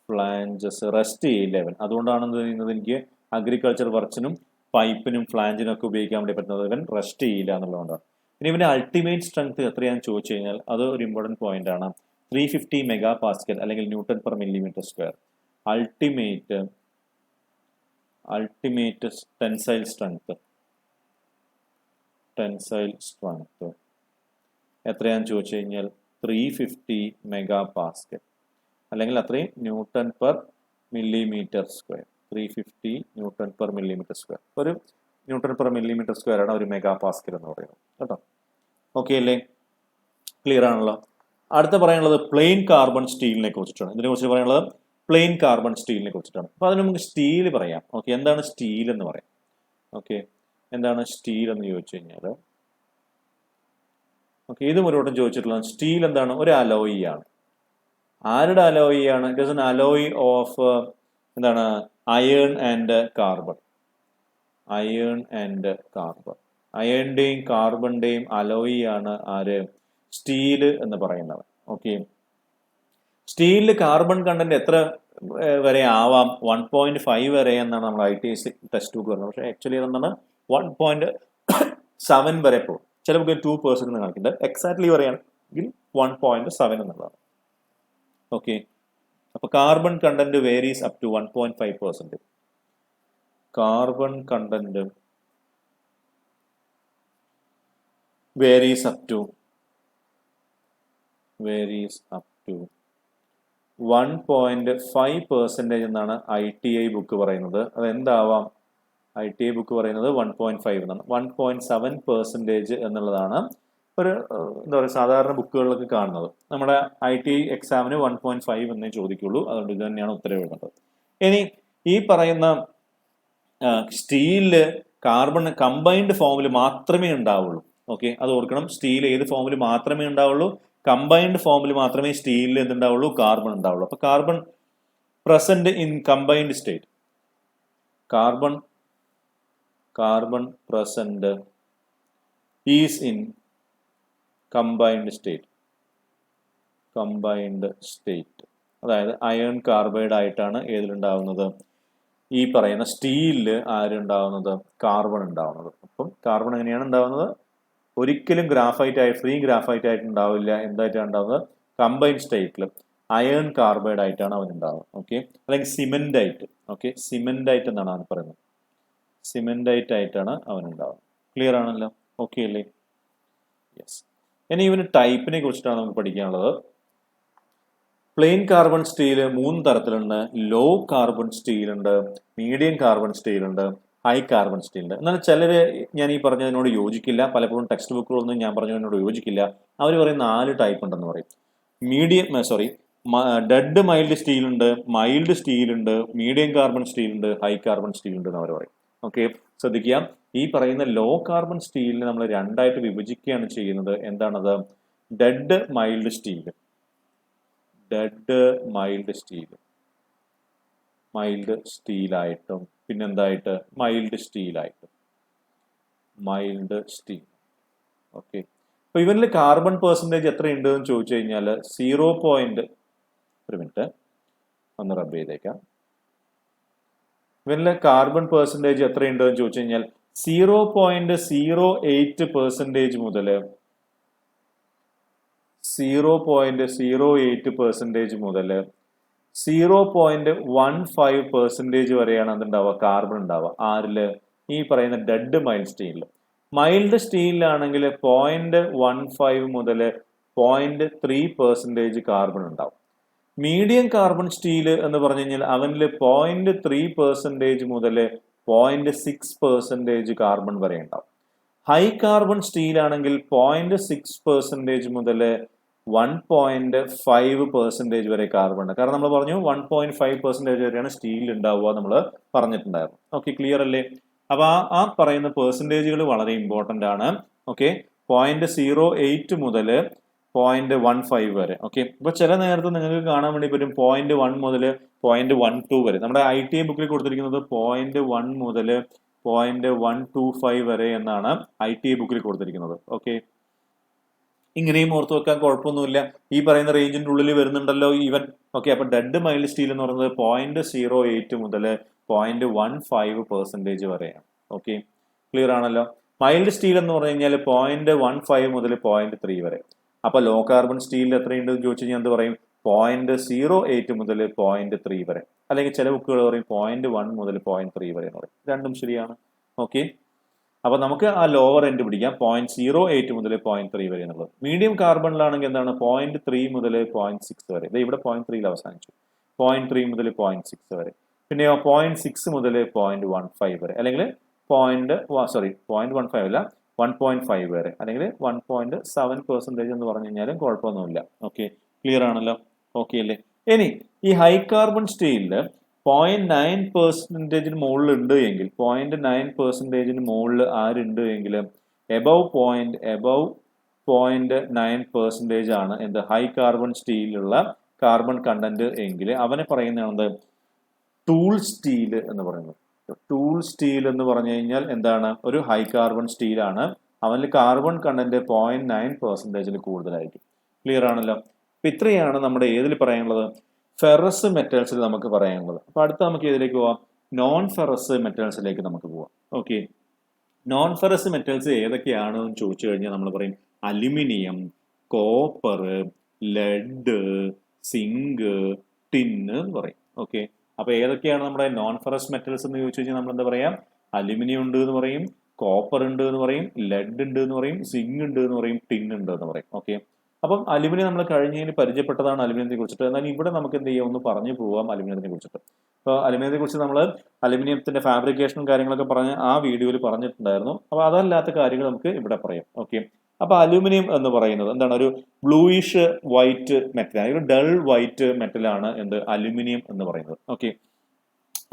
ഫ്ലാഞ്ചസ് റെസ്റ്റ് ചെയ്യില്ല ഇവൻ. അതുകൊണ്ടാണ് എന്ത് ചെയ്യുന്നത്? എനിക്ക് അഗ്രികൾച്ചർ വർക്സിനും പൈപ്പിനും ഫ്ലാഞ്ചിനും ഒക്കെ ഉപയോഗിക്കാൻ വേണ്ടി പറ്റുന്നത് ഇവൻ റെസ്റ്റ് ചെയ്യില്ല എന്നുള്ളതുകൊണ്ടാണ്. ഇനി ഇവന്റെ അൾട്ടിമേറ്റ് സ്ട്രെങ്ത് എത്രയാണെന്ന് ചോദിച്ചു കഴിഞ്ഞാൽ അത് ഒരു ഇമ്പോർട്ടൻറ്റ് പോയിന്റ് ആണ്. 350 മെഗാ പാസ്കൽ അല്ലെങ്കിൽ newton per millimetre square. Ultimate tensile strength എത്രയാണെന്ന് ചോദിച്ചു കഴിഞ്ഞാൽ 350 മെഗാ പാസ്കൽ അല്ലെങ്കിൽ അത്രയും newton per millimetre square. 350 newton per millimetre square. ഒരു ന്യൂട്ടൺ പെർ മില്ലിമീറ്റർ സ്ക്വയർ ആണ് ഒരു മെഗാ പാസ്കൽ എന്ന് പറയുന്നത് കേട്ടോ. ഓക്കെ അല്ലേ? ക്ലിയർ ആണല്ലോ. അടുത്ത പറയാനുള്ളത് പ്ലെയിൻ കാർബൺ സ്റ്റീലിനെ കുറിച്ചിട്ടാണ്. ഇതിനെ കുറിച്ച് പറയാനുള്ളത് പ്ലെയിൻ കാർബൺ സ്റ്റീലിനെ കുറിച്ചിട്ടാണ്. അപ്പൊ അതിന് നമുക്ക് സ്റ്റീൽ പറയാം. ഓക്കെ, എന്താണ് സ്റ്റീൽ എന്ന് പറയാം? ഓക്കെ, എന്താണ് സ്റ്റീൽ എന്ന് ചോദിച്ചു കഴിഞ്ഞാൽ, ഓക്കെ, ഇതും ഒരു വട്ടം ചോദിച്ചിട്ടുള്ളത്. സ്റ്റീൽ എന്താണ്? ഒരു അലോയി ആണ്. ആരുടെ അലോയി ആണ്? It is an alloy of എന്താണ്? Iron and carbon. അയേണിന്റെയും കാർബണിന്റെയും അലോയി ആണ് ആര്? സ്റ്റീല് എന്ന് പറയുന്നത്. ഓക്കെ, സ്റ്റീലിൽ കാർബൺ കണ്ടന്റ് എത്ര വരെ ആവാം? 1.5 വരെ എന്നാണ് നമ്മൾ ITC ടെക്സ്റ്റ് ബുക്ക് പറയുന്നത്. പക്ഷേ ആക്ച്വലി അതെന്താണ് 1.7 വരെ പോകും. ചില ബുക്ക് 2% എന്ന് കാണിക്കുന്നുണ്ട്. എക്സാക്ട്ലി പറയുകയാണെങ്കിൽ 1.7 എന്നുള്ളതാണ്. ഓക്കെ, അപ്പൊ carbon content varies up to 1.5%. Carbon content varies up to 1.5% എന്നാണ് ITI ബുക്ക് പറയുന്നത്. അതെന്താവാം? ITI ബുക്ക് പറയുന്നത് 1.5 എന്നാണ്. 1.7% എന്നുള്ളതാണ് ഒരു എന്താ പറയുക സാധാരണ ബുക്കുകളിലൊക്കെ കാണുന്നത്. നമ്മുടെ ITI എക്സാമിന് 1.5 എന്നേ ചോദിക്കുള്ളൂ. അതുകൊണ്ട് ഇത് തന്നെയാണ് ഉത്തരം എഴുതുന്നത്. ഇനി ഈ പറയുന്ന സ്റ്റീലില് കാർബൺ കമ്പൈൻഡ് ഫോമിൽ മാത്രമേ ഉണ്ടാവുള്ളൂ. ഓക്കെ, അത് ഓർക്കണം. സ്റ്റീൽ ഏത് ഫോമിൽ മാത്രമേ ഉണ്ടാവുള്ളൂ? കമ്പൈൻഡ് ഫോമിൽ മാത്രമേ സ്റ്റീലിൽ എന്തുണ്ടാവുള്ളൂ? കാർബൺ ഉണ്ടാവുള്ളൂ. അപ്പൊ carbon present in combined state. Carbon present is in combined state. അതായത് അയൺ കാർബൈഡ് ആയിട്ടാണ് ഏതിലുണ്ടാവുന്നത്? ഈ പറയുന്ന സ്റ്റീലില് ആരുണ്ടാവുന്നത്? കാർബൺ ഉണ്ടാവുന്നത്. അപ്പം കാർബൺ എങ്ങനെയാണ് ഉണ്ടാവുന്നത്? ഒരിക്കലും ഫ്രീ ഗ്രാഫൈറ്റ് ആയിട്ട് ഉണ്ടാവില്ല. എന്തായിട്ടാണ് ഉണ്ടാവുന്നത്? കമ്പൈൻഡ് സ്റ്റേറ്റിൽ അയൺ കാർബൈഡ് ആയിട്ടാണ് അവൻ ഉണ്ടാവുന്നത്. ഓക്കെ, അല്ലെങ്കിൽ സിമെന്റൈറ്റ്. ഓക്കെ, സിമെന്റൈറ്റ് എന്നാണ് അവൻ പറയുന്നത്. സിമെന്റൈറ്റ് ആയിട്ടാണ് അവൻ ഉണ്ടാവുന്നത്. ക്ലിയർ ആണല്ലോ? ഓക്കെ അല്ലേ? യെസ്. ഇനി ഇവന് ടൈപ്പിനെ കുറിച്ചിട്ടാണ് നമുക്ക് പഠിക്കാനുള്ളത്. പ്ലെയിൻ കാർബൺ സ്റ്റീൽ 3 തരത്തിലുണ്ട്. ലോ കാർബൺ സ്റ്റീൽ ഉണ്ട്, മീഡിയം കാർബൺ സ്റ്റീൽ ഉണ്ട്, ഹൈ കാർബൺ സ്റ്റീൽ ഉണ്ട്. എന്നാൽ ചിലര് ഞാൻ ഈ പറഞ്ഞതിനോട് യോജിക്കില്ല. പലപ്പോഴും ടെക്സ്റ്റ് ബുക്കുകളൊന്നും ഞാൻ പറഞ്ഞതിനോട് യോജിക്കില്ല. അവർ പറയും 4 ടൈപ്പ് ഉണ്ടെന്ന് പറയും. ഡെഡ് മൈൽഡ് സ്റ്റീൽ ഉണ്ട്, മൈൽഡ് സ്റ്റീൽ ഉണ്ട്, മീഡിയം കാർബൺ സ്റ്റീൽ ഉണ്ട്, ഹൈ കാർബൺ സ്റ്റീൽ ഉണ്ട് എന്ന് അവർ പറയും. ഓക്കെ, ശ്രദ്ധിക്കുക. ഈ പറയുന്ന ലോ കാർബൺ സ്റ്റീലിനെ നമ്മൾ രണ്ടായിട്ട് വിഭജിക്കുകയാണ് ചെയ്യുന്നത്. എന്താണത്? Dead mild steel, dead mild steel, mild സ്റ്റീലായിട്ടും പിന്നെന്തായിട്ട് മൈൽഡ് സ്റ്റീലായിട്ടും, മൈൽഡ് സ്റ്റീൽ. ഓക്കെ, അപ്പൊ ഇവരിൽ കാർബൺ പെർസെൻറ്റേജ് എത്രയുണ്ട് എന്ന് ചോദിച്ചു കഴിഞ്ഞാൽ 0. ഒരു മിനിറ്റ് ഒന്ന് റബ്ബ് ചെയ്തേക്കാം. ഇവരിലെ കാർബൺ പെർസെൻറ്റേജ് എത്രയുണ്ട് എന്ന് ചോദിച്ചു കഴിഞ്ഞാൽ 0.08% മുതൽ 0.08% മുതൽ 0.15% വരെയാണ് അതുണ്ടാവുക, കാർബൺ ഉണ്ടാവുക. ആരില്? ഈ പറയുന്ന ഡെഡ് മൈൽഡ് സ്റ്റീലിൽ. മൈൽഡ് സ്റ്റീലിലാണെങ്കിൽ 0.15 മുതൽ 0.3% കാർബൺ ഉണ്ടാവും. മീഡിയം കാർബൺ സ്റ്റീൽ എന്ന് പറഞ്ഞു കഴിഞ്ഞാൽ അവനിൽ 0.3% മുതൽ 0.6% കാർബൺ വരെ ഉണ്ടാവും. ഹൈ കാർബൺ സ്റ്റീൽ ആണെങ്കിൽ 0.6% മുതൽ 1.5% വരെ കാർബൺ ഉണ്ട്. കാരണം നമ്മൾ പറഞ്ഞു 1.5% വരെയാണ് സ്റ്റീൽ ഉണ്ടാവുക നമ്മൾ പറഞ്ഞിട്ടുണ്ടായിരുന്നു. ഓക്കെ, ക്ലിയർ അല്ലേ? അപ്പൊ ആ പറയുന്ന പെർസെൻറ്റേജുകൾ വളരെ ഇമ്പോർട്ടന്റ് ആണ്. ഓക്കെ, 0.08 മുതൽ 0.15 വരെ. ഓക്കെ, ഇപ്പൊ ചില നേരത്ത് നിങ്ങൾക്ക് കാണാൻ വേണ്ടി പറ്റും 0.1 മുതൽ 0.12 വരെ. നമ്മുടെ ITI ബുക്കിൽ കൊടുത്തിരിക്കുന്നത് 0.1 മുതൽ 0.125 വരെ എന്നാണ് ITI ബുക്കിൽ കൊടുത്തിരിക്കുന്നത്. ഓക്കെ, ഇങ്ങനെയും ഓർത്ത് വെക്കാൻ കുഴപ്പമൊന്നുമില്ല. ഈ പറയുന്ന റേഞ്ചിന്റെ ഉള്ളിൽ വരുന്നുണ്ടല്ലോ ഈവൻ. ഓക്കെ, അപ്പൊ ഡെഡ് മൈൽഡ് സ്റ്റീൽ എന്ന് പറയുന്നത് 0.08 മുതൽ 0.15% വരെയാണ്. ഓക്കെ, ക്ലിയർ ആണല്ലോ? മൈൽഡ് സ്റ്റീൽ എന്ന് പറഞ്ഞു കഴിഞ്ഞാൽ 0.15 മുതൽ 0.3 വരെ. അപ്പൊ ലോ കാർബൺ സ്റ്റീലിൽ എത്രയുണ്ട് എന്ന് ചോദിച്ചു കഴിഞ്ഞാൽ എന്ത് പറയും? 0.08 മുതൽ 0.3 വരെ. അല്ലെങ്കിൽ ചില ബുക്കുകൾ പറയും 0.1 മുതൽ 0.3 വരെ എന്ന് പറയും. രണ്ടും ശരിയാണ്. ഓക്കെ, അപ്പൊ നമുക്ക് ആ ലോവർ എൻഡ് പിടിക്കാം, 0.08 മുതൽ 0.3 വരെ എന്നുള്ളത്. മീഡിയം കാർബണിലാണെങ്കിൽ എന്താണ്? 0.3 മുതൽ 0.6 വരെ. ഇവിടെ 0.3 അവസാനിച്ചു. 0.3 മുതൽ 0.6 വരെ. പിന്നെയോ 0.6 മുതൽ 0.15 വരെ, അല്ലെങ്കിൽ 0.15 അല്ല 1.5 വരെ, അല്ലെങ്കിൽ 1.7% എന്ന് പറഞ്ഞു കഴിഞ്ഞാലും കുഴപ്പമൊന്നുമില്ല. ഓക്കെ, ക്ലിയർ ആണല്ലോ? ഓക്കെ അല്ലേ? ഇനി ഈ ഹൈ കാർബൺ സ്റ്റീലില് 0.9% മുകളിൽ ഉണ്ട് എങ്കിൽ, 0.9% മുകളിൽ ആരുണ്ട് എങ്കിൽ എബവ് 0.9% ആണ് എന്ത്? ഹൈ കാർബൺ സ്റ്റീലിലുള്ള കാർബൺ കണ്ടന്റ് എങ്കിൽ അവനെ പറയുന്നത് ടൂൾ സ്റ്റീൽ എന്ന് പറയുന്നത്. ടൂൾ സ്റ്റീൽ എന്ന് പറഞ്ഞു കഴിഞ്ഞാൽ എന്താണ്? ഒരു ഹൈ കാർബൺ സ്റ്റീലാണ്. അവനിൽ കാർബൺ കണ്ടന്റ് 0.9% കൂടുതലായിരിക്കും. ക്ലിയർ ആണല്ലോ? അപ്പൊ ഇത്രയാണ് നമ്മുടെ ഏതിൽ പറയാനുള്ളത്? ഫെറസ് മെറ്റൽസിൽ നമുക്ക് പറയാനുള്ളത്. അപ്പൊ അടുത്ത നമുക്ക് ഇതിലേക്ക് പോവാം, നോൺ ഫെറസ് മെറ്റൽസിലേക്ക് നമുക്ക് പോവാം. ഓക്കെ, നോൺ ഫെറസ് മെറ്റൽസ് ഏതൊക്കെയാണെന്ന് ചോദിച്ചു കഴിഞ്ഞാൽ നമ്മൾ പറയും aluminium, copper, lead, zinc, tin എന്ന് പറയും. ഓക്കെ, അപ്പൊ ഏതൊക്കെയാണ് നമ്മുടെ നോൺ ഫെറസ് മെറ്റൽസ് എന്ന് ചോദിച്ചു കഴിഞ്ഞാൽ നമ്മൾ എന്താ പറയാം? അലുമിനിയം ഉണ്ട് എന്ന് പറയും, കോപ്പർ ഉണ്ട് എന്ന് പറയും, ലെഡ് ഉണ്ട് എന്ന് പറയും, സിങ്ക് ഉണ്ട് എന്ന് പറയും, ടിൻ ഉണ്ട് എന്ന് പറയും. ഓക്കെ, അപ്പം അലുമിനിയം നമ്മൾ കഴിഞ്ഞതിന് പരിചയപ്പെട്ടതാണ് അലുമിനിയത്തെ കുറിച്ചിട്ട്. എന്നാൽ ഇവിടെ നമുക്ക് എന്ത് ചെയ്യാം, ഒന്ന് പറഞ്ഞു പോവാം അലുമിനിയത്തിനെ കുറിച്ചിട്ട്. അപ്പോൾ അലുമിനിയത്തെ കുറിച്ച് നമ്മൾ അലുമിനിയത്തിന്റെ ഫാബ്രിക്കേഷനും കാര്യങ്ങളൊക്കെ പറഞ്ഞ് ആ വീഡിയോയിൽ പറഞ്ഞിട്ടുണ്ടായിരുന്നു. അപ്പോൾ അതല്ലാത്ത കാര്യങ്ങൾ നമുക്ക് ഇവിടെ പറയാം. ഓക്കെ, അപ്പൊ അലുമിനിയം എന്ന് പറയുന്നത് എന്താണ്? ഒരു ബ്ലൂയിഷ് വൈറ്റ് മെറ്റൽ, ഒരു ഡൾ വൈറ്റ് മെറ്റലാണ് എന്ത്? അലുമിനിയം എന്ന് പറയുന്നത്. ഓക്കെ,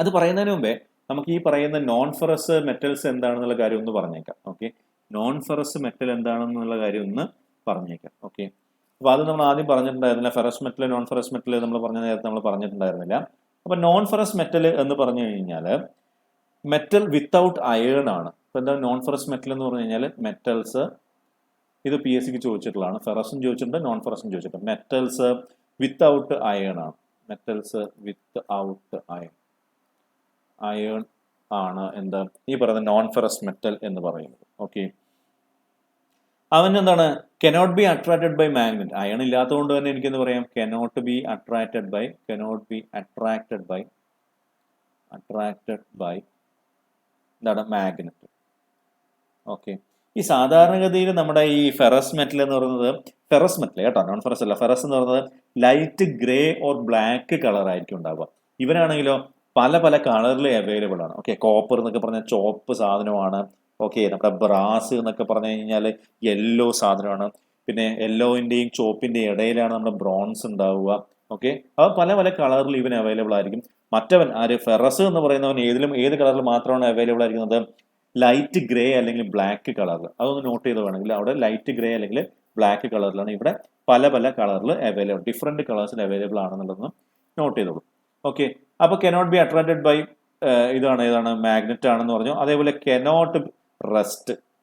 അത് പറയുന്നതിന് മുമ്പേ നമുക്ക് ഈ പറയുന്ന നോൺ ഫെറസ് മെറ്റൽസ് എന്താണെന്നുള്ള കാര്യം ഒന്ന് പറഞ്ഞേക്കാം. ഓക്കെ, നോൺ ഫെറസ് മെറ്റൽ എന്താണെന്നുള്ള കാര്യം ഒന്ന് പറഞ്ഞേക്കാം. ഓക്കെ, അപ്പൊ അത് നമ്മൾ ആദ്യം പറഞ്ഞിട്ടുണ്ടായിരുന്നില്ല. Ferrous metal, non ferrous metal നമ്മൾ പറഞ്ഞ നേരത്തെ നമ്മൾ പറഞ്ഞിട്ടുണ്ടായിരുന്നില്ല. അപ്പൊ നോൺ ഫെറസ് മെറ്റൽ എന്ന് പറഞ്ഞു കഴിഞ്ഞാൽ മെറ്റൽ വിത്തൗട്ട് അയേൺ ആണ്. അപ്പൊ എന്താ നോൺ ഫെറസ് മെറ്റൽ എന്ന് പറഞ്ഞു കഴിഞ്ഞാൽ? മെറ്റൽസ്, ഇത് PSCക്ക് ചോദിച്ചിട്ടുള്ളതാണ്. ഫെറസും ചോദിച്ചിട്ടുണ്ട്, നോൺ ഫെറസും ചോദിച്ചിട്ടുണ്ട്. മെറ്റൽസ് വിത്തൗട്ട് അയേൺ ആണ്. മെറ്റൽസ് വിത്ത് ഔട്ട് അയേൺ ആണ് എന്താ ഈ പറയുന്ന നോൺ ഫെറസ് മെറ്റൽ എന്ന് പറയുന്നത്. ഓക്കെ, അവൻ എന്താണ്? Cannot be attracted by magnet. Iron ഇല്ലാത്തതുകൊണ്ട് തന്നെ എനിക്ക് എന്ത് പറയാം? കനോട്ട് ബി അട്രാക്റ്റഡ് ബൈ എന്താണ്? മാഗ്നറ്റ്. ഓക്കെ, ഈ സാധാരണഗതിയിൽ നമ്മുടെ ഈ ഫെറസ് മെറ്റൽ എന്ന് പറയുന്നത്, ഫെറസ് മെറ്റൽ കേട്ടോ, നോൺ ഫെറസ് അല്ല. ഫെറസ് എന്ന് പറയുന്നത് light grey or black colour ആയിരിക്കും ഉണ്ടാവുക. ഇവനാണെങ്കിലോ പല പല കളറിൽ അവൈലബിൾ ആണ്. ഓക്കെ, കോപ്പർ എന്നൊക്കെ പറഞ്ഞാൽ ചോപ്പ് സാധനമാണ്. ഓക്കെ, നമ്മുടെ ബ്രാസ് എന്നൊക്കെ പറഞ്ഞു കഴിഞ്ഞാൽ യെല്ലോ സാധനമാണ്. പിന്നെ യെല്ലോയിന്റെയും ചോപ്പിന്റെയും ഇടയിലാണ് നമ്മുടെ ബ്രോൺസ് ഉണ്ടാവുക. ഓക്കെ, അത് പല പല കളറിൽ ഇവൻ അവൈലബിൾ ആയിരിക്കും. മറ്റവൻ ആര് ഫെറസ് എന്ന് പറയുന്നവൻ ഏത് കളറിൽ മാത്രമാണ് അവൈലബിൾ ആയിരിക്കുന്നത്? ലൈറ്റ് ഗ്രേ അല്ലെങ്കിൽ ബ്ലാക്ക് കളറിൽ. അതൊന്ന് നോട്ട് ചെയ്ത് വേണമെങ്കിൽ അവിടെ ലൈറ്റ് ഗ്രേ അല്ലെങ്കിൽ ബ്ലാക്ക് കളറിലാണ്. ഇവിടെ പല പല കളറിൽ അവൈലബിൾ, ഡിഫറെന്റ് കളേഴ്സിൽ അവൈലബിൾ ആണെന്നുള്ളതൊന്ന് നോട്ട് ചെയ്തോളൂ. ഓക്കെ, അപ്പോൾ കനോട്ട് ബി അട്രാക്റ്റഡ് ബൈ ഏതാണ് മാഗ്നറ്റ് ആണെന്ന് പറഞ്ഞു. അതേപോലെ cannot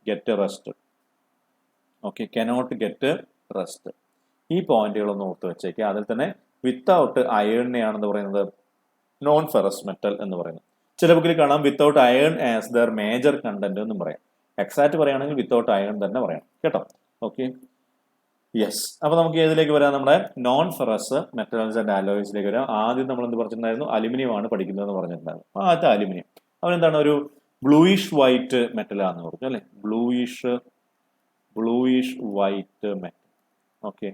get rest. Okay, cannot get rest. ഈ പോയിന്റുകളൊന്ന് ഓർത്ത് വെച്ചേക്കുക. അതിൽ തന്നെ വിത്തൗട്ട് അയേണിനെയാണെന്ന് പറയുന്നത് നോൺ ഫെറസ് മെറ്റൽ എന്ന് പറയുന്നത്. ചില ബുക്കിൽ കാണാം without iron as there major content എന്നും പറയാം. എക്സാക്ട് പറയുകയാണെങ്കിൽ വിത്തൗട്ട് അയൺ തന്നെ പറയാം കേട്ടോ. Okay, yes. അപ്പൊ നമുക്ക് ഏതിലേക്ക് വരാം? നമ്മുടെ നോൺ ഫെറസ് മെറ്റൽസ് ആൻഡ് അലോയ്സിലേക്ക് വരാം. ആദ്യം നമ്മൾ എന്ത് പറഞ്ഞിട്ടുണ്ടായിരുന്നു? അലുമിനിയം ആണ് പഠിക്കുന്നതെന്ന് പറഞ്ഞിട്ടുണ്ടായിരുന്നു. ആദ്യത്തെ അലുമിനിയം അവനെന്താണ്? ഒരു ബ്ലൂയിഷ് വൈറ്റ് മെറ്റലാന്ന് പറഞ്ഞു അല്ലെ? Bluish white metal. ഓക്കെ,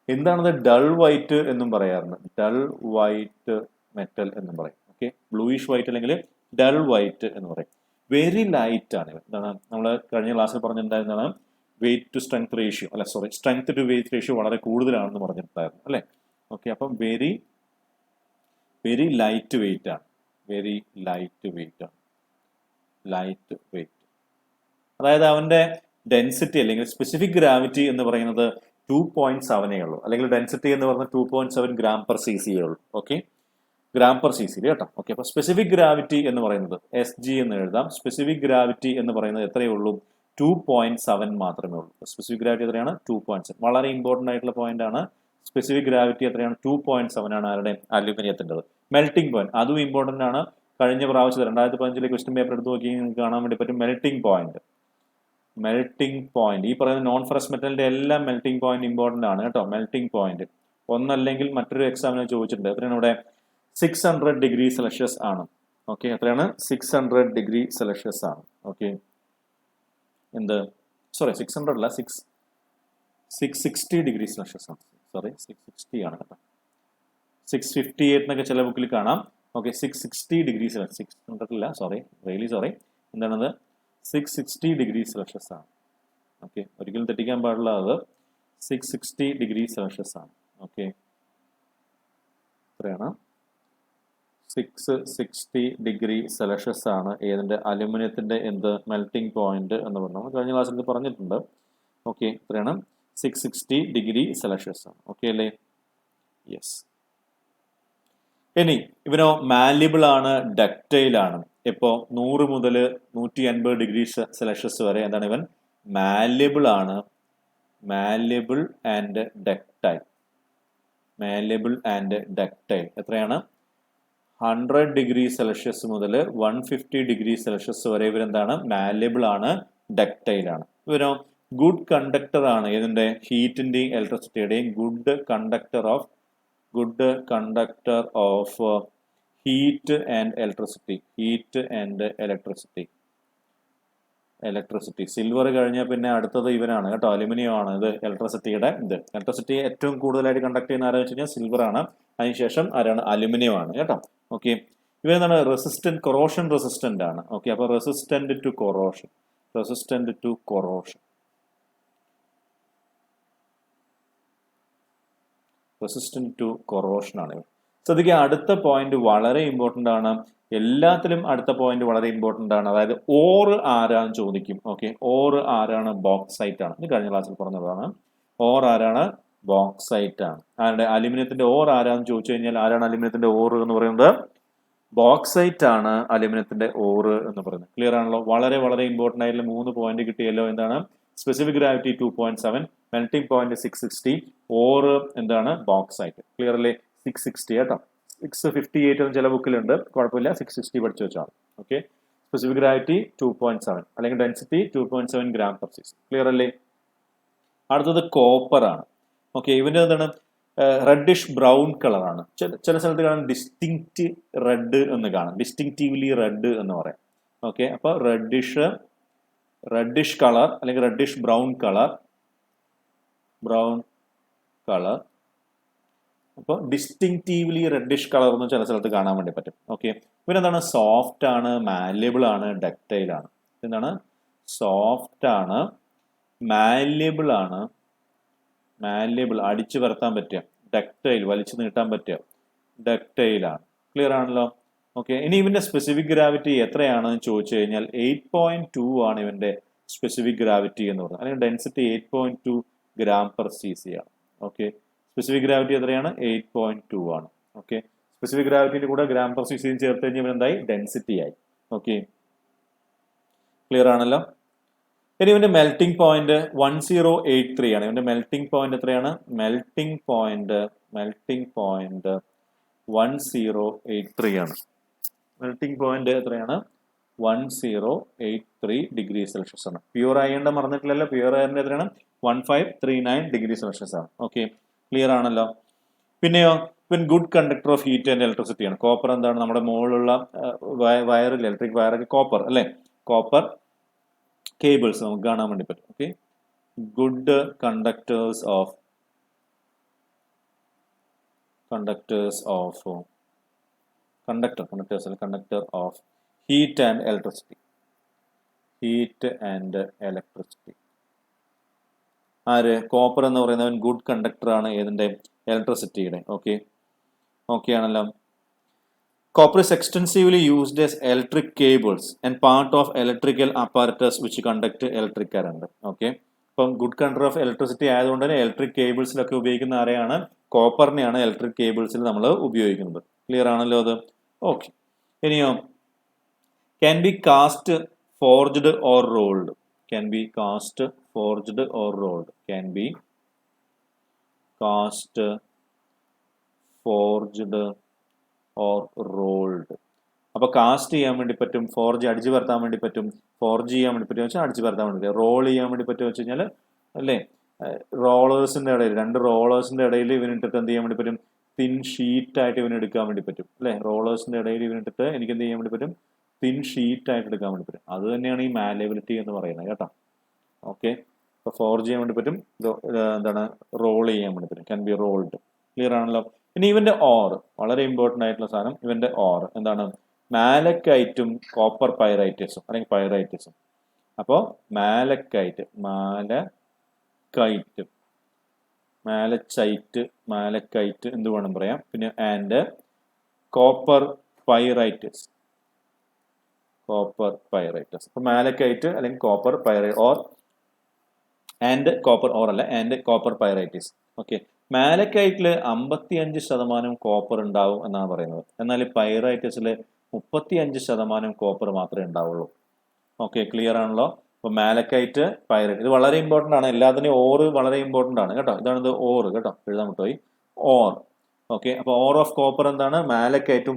എന്താണത്? ഡൾ വൈറ്റ് എന്നും പറയാറുണ്ട്. ഡൾ വൈറ്റ് മെറ്റൽ എന്നും പറയും. ഓക്കെ, ബ്ലൂയിഷ് വൈറ്റ് അല്ലെങ്കിൽ ഡൾ വൈറ്റ് എന്ന് പറയും. വെരി ലൈറ്റ് ആണ്. എന്താണ് നമ്മൾ കഴിഞ്ഞ ക്ലാസ്സിൽ പറഞ്ഞിട്ടുണ്ടായിരുന്നതാണ് വെയിറ്റ് ടു സ്ട്രെങ്ത് റേഷ്യോ, അല്ല sorry, strength to weight ratio വളരെ കൂടുതലാണെന്ന് പറഞ്ഞിട്ടുണ്ടായിരുന്നു അല്ലെ? ഓക്കെ, അപ്പം വെരി ലൈറ്റ് വെയിറ്റ് ആണ്. വെരി ലൈറ്റ് വെയിറ്റ് ആണ്. ലൈറ്റ് വെയിറ്റ്, അതായത് അവന്റെ ഡെൻസിറ്റി അല്ലെങ്കിൽ സ്പെസിഫിക് ഗ്രാവിറ്റി എന്ന് പറയുന്നത് 2.7 ഉള്ളൂ. അല്ലെങ്കിൽ ഡെൻസിറ്റി എന്ന് പറഞ്ഞാൽ 2.7 gram per cc ഉള്ളൂ. ഓക്കെ, gram per cc കേട്ടോ. ഓക്കെ, അപ്പൊ സ്പെസിഫിക് ഗ്രാവിറ്റി എന്ന് പറയുന്നത് SG എന്ന് എഴുതാം. സ്പെസിഫിക് ഗ്രാവിറ്റി എന്ന് പറയുന്നത് എത്രയേ ഉള്ളൂ? 2.7 മാത്രമേ ഉള്ളൂ. സ്പെസിഫിക് ഗ്രാവിറ്റി എത്രയാണ്? 2.7. വളരെ ഇമ്പോർട്ടന്റ് ആയിട്ടുള്ള പോയിന്റ് ആണ്. സ്പെസിഫിക് ഗ്രാവിറ്റി എത്രയാണ്? 2.7 ആണ്. ആരുടെ? അലുമിനിയത്തിൻ്റെത്. മെൽറ്റിംഗ് പോയിന്റ് അതും ഇമ്പോർട്ടന്റ് ആണ്. കഴിഞ്ഞ പ്രാവശ്യത്തെ 2015 ക്വസ്റ്റ്യൻ പേപ്പർ എടുത്ത് നോക്കി നിങ്ങൾക്ക് കാണാൻ വേണ്ടി പറ്റും. മെൽറ്റിംഗ് പോയിന്റ് ഈ പറയുന്ന നോൺ ഫെറസ് മെറ്റലിന്റെ എല്ലാം മെൽറ്റിംഗ് പോയിന്റ് ഇമ്പോർട്ടന്റ് ആണ് കേട്ടോ. മെൽറ്റിംഗ് പോയിന്റ് ഒന്നല്ലെങ്കിൽ മറ്റൊരു എക്സാമിന് ചോദിച്ചിട്ടുണ്ട്. എത്രയാണ് ഇവിടെ? 600 ഡിഗ്രി സെൽഷ്യസ് ആണ്. ഓക്കെ, എത്രയാണ്? 600 ഡിഗ്രി സെൽഷ്യസ് ആണ്. ഓക്കെ, എന്ത്? സോറി, 600 അല്ല, 660 ഡിഗ്രി സെൽഷ്യസ് ആണ്. സോറി, 660 ആണ് കേട്ടോ. 658 എന്നൊക്കെ ചില ബുക്കിൽ കാണാം. ഓക്കെ, 660 ഡിഗ്രി സെൽഷ്യസ്, 600 അല്ല, സോറി, റിയലി സോറി. എന്താണത്? 660 ഡിഗ്രി സെൽഷ്യസ് ആണ്. ഓക്കെ, ഒരിക്കലും തെറ്റിക്കാൻ പാടില്ല. അത് 660 ഡിഗ്രി സെൽഷ്യസ് ആണ്. ഓക്കെ, എത്രയാണ്? 660 ഡിഗ്രി സെൽഷ്യസ് ആണ് ഏതിന്റെ? അലുമിനിയത്തിന്റെ എന്ത്? മെൽറ്റിംഗ് പോയിന്റ് എന്ന് പറഞ്ഞു. നമ്മൾ കഴിഞ്ഞ ക്ലാസ്സിൽ പറഞ്ഞിട്ടുണ്ട്. ഓക്കെ, എത്രയാണ്? 660 ഡിഗ്രി സെൽഷ്യസ് ആണ്. ഓക്കെ അല്ലേ? യെസ്. ഇനി ഇവനോ മാലിബിൾ ആണ്, ഡക്റ്റൈൽ ആണ്. ഇപ്പോ 100 മുതൽ 150 ഡിഗ്രി സെൽഷ്യസ് വരെ എന്താണ് ഇവൻ? മാലിബിൾ ആണ്. Malleable and ductile. എത്രയാണ്? 100 ഡിഗ്രി സെൽഷ്യസ് മുതൽ 150 ഡിഗ്രി സെൽഷ്യസ് വരെ ഇവരെന്താണ്? മാലിബിൾ ആണ്, ഡക്റ്റൈൽ ആണ്. ഇവനോ ഗുഡ് കണ്ടക്ടർ ആണ്. ഏതിന്റെ? ഹീറ്റിന്റെയും ഇലക്ട്രിസിറ്റിയുടെയും good conductor of heat and electricity. Silver കഴിഞ്ഞാൽ പിന്നെ അടുത്തത് ഇവനാണ് കേട്ടോ, അലുമിനിയം ആണ്. ഇത് ഇലക്ട്രിസിറ്റിയുടെ ഇലക്ട്രിസിറ്റി ഏറ്റവും കൂടുതലായിട്ട് കണ്ടക്ട് ചെയ്യുന്ന ആരാന്ന് വെച്ച് കഴിഞ്ഞാൽ സിൽവർ ആണ്. അതിനുശേഷം ആരാണ്? അലുമിനിയം ആണ് കേട്ടോ. ഓക്കെ, ഇവരെന്താണ്? കൊറോഷൻ റെസിസ്റ്റന്റ് ആണ്. ഓക്കെ, അപ്പൊ റെസിസ്റ്റന്റ് ടു കൊറോഷൻ ആണ്. ശ്രദ്ധിക്കുക, അടുത്ത പോയിന്റ് വളരെ ഇമ്പോർട്ടന്റ് ആണ്. എല്ലാത്തിലും അടുത്ത പോയിന്റ് വളരെ ഇമ്പോർട്ടന്റ് ആണ്. അതായത് ഓർ ആരാന്ന് ചോദിക്കും. ഓക്കെ, ഓർ ആരാണ്? ബോക്സൈറ്റ് ആണ്. ഇത് കഴിഞ്ഞ ക്ലാസ്സിൽ പറഞ്ഞതാണ്. ഓർ ആരാണ്? ബോക്സൈറ്റ് ആണ്. ആരുടെ? അലുമിനിയത്തിന്റെ ഓർ ആരാന്ന് ചോദിച്ചു കഴിഞ്ഞാൽ ആരാണ് അലുമിനിയത്തിന്റെ ഓർ എന്ന് പറയുന്നത്? ബോക്സൈറ്റ് ആണ് അലുമിനിയത്തിന്റെ ഓർ എന്ന് പറയുന്നത്. ക്ലിയർ ആണല്ലോ? വളരെ വളരെ ഇമ്പോർട്ടന്റ് ആയിട്ടുള്ള 3 പോയിന്റ് കിട്ടിയല്ലോ. എന്താണ്? Specific gravity 2.7, melting point 660, or എന്താണ്? ബോക്സൈറ്റ്. ക്ലിയർ അല്ലേ? 660 കേട്ടോ. 658 എന്ന് ചില ബുക്കിലുണ്ട്, കുഴപ്പമില്ല. 660 പഠിച്ചു വെച്ചാൽ. ഓക്കെ, സ്പെസിഫിക് ഗ്രാവിറ്റി 2.7 അല്ലെങ്കിൽ density 2.7 gram per cc. Clear അല്ലേ? അടുത്തത് കോപ്പർ ആണ്. ഓക്കെ, ഇവന്റെ എന്താണ്? റെഡിഷ് ബ്രൗൺ കളറാണ്. ചില സ്ഥലത്ത് കാണാം ഡിസ്റ്റിങ്ക്റ്റ് റെഡ് എന്ന് കാണാം. ഡിസ്റ്റിങ്ക്റ്റീവ്ലി റെഡ് എന്ന് പറയാം. ഓക്കെ, അപ്പൊ റെഡിഷ് കളർ അല്ലെങ്കിൽ റെഡിഷ് ബ്രൗൺ കളർ. അപ്പോൾ ഡിസ്റ്റിങ്ക്റ്റീവ്ലി റെഡിഷ് കളർ എന്ന് ചില സ്ഥലത്ത് കാണാൻ വേണ്ടി പറ്റും. ഓക്കെ, ഇവരെന്താണ്? സോഫ്റ്റ് ആണ്, മാലിബിൾ ആണ്, ഡക്റ്റൈൽ ആണ്. എന്താണ്? സോഫ്റ്റ് ആണ്, മാലിബിൾ അടിച്ചു പരത്താൻ പറ്റുക, ഡക്റ്റൈൽ വലിച്ചു നീട്ടാൻ പറ്റുക. ഡക്റ്റൈൽ ആണ്. ക്ലിയർ ആണല്ലോ? ഓക്കെ, ഇനി ഇവന്റെ സ്പെസിഫിക് ഗ്രാവിറ്റി എത്രയാണെന്ന് ചോദിച്ചു കഴിഞ്ഞാൽ 8.2 ആണ് ഇവന്റെ സ്പെസിഫിക് ഗ്രാവിറ്റി എന്ന് പറയുന്നത്, അല്ലെങ്കിൽ density 8.2 gram per C C ആണ്. ഓക്കെ, സ്പെസിഫിക് ഗ്രാവിറ്റി എത്രയാണ്? 8.2 ആണ്. ഓക്കെ, സ്പെസിഫിക് ഗ്രാവിറ്റിയുടെ കൂടെ ഗ്രാം പെർ സി സിയും ചേർത്ത് കഴിഞ്ഞാൽ എന്തായി? ഡെൻസിറ്റി ആയി. ഓക്കെ, ക്ലിയർ ആണല്ലോ? ഇനി ഇവന്റെ മെൽറ്റിംഗ് പോയിന്റ് 1083 ആണ്. ഇവന്റെ മെൽറ്റിംഗ് പോയിന്റ് എത്രയാണ്? മെൽറ്റിംഗ് പോയിന്റ് 1083 ആണ്. മെൽറ്റിംഗ് പോയിന്റ് എത്രയാണ്? 1083 ഡിഗ്രി സെൽഷ്യസ് ആണ്. പ്യൂർ അയണിന്റെ മറന്നിട്ടില്ലല്ലോ, പ്യൂർ അയണിന്റെ എത്രയാണ്? 1539 ഡിഗ്രി സെൽഷ്യസ് ആണ്. ഓക്കെ, ക്ലിയർ ആണല്ലോ? പിന്നെയോ, good conductor of heat and electricity ആണ്. കോപ്പർ എന്താണ്? നമ്മുടെ മുകളിലുള്ള വയറിൽ, ഇലക്ട്രിക് വയറൊക്കെ കോപ്പർ അല്ലെ? കോപ്പർ കേബിൾസ് നമുക്ക് കാണാൻ വേണ്ടി പറ്റും. Okay, good conductors of heat and electricity. ആര്? കോപ്പർ എന്ന് പറയുന്നവൻ ഗുഡ് കണ്ടക്ടർ ആണ്. ഏതിന്റെ? ഇലക്ട്രിസിറ്റിയുടെ. ഓക്കെ ആണല്ലോ? Copper is extensively used as electric cables and part of electrical apparatus which conduct electric current. Okay. അപ്പം ഗുഡ് കണ്ടക്ടർ ഓഫ് ഇലക്ട്രിസിറ്റി ആയതുകൊണ്ട് തന്നെ electric കേബിൾസിലൊക്കെ ഉപയോഗിക്കുന്ന ആരെയാണ്? കോപ്പറിനെയാണ് ഇലക്ട്രിക് കേബിൾസിൽ നമ്മൾ ഉപയോഗിക്കുന്നത്. ക്ലിയർ ആണല്ലോ അത്? ഓക്കെ, ഇനിയോ, can be cast, forged or rolled. Can be cast, forged or rolled. Can be cast, forged or rolled. അപ്പൊ കാസ്റ്റ് ചെയ്യാൻ വേണ്ടി പറ്റും, ഫോർജ് അടിച്ചു പരത്താൻ വേണ്ടി പറ്റും, ഫോർജ് ചെയ്യാൻ വേണ്ടി പറ്റും വെച്ചാൽ അടിച്ചു പരത്താൻ വേണ്ടി പറ്റും, റോൾ ചെയ്യാൻ വേണ്ടി പറ്റും വെച്ച് കഴിഞ്ഞാൽ അല്ലേ, റോളേഴ്സിന്റെ ഇടയിൽ, രണ്ട് റോളേഴ്സിന്റെ ഇടയിൽ ഇവനിട്ടിട്ട് എന്ത് ചെയ്യാൻ വേണ്ടി പറ്റും? തിൻ ഷീറ്റ് ആയിട്ട് ഇവന് എടുക്കാൻ വേണ്ടി പറ്റും അല്ലെ? റോളേഴ്സിന്റെ ഇടയിൽ ഇവനിട്ടിട്ട് എനിക്ക് എന്ത് ചെയ്യാൻ വേണ്ടി പറ്റും? തിൻ ഷീറ്റ് ആയിട്ട് എടുക്കാൻ വേണ്ടി പറ്റും. അത് തന്നെയാണ് ഈ മാലേബിലിറ്റി എന്ന് പറയുന്നത് കേട്ടോ. ഓക്കെ, അപ്പൊ ഫോർജ് ചെയ്യാൻ വേണ്ടി പറ്റും, എന്താണ്, റോൾ ചെയ്യാൻ വേണ്ടി പറ്റും. Can B rolled. ക്ലിയർ ആണല്ലോ? ഇനി ഇവന്റെ ഓർ, വളരെ ഇമ്പോർട്ടന്റ് ആയിട്ടുള്ള സാധനം, ഇവന്റെ ഓർ എന്താണ്? മാലക്കൈറ്റും കോപ്പർ പൈറൈറ്റസും അല്ലെങ്കിൽ പൈറൈറ്റസും. അപ്പോ മാലക്കൈറ്റ്, മാലച്ചൈറ്റ് എന്ത് വേണം പറയാം. പിന്നെ ആൻഡ് കോപ്പർ പൈറൈറ്റസ്. അപ്പൊ മാലക്കൈറ്റ് അല്ലെങ്കിൽ copper or and copper, or അല്ല, ആൻഡ് കോപ്പർ പൈറൈറ്റസ്. ഓക്കെ, മാലക്കൈറ്റില് 55% കോപ്പർ ഉണ്ടാവും എന്നാണ് പറയുന്നത്. എന്നാൽ പൈറൈറ്റസിൽ 35% കോപ്പർ മാത്രമേ ഉണ്ടാവുള്ളൂ. ഓക്കെ, ക്ലിയർ ആണല്ലോ? അപ്പൊ മാലക്കൈറ്റ്, പൈറൈറ്റ്, ഇത് വളരെ ഇമ്പോർട്ടന്റ് ആണ്. എല്ലാത്തിനും ഓറ് വളരെ ഇമ്പോർട്ടന്റ് ആണ് കേട്ടോ. ഇതാണ് ഓറ് കേട്ടോ, എഴുതാൻ വിട്ടുപോയി, ഓർ. ഓക്കെ, അപ്പൊ ഓർ ഓഫ് കോപ്പർ എന്താണ്? മാലക്കൈറ്റും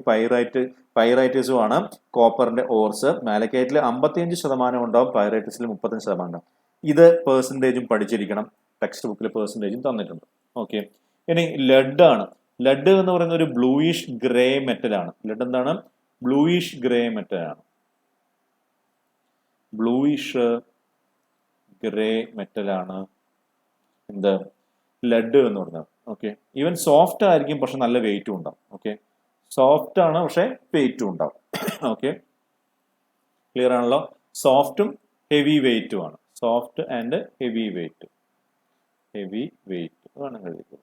പൈറൈറ്റസും ആണ് കോപ്പറിന്റെ ഓർസ്. മാലക്കൈറ്റിൽ 55% ഉണ്ടാവും, പൈറൈറ്റസിൽ 35% ഉണ്ടാവും. ഇത് പെർസെന്റേജും പഠിച്ചിരിക്കണം. ടെക്സ്റ്റ് ബുക്കിൽ പെർസെന്റേജും തന്നിട്ടുണ്ട്. ഓക്കെ, ഇനി ലെഡ് ആണ്. ലെഡ് എന്ന് പറയുന്ന ഒരു ബ്ലൂയിഷ് ഗ്രേ മെറ്റൽ ആണ്. ലെഡ് എന്താണ്? ബ്ലൂയിഷ് ഗ്രേ മെറ്റൽ ആണ്. എന്ത്? ലെഡ് എന്ന് പറഞ്ഞത്. ഓക്കെ, ഈവൻ സോഫ്റ്റ് ആയിരിക്കും, പക്ഷെ നല്ല വെയിറ്റും ഉണ്ടാവും. ഓക്കെ, സോഫ്റ്റ് ആണ് പക്ഷെ വെയിറ്റും ഉണ്ടാവും. ഓക്കെ, ക്ലിയർ ആണല്ലോ? സോഫ്റ്റും ഹെവി വെയിറ്റും ആണ്. സോഫ്റ്റ് ആൻഡ് ഹെവി വെയിറ്റ് വേണം എഴുതിയത്.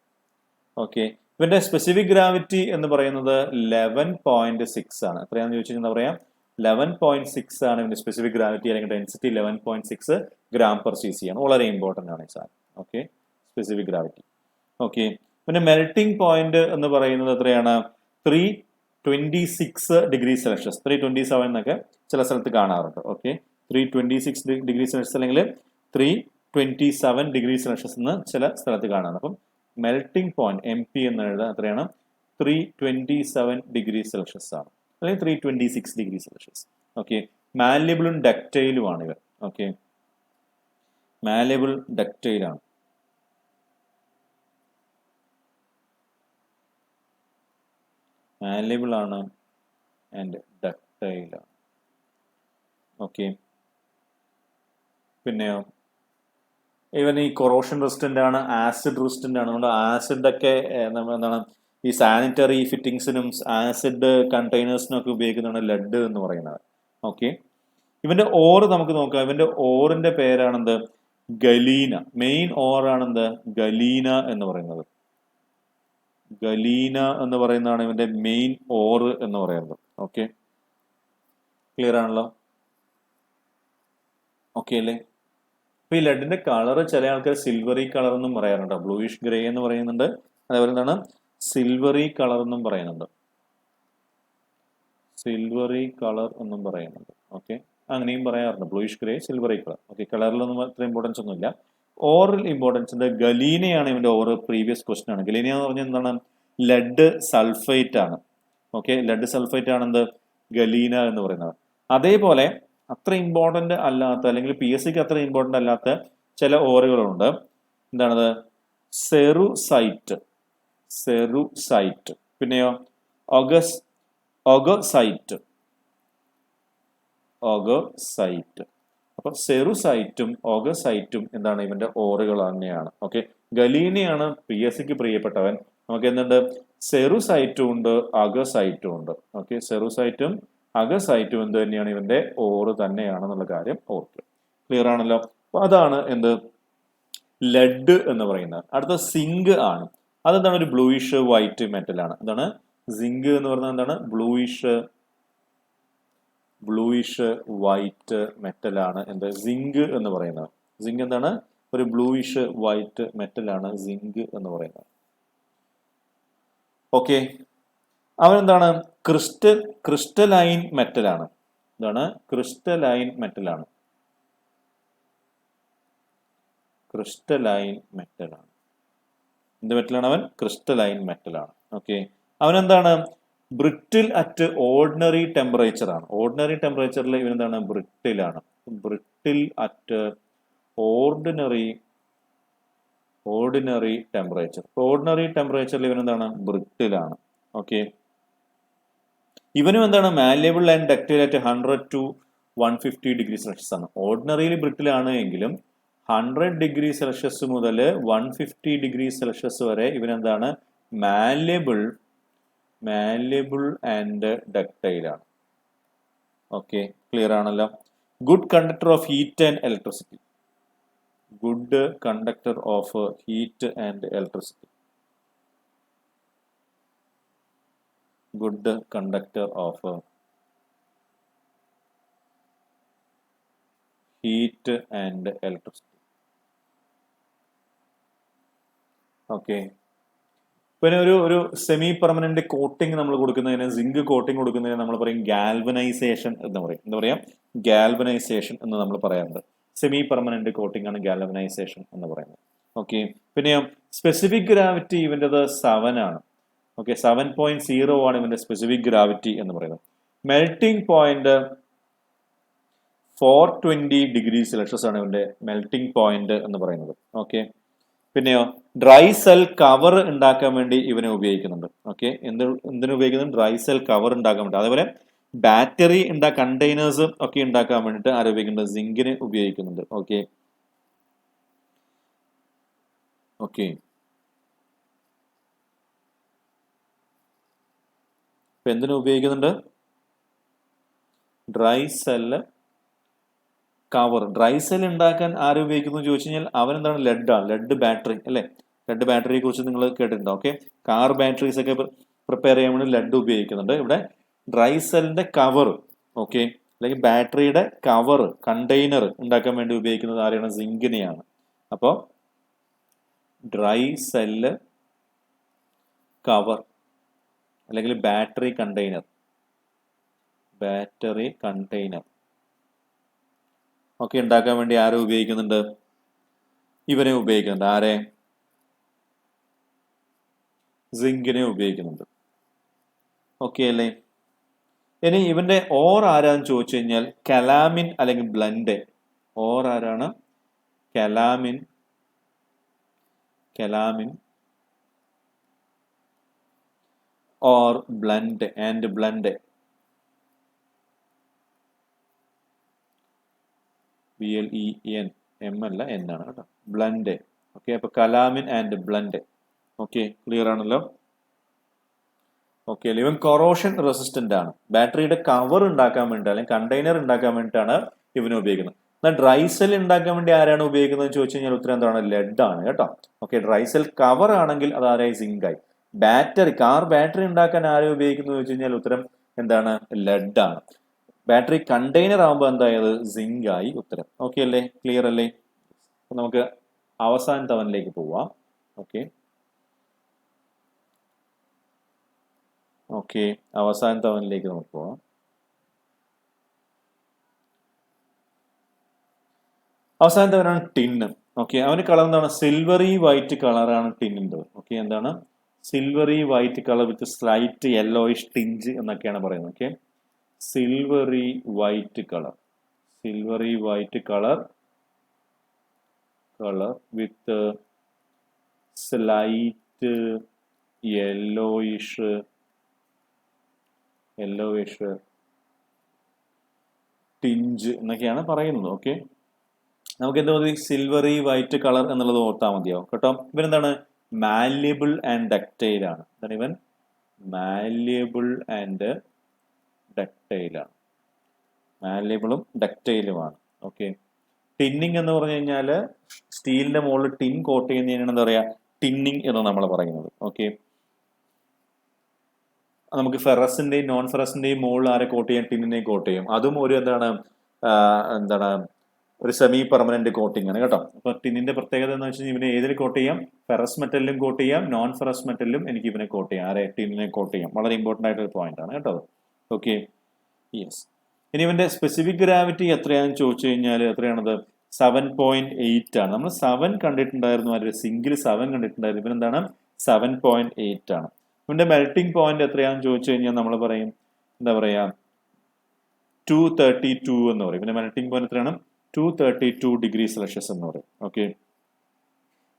ഓക്കെ, ഇവന്റെ സ്പെസിഫിക് ഗ്രാവിറ്റി എന്ന് പറയുന്നത് 11.6 ആണ്. എത്രയാണെന്ന് ചോദിച്ചാൽ എന്താ പറയാ? 11.6 ആണ് ഇവന്റെ സ്പെസിഫിക് ഗ്രാവിറ്റി, അല്ലെങ്കിൽ density 11.6 gram per C C ആണ്. വളരെ ഇമ്പോർട്ടന്റ് ആണ് ഈ സാധനം. Okay, specific gravity. ഓക്കെ, പിന്നെ മെൽറ്റിംഗ് പോയിന്റ് എന്ന് പറയുന്നത് എത്രയാണ്? 326 ഡിഗ്രി സെൽഷ്യസ്. 327 എന്നൊക്കെ ചില സ്ഥലത്ത് കാണാറുണ്ട്. ഓക്കെ, 326 ഡിഗ്രി സെൽഷ്യസ് അല്ലെങ്കിൽ 327 ഡിഗ്രി സെൽഷ്യസ് എന്ന് ചില സ്ഥലത്ത് കാണാറുണ്ട്. അപ്പം മെൽറ്റിംഗ് പോയിന്റ് MP എന്ന് എഴുതാൻ എത്രയാണ്? 327 ഡിഗ്രി സെൽഷ്യസ് ആണ്, അല്ലെങ്കിൽ 326 ഡിഗ്രി സെൽഷ്യസ്. ഓക്കെ, മാല്യബിളും ഡക്റ്റൈലും ആണ് ഇവർ. ഓക്കെ, മാല്യബിൾ ഡക്റ്റൈൽ ആണ്. മാല്യബിൾ ആണ് ആൻഡ് ഡക്റ്റൈൽ ആണ്. ഓക്കെ, പിന്നെയോ, ഈവൻ ഈ കൊറോഷൻ റെസിസ്റ്റന്റ് ആണ്, ആസിഡ് റെസിസ്റ്റന്റ് ആണ്. അതുകൊണ്ട് ആസിഡ് ഒക്കെ എന്താണ്, ഈ സാനിറ്ററി ഫിറ്റിംഗ്സിനും ആസിഡ് കണ്ടെയ്നേഴ്സിനും ഒക്കെ ഉപയോഗിക്കുന്നതാണ് ലെഡ് എന്ന് പറയുന്നത്. ഓക്കെ, ഇവന്റെ ഓറ് നമുക്ക് നോക്കാം. ഇവന്റെ ഓറിന്റെ പേരാണെന്ത്? ഗലീന. മെയിൻ ഓറാണെന്ത്? ഗലീന എന്ന് പറയുന്നത്. ഗലീന എന്ന് പറയുന്നതാണ് ഇവന്റെ മെയിൻ ഓർ എന്ന് പറയുന്നത്. ഓക്കെ, ക്ലിയർ ആണല്ലോ? ഓക്കെ അല്ലേ? അപ്പൊ ഈ ലെഡിന്റെ കളർ ചില ആൾക്കാർ സിൽവറി കളർ എന്നും പറയാറുണ്ട്, ബ്ലൂയിഷ് ഗ്രേ എന്ന് പറയുന്നുണ്ട്, അതേപോലെ എന്താണ് സിൽവറി കളർ എന്നും പറയുന്നുണ്ട്, സിൽവറി കളർ എന്നും പറയുന്നുണ്ട്. ഓക്കെ, അങ്ങനെയും പറയാറുണ്ട്, bluish grey, silvery colour. Okay, കളറിലൊന്നും അത്ര ഇമ്പോർട്ടൻസ് ഒന്നുമില്ല. ഓറൽ ഇമ്പോർട്ടൻസിന്റെ ഗലീനയാണ് ഇവന്റെ ഓർ. പ്രീവിയസ് ക്വസ്റ്റൻ ആണ്. ഗലീന എന്ന് പറഞ്ഞാൽ എന്താണ്? ലെഡ് സൾഫൈറ്റ് ആണ്. ഓക്കെ, ലെഡ് സൾഫൈറ്റ് ആണ് എന്ത് ഗലീന എന്ന് പറയുന്നത്. അതേപോലെ അത്ര ഇമ്പോർട്ടന്റ് അല്ലാത്ത, അല്ലെങ്കിൽ പി എസ് സിക്ക് അത്ര ഇമ്പോർട്ടന്റ് അല്ലാത്ത ചില ഓറുകളുണ്ട്. എന്താണത്? Cerussite, cerussite. പിന്നെയോ ഒഗസൈറ്റ്, ഒഗസൈറ്റ്. അപ്പൊ സെറുസൈറ്റും ഒഗസൈറ്റും എന്താണ്? ഇവന്റെ ഓറുകൾ തന്നെയാണ്. ഓക്കെ, ഗലീനയാണ് പി എസ് സിക്ക് പ്രിയപ്പെട്ടവൻ. നമുക്ക് എന്തുണ്ട്? സെറുസൈറ്റും ഉണ്ട്, അഗസൈറ്റും ഉണ്ട്. ഓക്കെ, സെറുസൈറ്റും അഗസൈറ്റും എന്ത് തന്നെയാണ്? ഇവന്റെ ഓറ് തന്നെയാണെന്നുള്ള കാര്യം ഓർക്കുക. ക്ലിയർ ആണല്ലോ? അപ്പൊ അതാണ് എന്ത് ലെഡ് എന്ന് പറയുന്നത്. അടുത്ത സിങ്ക് ആണ്. അതെന്താണ്? ഒരു ബ്ലൂയിഷ് വൈറ്റ് മെറ്റൽ ആണ്. എന്താണ് സിങ്ക് എന്ന് പറയുന്നത്? എന്താണ്? ബ്ലൂയിഷ് വൈറ്റ് മെറ്റൽ ആണ് എന്ത് സിങ്ക് എന്ന് പറയുന്നത്. സിങ്ക് എന്താണ്? ഒരു ബ്ലൂയിഷ് വൈറ്റ് മെറ്റൽ ആണ് സിങ്ക് എന്ന് പറയുന്നത്. ഓക്കെ, അവനെന്താണ്? ക്രിസ്റ്റലൈൻ മെറ്റൽ ആണ്. എന്താണ്? ക്രിസ്റ്റലൈൻ മെറ്റൽ ആണ്, ക്രിസ്റ്റലൈൻ മെറ്റൽ ആണ്. എന്ത് മെറ്റലാണ് അവൻ? ക്രിസ്റ്റലൈൻ മെറ്റൽ ആണ്. ഓക്കെ, അവനെന്താണ്? ബ്രിട്ടിൽ അറ്റ് ഓർഡിനറി ടെമ്പറേച്ചർ ആണ്. ഓർഡിനറി ടെമ്പറേച്ചറിൽ ഇവൻ എന്താണ്? ബ്രിട്ടിൽ ആണ്. Brittle at ordinary temperature. Ordinary ടെമ്പറേച്ചറിൽ ഇവൻ എന്താണ്? ബ്രിട്ടിൽ ആണ്. ഓക്കെ, ഇവനും എന്താണ്? Malleable and ductile at 100 to 150 degree Celsius ആണ്. ഓർഡിനറിയിൽ ബ്രിട്ടിൽ ആണ് എങ്കിലും 100 ഡിഗ്രി സെൽഷ്യസ് മുതൽ 150 ഡിഗ്രി സെൽഷ്യസ് വരെ ഇവനെന്താണ്? മാലേബിൾ ആൻഡ് ഡക്റ്റൈൽ ആണ്. ഓക്കെ, ക്ലിയർ ആണല്ലോ? Good conductor of heat and electricity, good conductor of heat and electricity, good conductor of heat and electricity. Okay, പിന്നെ ഒരു സെമി പെർമനന്റ് കോട്ടിംഗ് നമ്മൾ കൊടുക്കുന്നതിന്, സിങ്ക് കോട്ടിംഗ് കൊടുക്കുന്നതിന് നമ്മൾ പറയും ഗാൽവനൈസേഷൻ എന്ന് പറയും. എന്താ പറയാ? ഗാൽവനൈസേഷൻ എന്ന് നമ്മൾ പറയാറുണ്ട്. സെമി പെർമനന്റ് കോട്ടിംഗ് ആണ് ഗാൽവനൈസേഷൻ എന്ന് പറയുന്നത്. ഓക്കെ, പിന്നെ സ്പെസിഫിക് ഗ്രാവിറ്റി ഇവൻ്റെത് 7 ആണ്. ഓക്കെ, 7.0 ആണ് ഇവന്റെ സ്പെസിഫിക് ഗ്രാവിറ്റി എന്ന് പറയുന്നത്. മെൽറ്റിംഗ് പോയിന്റ് 420 ഡിഗ്രി സെൽഷ്യസ് ആണ് ഇവന്റെ മെൽറ്റിംഗ് പോയിന്റ് എന്ന് പറയുന്നത്. ഓക്കെ, പിന്നെയോ ഡ്രൈ സെൽ കവർ ഉണ്ടാക്കാൻ വേണ്ടി ഇവനെ ഉപയോഗിക്കുന്നുണ്ട്. ഓക്കെ, എന്തിനു ഉപയോഗിക്കുന്നുണ്ട്? ഡ്രൈ സെൽ കവർ ഉണ്ടാക്കാൻ വേണ്ടി. അതേപോലെ ബാറ്ററി കണ്ടെയ്നേഴ്സ് ഒക്കെ ഉണ്ടാക്കാൻ വേണ്ടിയിട്ട് ആര് ഉപയോഗിക്കുന്നുണ്ട്? സിങ്കിന് ഉപയോഗിക്കുന്നുണ്ട്. ഓക്കെ, ഓക്കെ, ഇപ്പൊ എന്തിനു ഉപയോഗിക്കുന്നുണ്ട്? Dry cell cover. Dry cell ഉണ്ടാക്കാൻ ആര് ഉപയോഗിക്കുന്നു ചോദിച്ചു കഴിഞ്ഞാൽ അവൻ എന്താണ്? ലെഡാണ്, ലെഡ് ബാറ്ററി അല്ലെ? ലെഡ് ബാറ്ററിയെ കുറിച്ച് നിങ്ങൾ കേട്ടിട്ടുണ്ടോ? ഓക്കെ, കാർ ബാറ്ററീസ് ഒക്കെ പ്രിപ്പയർ ചെയ്യാൻ വേണ്ടി ലെഡ് ഉപയോഗിക്കുന്നുണ്ട്. ഇവിടെ ഡ്രൈ സെല്ലിന്റെ കവർ, ഓക്കെ, അല്ലെങ്കിൽ ബാറ്ററിയുടെ കവർ കണ്ടെയ്നർ ഉണ്ടാക്കാൻ വേണ്ടി ഉപയോഗിക്കുന്നത് ആരെയാണ്? സിങ്കിനെയാണ്. അപ്പോ ഡ്രൈ സെല്ല് കവർ അല്ലെങ്കിൽ ബാറ്ററി കണ്ടെയ്നർ ഒക്കെ ഉണ്ടാക്കാൻ വേണ്ടി ആരെ ഉപയോഗിക്കുന്നുണ്ട്? ഇവനെ ഉപയോഗിക്കുന്നുണ്ട്. ആരെ? സിങ്കിനെ ഉപയോഗിക്കുന്നുണ്ട്. ഓക്കെ അല്ലേ? ഇനി ഇവന്റെ ഓർ ആരാന്ന് ചോദിച്ചു കഴിഞ്ഞാൽ കലാമിൻ അല്ലെങ്കിൽ ബ്ലൻഡ്. ഓർ ആരാണ്? Calamine or blend and blend. BLEN അല്ല, N ആണ് കേട്ടോ. ബ്ലൻഡ്. ഓക്കെ, അപ്പൊ calamine and blend. Okay, clear ആണല്ലോ? ഓക്കെ, ഇവൻ കൊറോഷൻ റെസിസ്റ്റന്റ് ആണ്. ബാറ്ററിയുടെ കവർ ഉണ്ടാക്കാൻ വേണ്ടി അല്ലെങ്കിൽ കണ്ടെയ്നർ ഉണ്ടാക്കാൻ വേണ്ടിയിട്ടാണ് ഇവനെ ഉപയോഗിക്കുന്നത്. എന്നാൽ ഡ്രൈ സെൽ ഉണ്ടാക്കാൻ വേണ്ടി ആരാണ് ഉപയോഗിക്കുന്നത് ചോദിച്ചു കഴിഞ്ഞാൽ ഉത്തരം എന്താണ്? ലെഡ് ആണ് കേട്ടോ. ഓക്കെ, ഡ്രൈ സെൽ കവർ ആണെങ്കിൽ അത് ആരായി? സിങ്കായി. കാർ ബാറ്ററി ഉണ്ടാക്കാൻ ആരും ഉപയോഗിക്കുന്നത് വെച്ച് കഴിഞ്ഞാൽ ഉത്തരം എന്താണ്? ലെഡ് ആണ്. ബാറ്ററി കണ്ടെയ്നർ ആകുമ്പോൾ എന്തായത്? സിങ്ക് ആയി ഉത്തരം. ഓക്കെ അല്ലേ? ക്ലിയർ അല്ലേ? നമുക്ക് അവസാന തവനിലേക്ക് പോവാം. ഓക്കെ ഓക്കെ അവസാന തവനിലേക്ക് നമുക്ക് പോവാം. അവസാന തവനാണ് ടിന്ന്. ഓക്കെ, അവന് കളർ എന്താണ്? സിൽവറി വൈറ്റ് കളറാണ് ടിന്നിൻ്റെ. ഓക്കെ, എന്താണ്? Silvery white colour with slight yellowish tinge എന്നൊക്കെയാണ് പറയുന്നത്. Okay, silvery white colour, silvery white colour with slight yellowish tinge എന്നൊക്കെയാണ് പറയുന്നത്. ഓക്കെ, നമുക്ക് എന്താ മതി? സിൽവറി വൈറ്റ് കളർ എന്നുള്ളത് ഓർത്താൽ മതിയാവും കേട്ടോ. ഇവരെന്താണ്? മാല്യബിൾ ആൻഡ് ഡക്റ്റൈൽ ആണ്. എന്താണ് ഇവൻ? മാല്യബിൾ ആൻഡ് ഡക്റ്റൈൽ ആണ്. മാല്യബിളും ഡക്റ്റൈലുമാണ്. ഓക്കെ, ടിന്നിങ് എന്ന് പറഞ്ഞു കഴിഞ്ഞാൽ സ്റ്റീലിന്റെ മുകളിൽ ടിൻ കോട്ട് ചെയ്യുന്നതിനാണ് എന്താ പറയാ? ടിന്നിങ് എന്ന് നമ്മൾ പറയുന്നത്. ഓക്കെ, നമുക്ക് ഫെറസിന്റെയും നോൺ ഫെറസിന്റെയും മുകളിൽ ആരെ കോട്ട് ചെയ്യാം? ടിന്നിനെ കോട്ട് ചെയ്യും. അതും ഒരു എന്താണ് ഒരു സെമി പെർമനന്റ് കോട്ടിംഗ് ആണ് കേട്ടോ. അപ്പൊ ടിന്നിന്റെ പ്രത്യേകത എന്ന് വെച്ചാൽ ഇവനെ ഏതിൽ കോട്ട് ചെയ്യാം? ഫെറസ് മെറ്റലിലും കോട്ട് ചെയ്യാം, നോൺ ഫെറസ് മെറ്റലിലും എനിക്ക് ഇവനെ കോട്ട് ചെയ്യാം. ആരെ? ടിന്നിനെ കോട്ട് ചെയ്യാം. വളരെ ഇമ്പോർട്ടന്റ് ആയിട്ടൊരു പോയിന്റ് ആണ് കേട്ടോ. Okay, yes. ഇനി ഇവന്റെ സ്പെസിഫിക് ഗ്രാവിറ്റി എത്രയാണെന്ന് ചോദിച്ചു കഴിഞ്ഞാൽ എത്രയാണത്? 7.8 ആണ്. നമ്മൾ 7 കണ്ടിട്ടുണ്ടായിരുന്നു, ഒരു സിംഗിൾ 7 കണ്ടിട്ടുണ്ടായിരുന്നു. ഇവനെന്താണ്? 7.8 ആണ്. ഇവന്റെ മെൽറ്റിംഗ് പോയിന്റ് എത്രയാണെന്ന് ചോദിച്ചു കഴിഞ്ഞാൽ നമ്മൾ പറയും എന്താ പറയാ? 232 എന്ന് പറയും. ഇവന്റെ മെൽറ്റിംഗ് പോയിന്റ് എത്രയാണ്? 232 ഡിഗ്രി സെൽഷ്യസ് എന്ന് പറയും. ഓക്കെ,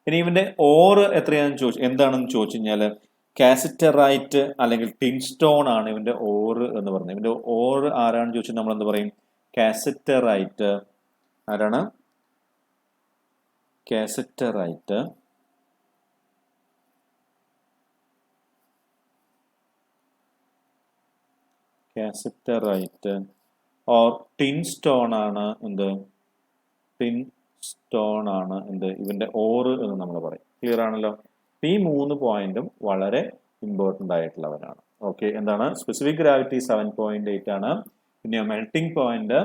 ഇനി ഇവന്റെ ഓർ എത്രയാണെന്ന് എന്താണെന്ന് ചോദിച്ചു കഴിഞ്ഞാല് കാസിറ്ററൈറ്റ് അല്ലെങ്കിൽ ടിൻസ്റ്റോൺ ആണ് ഇവന്റെ ഓർ എന്ന് പറയുന്നത്. ഇവന്റെ ഓർ ആരാണെന്ന് ചോദിച്ചാൽ നമ്മൾ എന്ത് പറയും? കാസിറ്ററൈറ്റ്. ആരാണ്? കാസിറ്ററൈറ്റ്. കാസിറ്ററൈറ്റ് ഓർ ടിൻസ്റ്റോൺ ആണ് എന്ത്? ടിൻസ്റ്റോൺ ആണ് എന്ത്? ഇവന്റെ ഓർ എന്ന് നമ്മൾ പറയും. ക്ലിയർ ആണല്ലോ? ഈ 3 പോയിന്റും വളരെ ഇമ്പോർട്ടന്റ് ആയിട്ടുള്ളവരാണ്. ഓക്കെ, എന്താണ്? സ്പെസിഫിക് ഗ്രാവിറ്റി 7.8 ആണ്. പിന്നെ മെൽറ്റിംഗ് പോയിന്റ്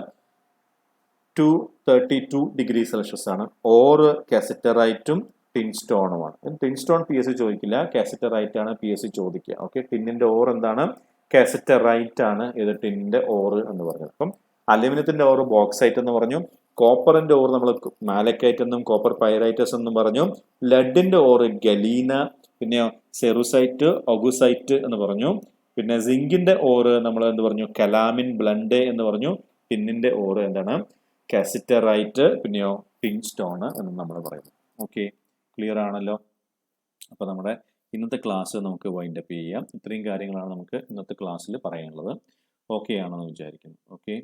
232 ഡിഗ്രി സെൽഷ്യസ് ആണ്. ഓർ കാസിറ്ററൈറ്റും ടിൻസ്റ്റോണുമാണ്. ടിൻസ്റ്റോൺ PSC ചോദിക്കില്ല, കാസിറ്ററൈറ്റ് ആണ് PSC ചോദിക്കുക. ഓക്കെ, ടിന്നിന്റെ ഓർ എന്താണ്? കാസിറ്ററൈറ്റ് ആണ്. ഇത് ടിന്നിന്റെ ഓർ എന്ന് പറഞ്ഞത്. അപ്പം അലുമിനിയത്തിന്റെ ഓർ ബോക്സൈറ്റ് എന്ന് പറഞ്ഞു. കോപ്പറിന്റെ ഓർ നമ്മൾ മാലക്കൈറ്റ് എന്നും കോപ്പർ പൈറൈറ്റസ് എന്നും പറഞ്ഞു. ലെഡിന്റെ ഓർ ഗലീന, പിന്നെ സെറുസൈറ്റ്, ഒഗുസൈറ്റ് എന്ന് പറഞ്ഞു. പിന്നെ സിങ്കിന്റെ ഓർ നമ്മൾ എന്ത് പറഞ്ഞു? കലാമിൻ ബ്ലൻഡ് എന്ന് പറഞ്ഞു. ടിന്നിന്റെ ഓർ എന്താണ്? കാസിറ്ററൈറ്റ്, പിന്നെയോ ടിൻസ്റ്റോൺ എന്ന് നമ്മൾ പറയുന്നു. ഓക്കെ, ക്ലിയർ ആണല്ലോ? അപ്പൊ നമ്മുടെ ഇന്നത്തെ ക്ലാസ് നമുക്ക് വൈൻഡ് അപ്പ് ചെയ്യാം. ഇത്രയും കാര്യങ്ങളാണ് നമുക്ക് ഇന്നത്തെ ക്ലാസ്സിൽ പറയാനുള്ളത്. ഓക്കെ ആണെന്ന് വിചാരിക്കുന്നു. ഓക്കെ.